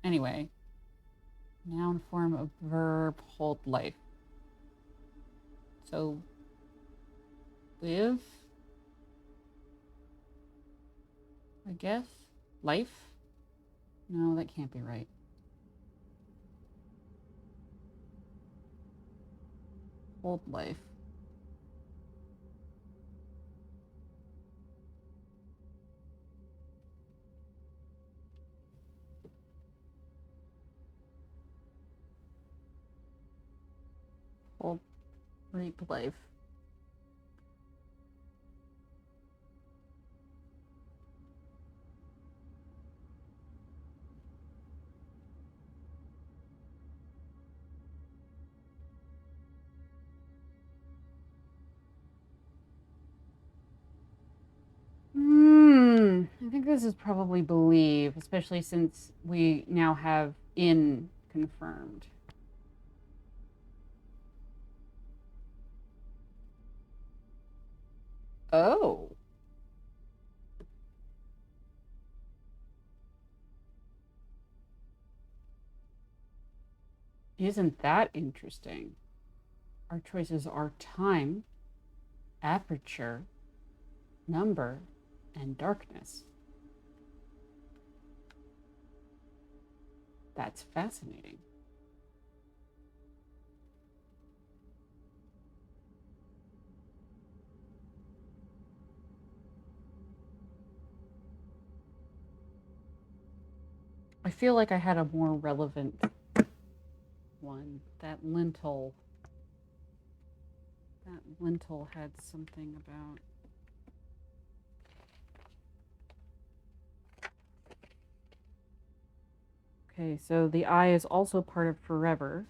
Anyway, noun form of verb, hold life. So live, I guess. Life? No, that can't be right. Hold life. Hold, reap life. I think this is probably believe, especially since we now have in confirmed. Oh. Isn't that interesting? Our choices are time, aperture, number, and darkness. That's fascinating. I feel like I had a more relevant one. That lentil had something about. Okay, so the I is also part of forever.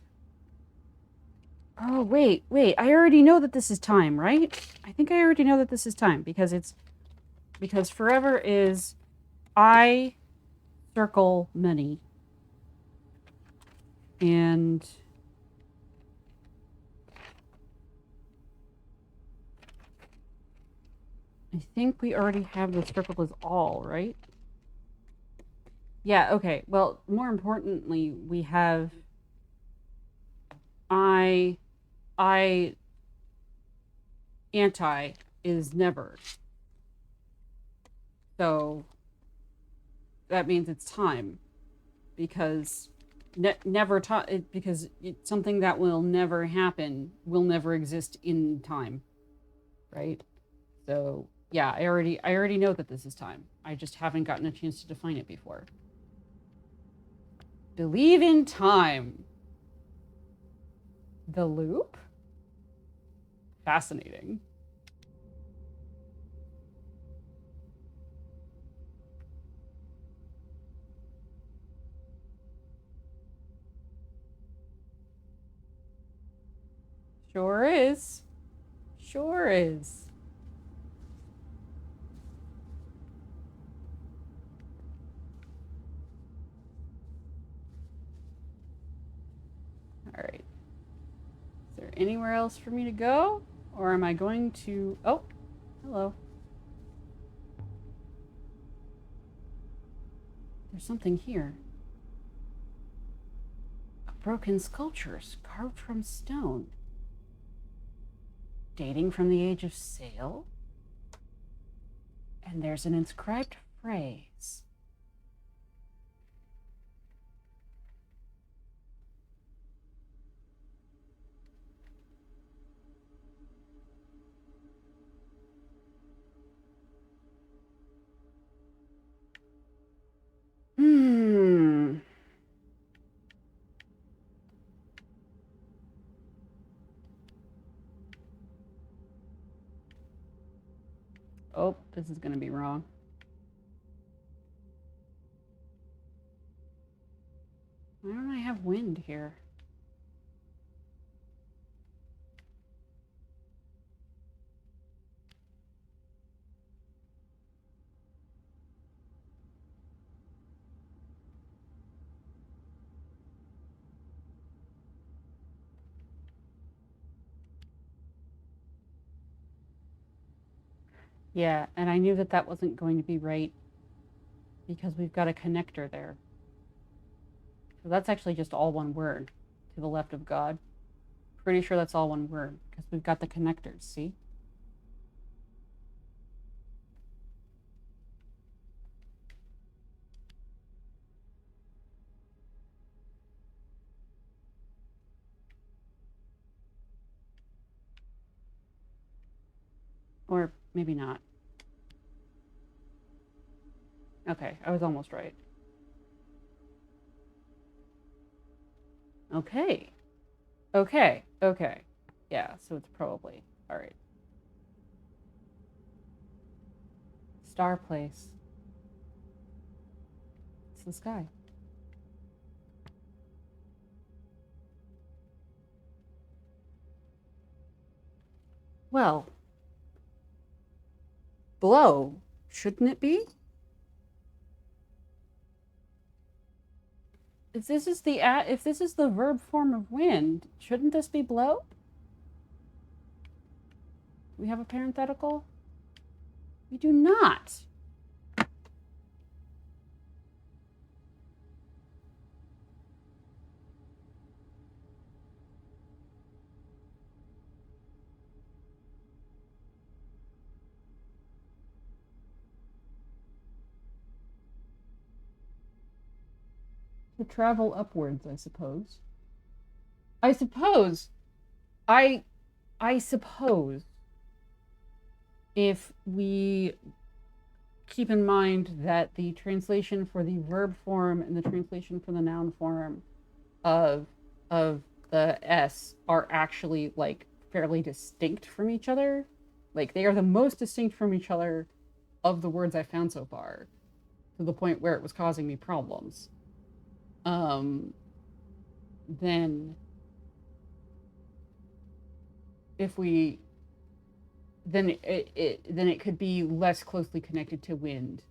Oh, wait. I already know that this is time, right? I think I already know that this is time because forever is I circle many. And I think we already have the circle as all, right? Yeah, okay. Well, more importantly, we have I anti is never. So that means it's time because never because it's something that will never happen will never exist in time, right? So yeah, I already know that this is time. I just haven't gotten a chance to define it before. Believe in time. The loop? Fascinating. Sure is. Sure is. All right. Is there anywhere else for me to go? Or am I going to... Oh, hello. There's something here. Broken sculptures carved from stone. Dating from the age of sail. And there's an inscribed phrase. Oh, this is going to be wrong. Why don't I have wind here? Yeah, and I knew that that wasn't going to be right because we've got a connector there. So that's actually just all one word to the left of God. Pretty sure that's all one word because we've got the connectors, see? Or maybe not. Okay, I was almost right. Okay. Okay. Okay. Yeah, so it's probably. All right. Star place. It's the sky. Well, blow, shouldn't it be? If this is the verb form of wind, shouldn't this be blow? We have a parenthetical? We do not. To travel upwards, I suppose. I suppose. I suppose if we keep in mind that the translation for the verb form and the translation for the noun form of the S are actually like fairly distinct from each other. Like they are the most distinct from each other of the words I found so far, to the point where it was causing me problems. Then if we then it could be less closely connected to wind.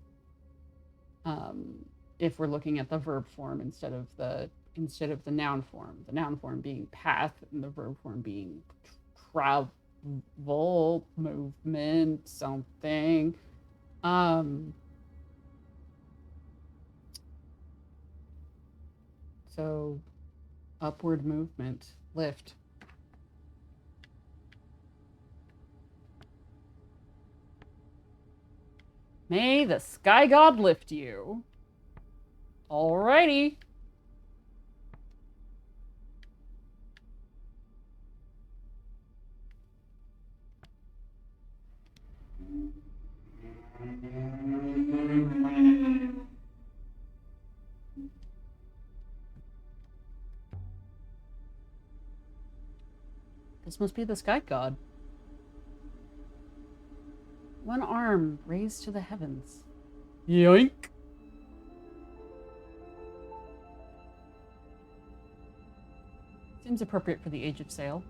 If we're looking at the verb form instead of the noun form, the noun form being path and the verb form being travel, movement, something. So upward movement, lift. May the sky god lift you. Alrighty. This must be the sky god. One arm raised to the heavens. Yoink. Seems appropriate for the age of sail.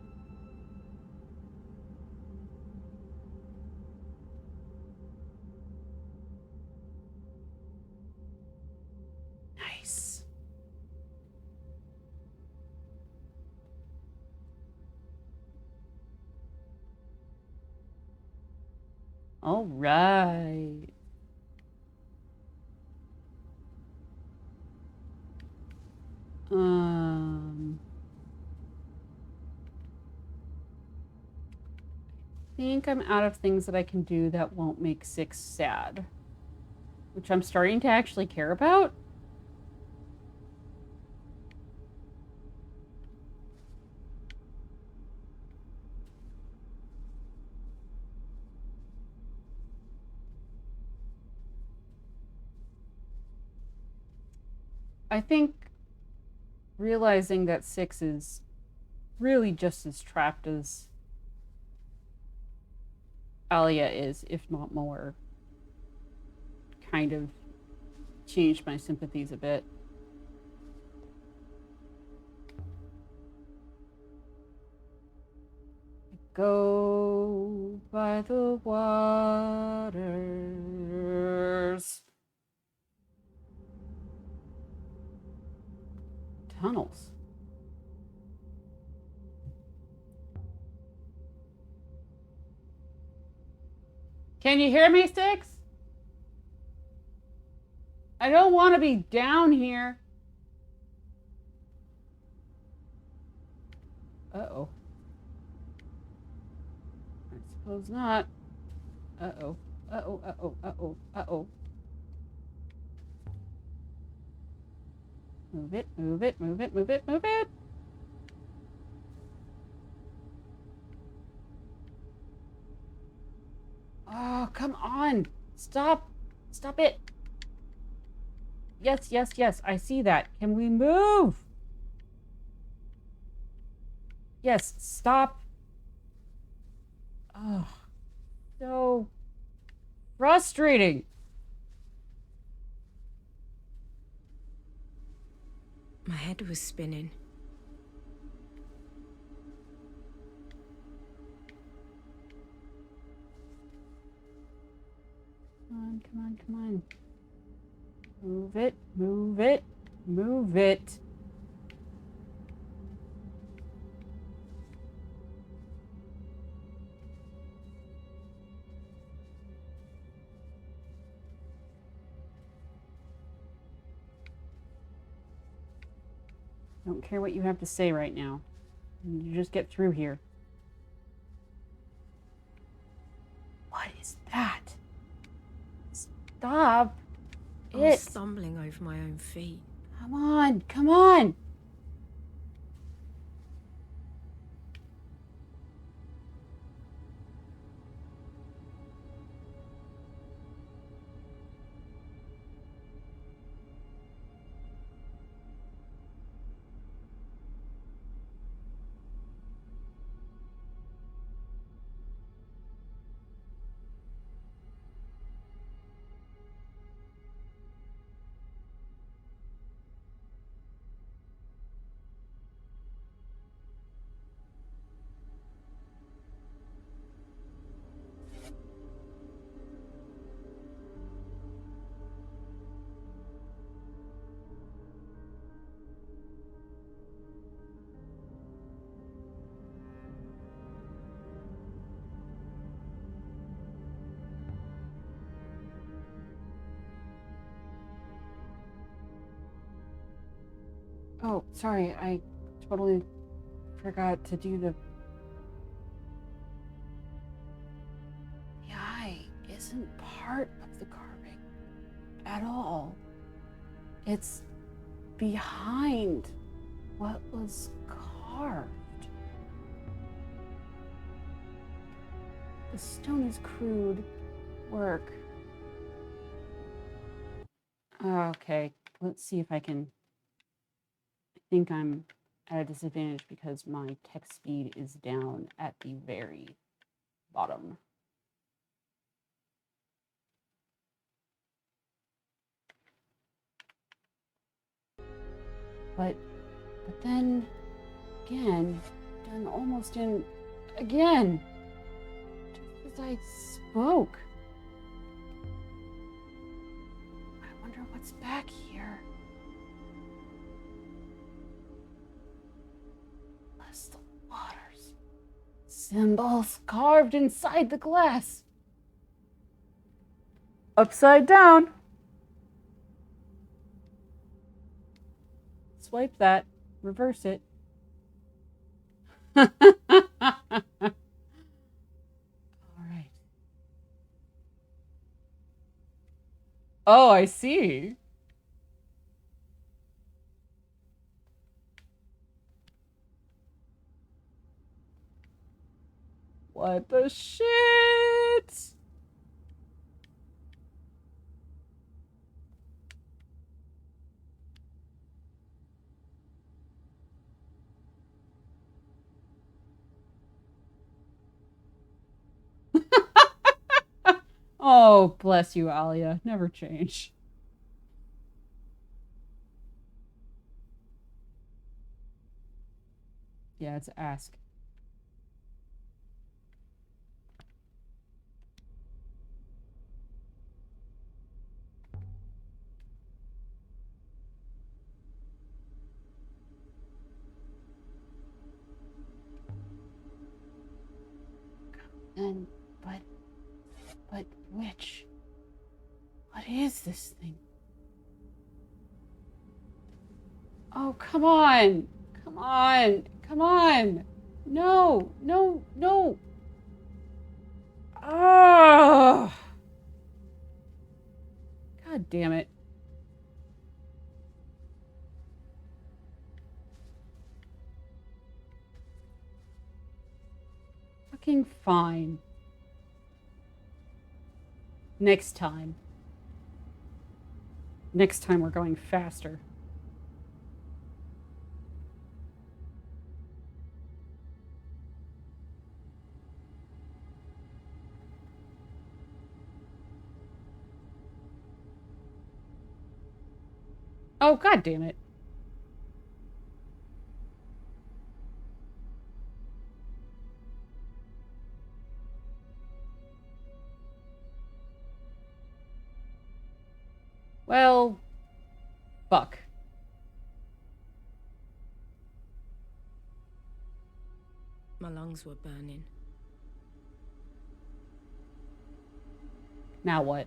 Nice. All right. I think I'm out of things that I can do that won't make Six sad, which I'm starting to actually care about. I think realizing that Six is really just as trapped as Alia is, if not more, kind of changed my sympathies a bit. Go by the waters. Tunnels. Can you hear me, Six? I don't want to be down here. Uh-oh. I suppose not. Uh-oh. Uh-oh, uh-oh, uh-oh, uh-oh. Move it, move it, move it, move it, move it. Oh, come on. Stop. Stop it. Yes, yes, yes. I see that. Can we move? Yes, stop. Oh, so frustrating. My head was spinning. Come on, come on, come on. Move it, move it, move it. Don't care what you have to say right now. You just get through here. What is that? Stop I was it. stumbling over my own feet. Come on, come on. Oh, sorry, I totally forgot to do the eye isn't part of the carving at all. It's behind what was carved. The stone is crude work. Okay, let's see if I can. I think I'm at a disadvantage because my text speed is down at the very bottom. But then again, done almost in again, just as I spoke. I wonder what's back here. Bless the waters. Symbols carved inside the glass. Upside down. swipe that. Reverse it. Alright. Oh, I see. What the shit? Oh, bless you, Alia. Never change. Yeah, it's ask. And, but which? What is this thing? Oh, come on. Come on. Come on. No, no, no. Oh. God damn it. Fucking fine. Next time. Next time we're going faster. Oh, god damn it. Well, fuck. My lungs were burning. Now what?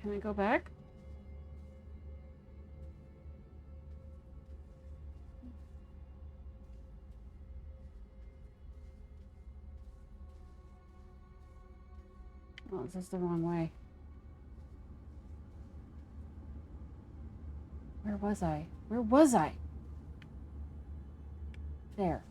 Can I go back? Oh, this is the wrong way. Where was I? Where was I? There.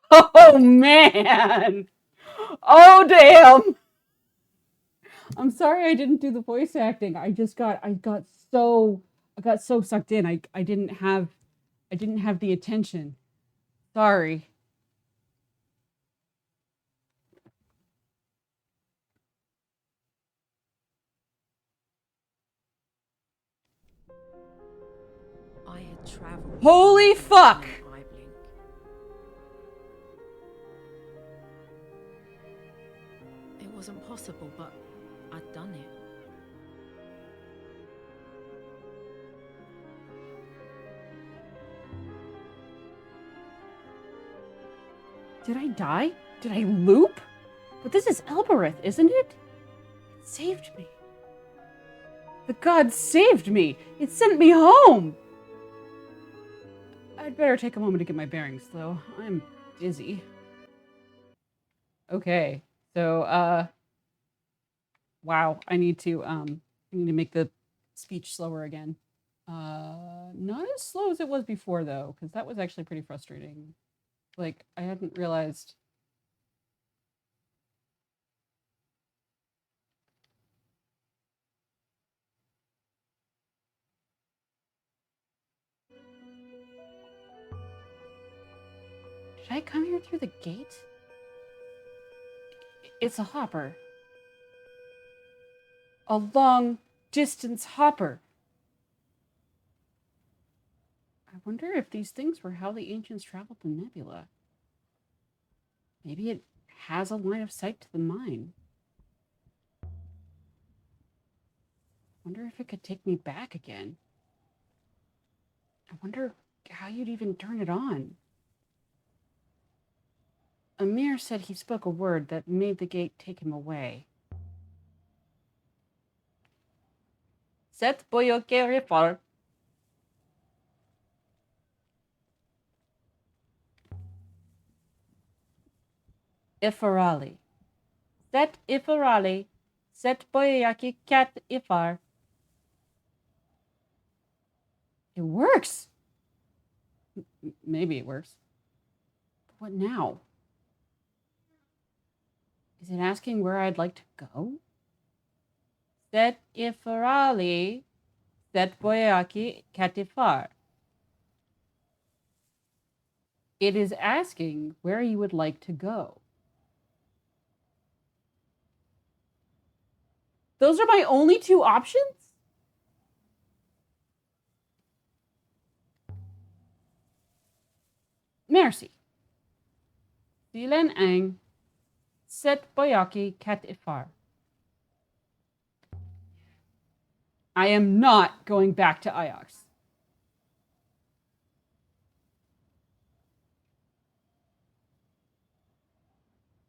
Oh, man! Oh, damn! I'm sorry I didn't do the voice acting. I got so sucked in. I didn't have the attention. Sorry. I had travelled. Holy fuck! Eye blink. It wasn't possible, but I'd done it. Did I die? Did I loop? But this is Elbereth, isn't it? It saved me. The gods saved me. It sent me home. I'd better take a moment to get my bearings, though. I'm dizzy. Okay, so, Wow, I need to make the speech slower again. Not as slow as it was before though, because that was actually pretty frustrating. Like I hadn't realized. Should I come here through the gate? It's a hopper. A long distance hopper. I wonder if these things were how the ancients traveled the nebula. Maybe it has a line of sight to the mine. Wonder if it could take me back again. I wonder how you'd even turn it on. Amir said he spoke a word that made the gate take him away. Set boyoke rifar. Ifarali. Set Ifarali. Set boyaki cat ifar. It works! Maybe it works. But what now? Is it asking where I'd like to go? Set Ifarali. Set boyaki katifar. It is asking where you would like to go. Those are my only two options? Merci. Dilen ang set boyaki kat ifar. I am not going back to Iox.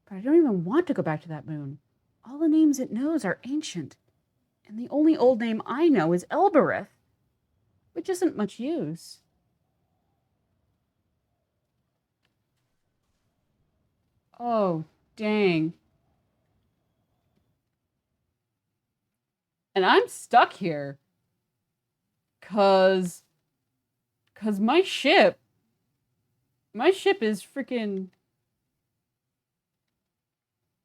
But I don't even want to go back to that moon. All the names it knows are ancient. And the only old name I know is Elbereth, which isn't much use. Oh, dang. And I'm stuck here. Cause my ship is freaking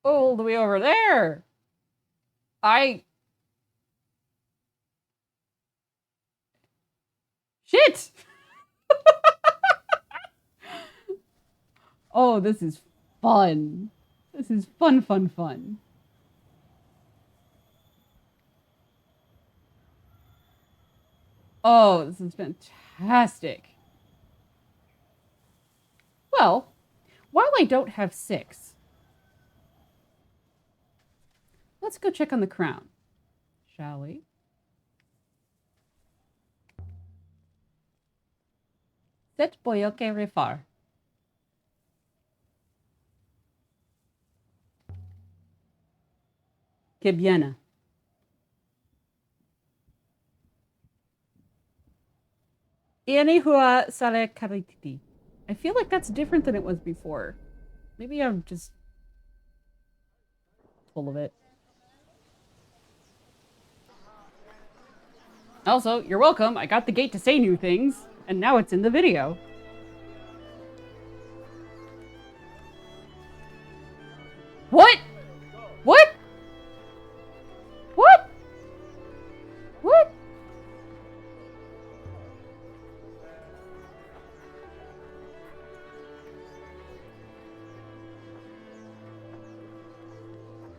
all the way over there. Shit! Oh, this is fun. This is fun. Oh, this is fantastic. Well, while I don't have 6, let's go check on the crown, shall we? Set boyoke refar. Que bien. Ianihua sale karititi. I feel like that's different than it was before. Maybe I'm just full of it. Also, you're welcome. I got the gate to say new things, and now it's in the video. What? What? What? What?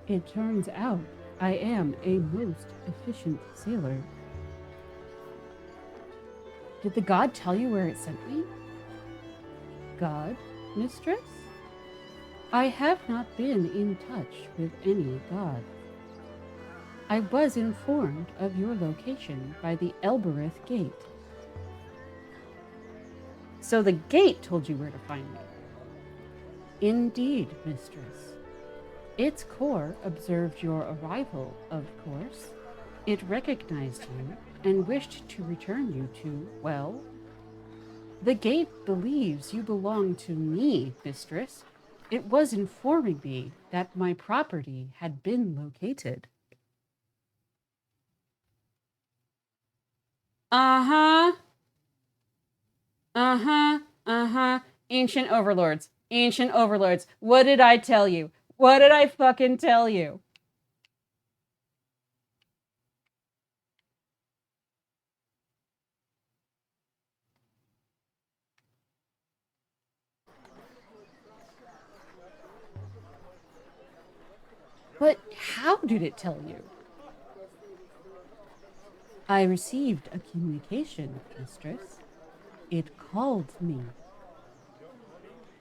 It turns out I am a most efficient sailor. Did the god tell you where it sent me? God, mistress? I have not been in touch with any god. I was informed of your location by the Elbereth Gate. So the gate told you where to find me? Indeed, mistress. Its core observed your arrival, of course. It recognized you and wished to return you to, well, the gate believes you belong to me, mistress. It was informing me that my property had been located. Uh-huh. Uh-huh. Uh-huh. Ancient overlords. Ancient overlords. What did I tell you? What did I fucking tell you? But how did it tell you? I received a communication, mistress. It called me.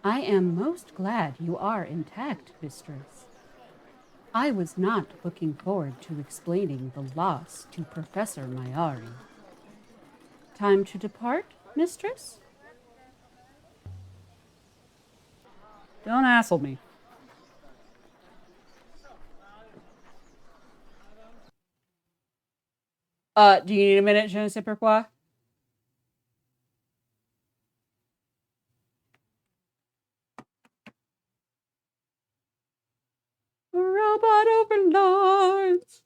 I am most glad you are intact, mistress. I was not looking forward to explaining the loss to Professor Mayari. Time to depart, mistress? Don't hassle me. Do you need a minute, je ne sais pourquoi? Robot overlords.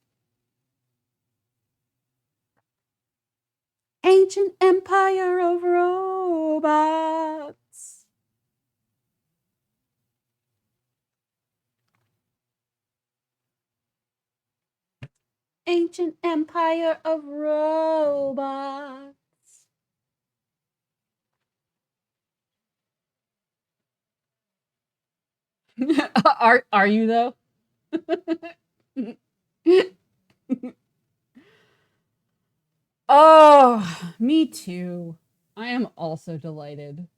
Ancient empire of robots. Ancient empire of robots. Are you though? Oh, me too. I am also delighted.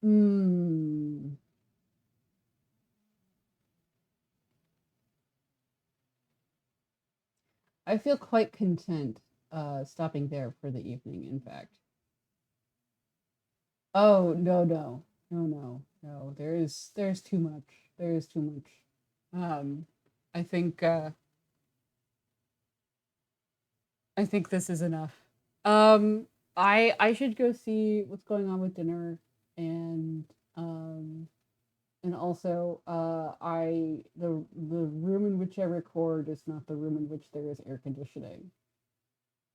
Hmm. I feel quite content stopping there for the evening, in fact. Oh, no, no. No, no. No. There's too much. There is too much. Um I think I think this is enough. Um I should go see what's going on with dinner and um and also I the room in which I record is not the room in which there is air conditioning.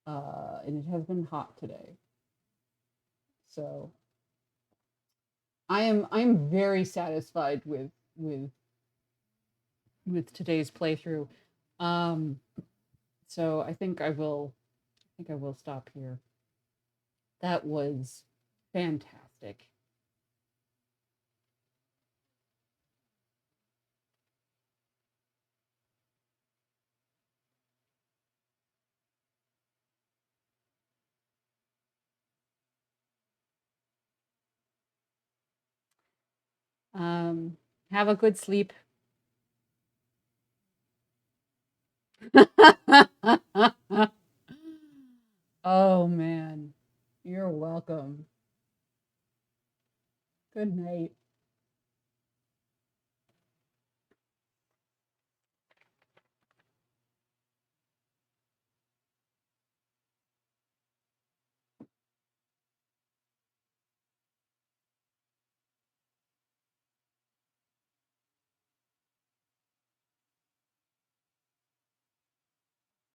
And it has been hot today. So I'm very satisfied with today's playthrough. Um so I think I will stop here. That was fantastic. Um, have a good sleep. Oh man, you're welcome. Good night.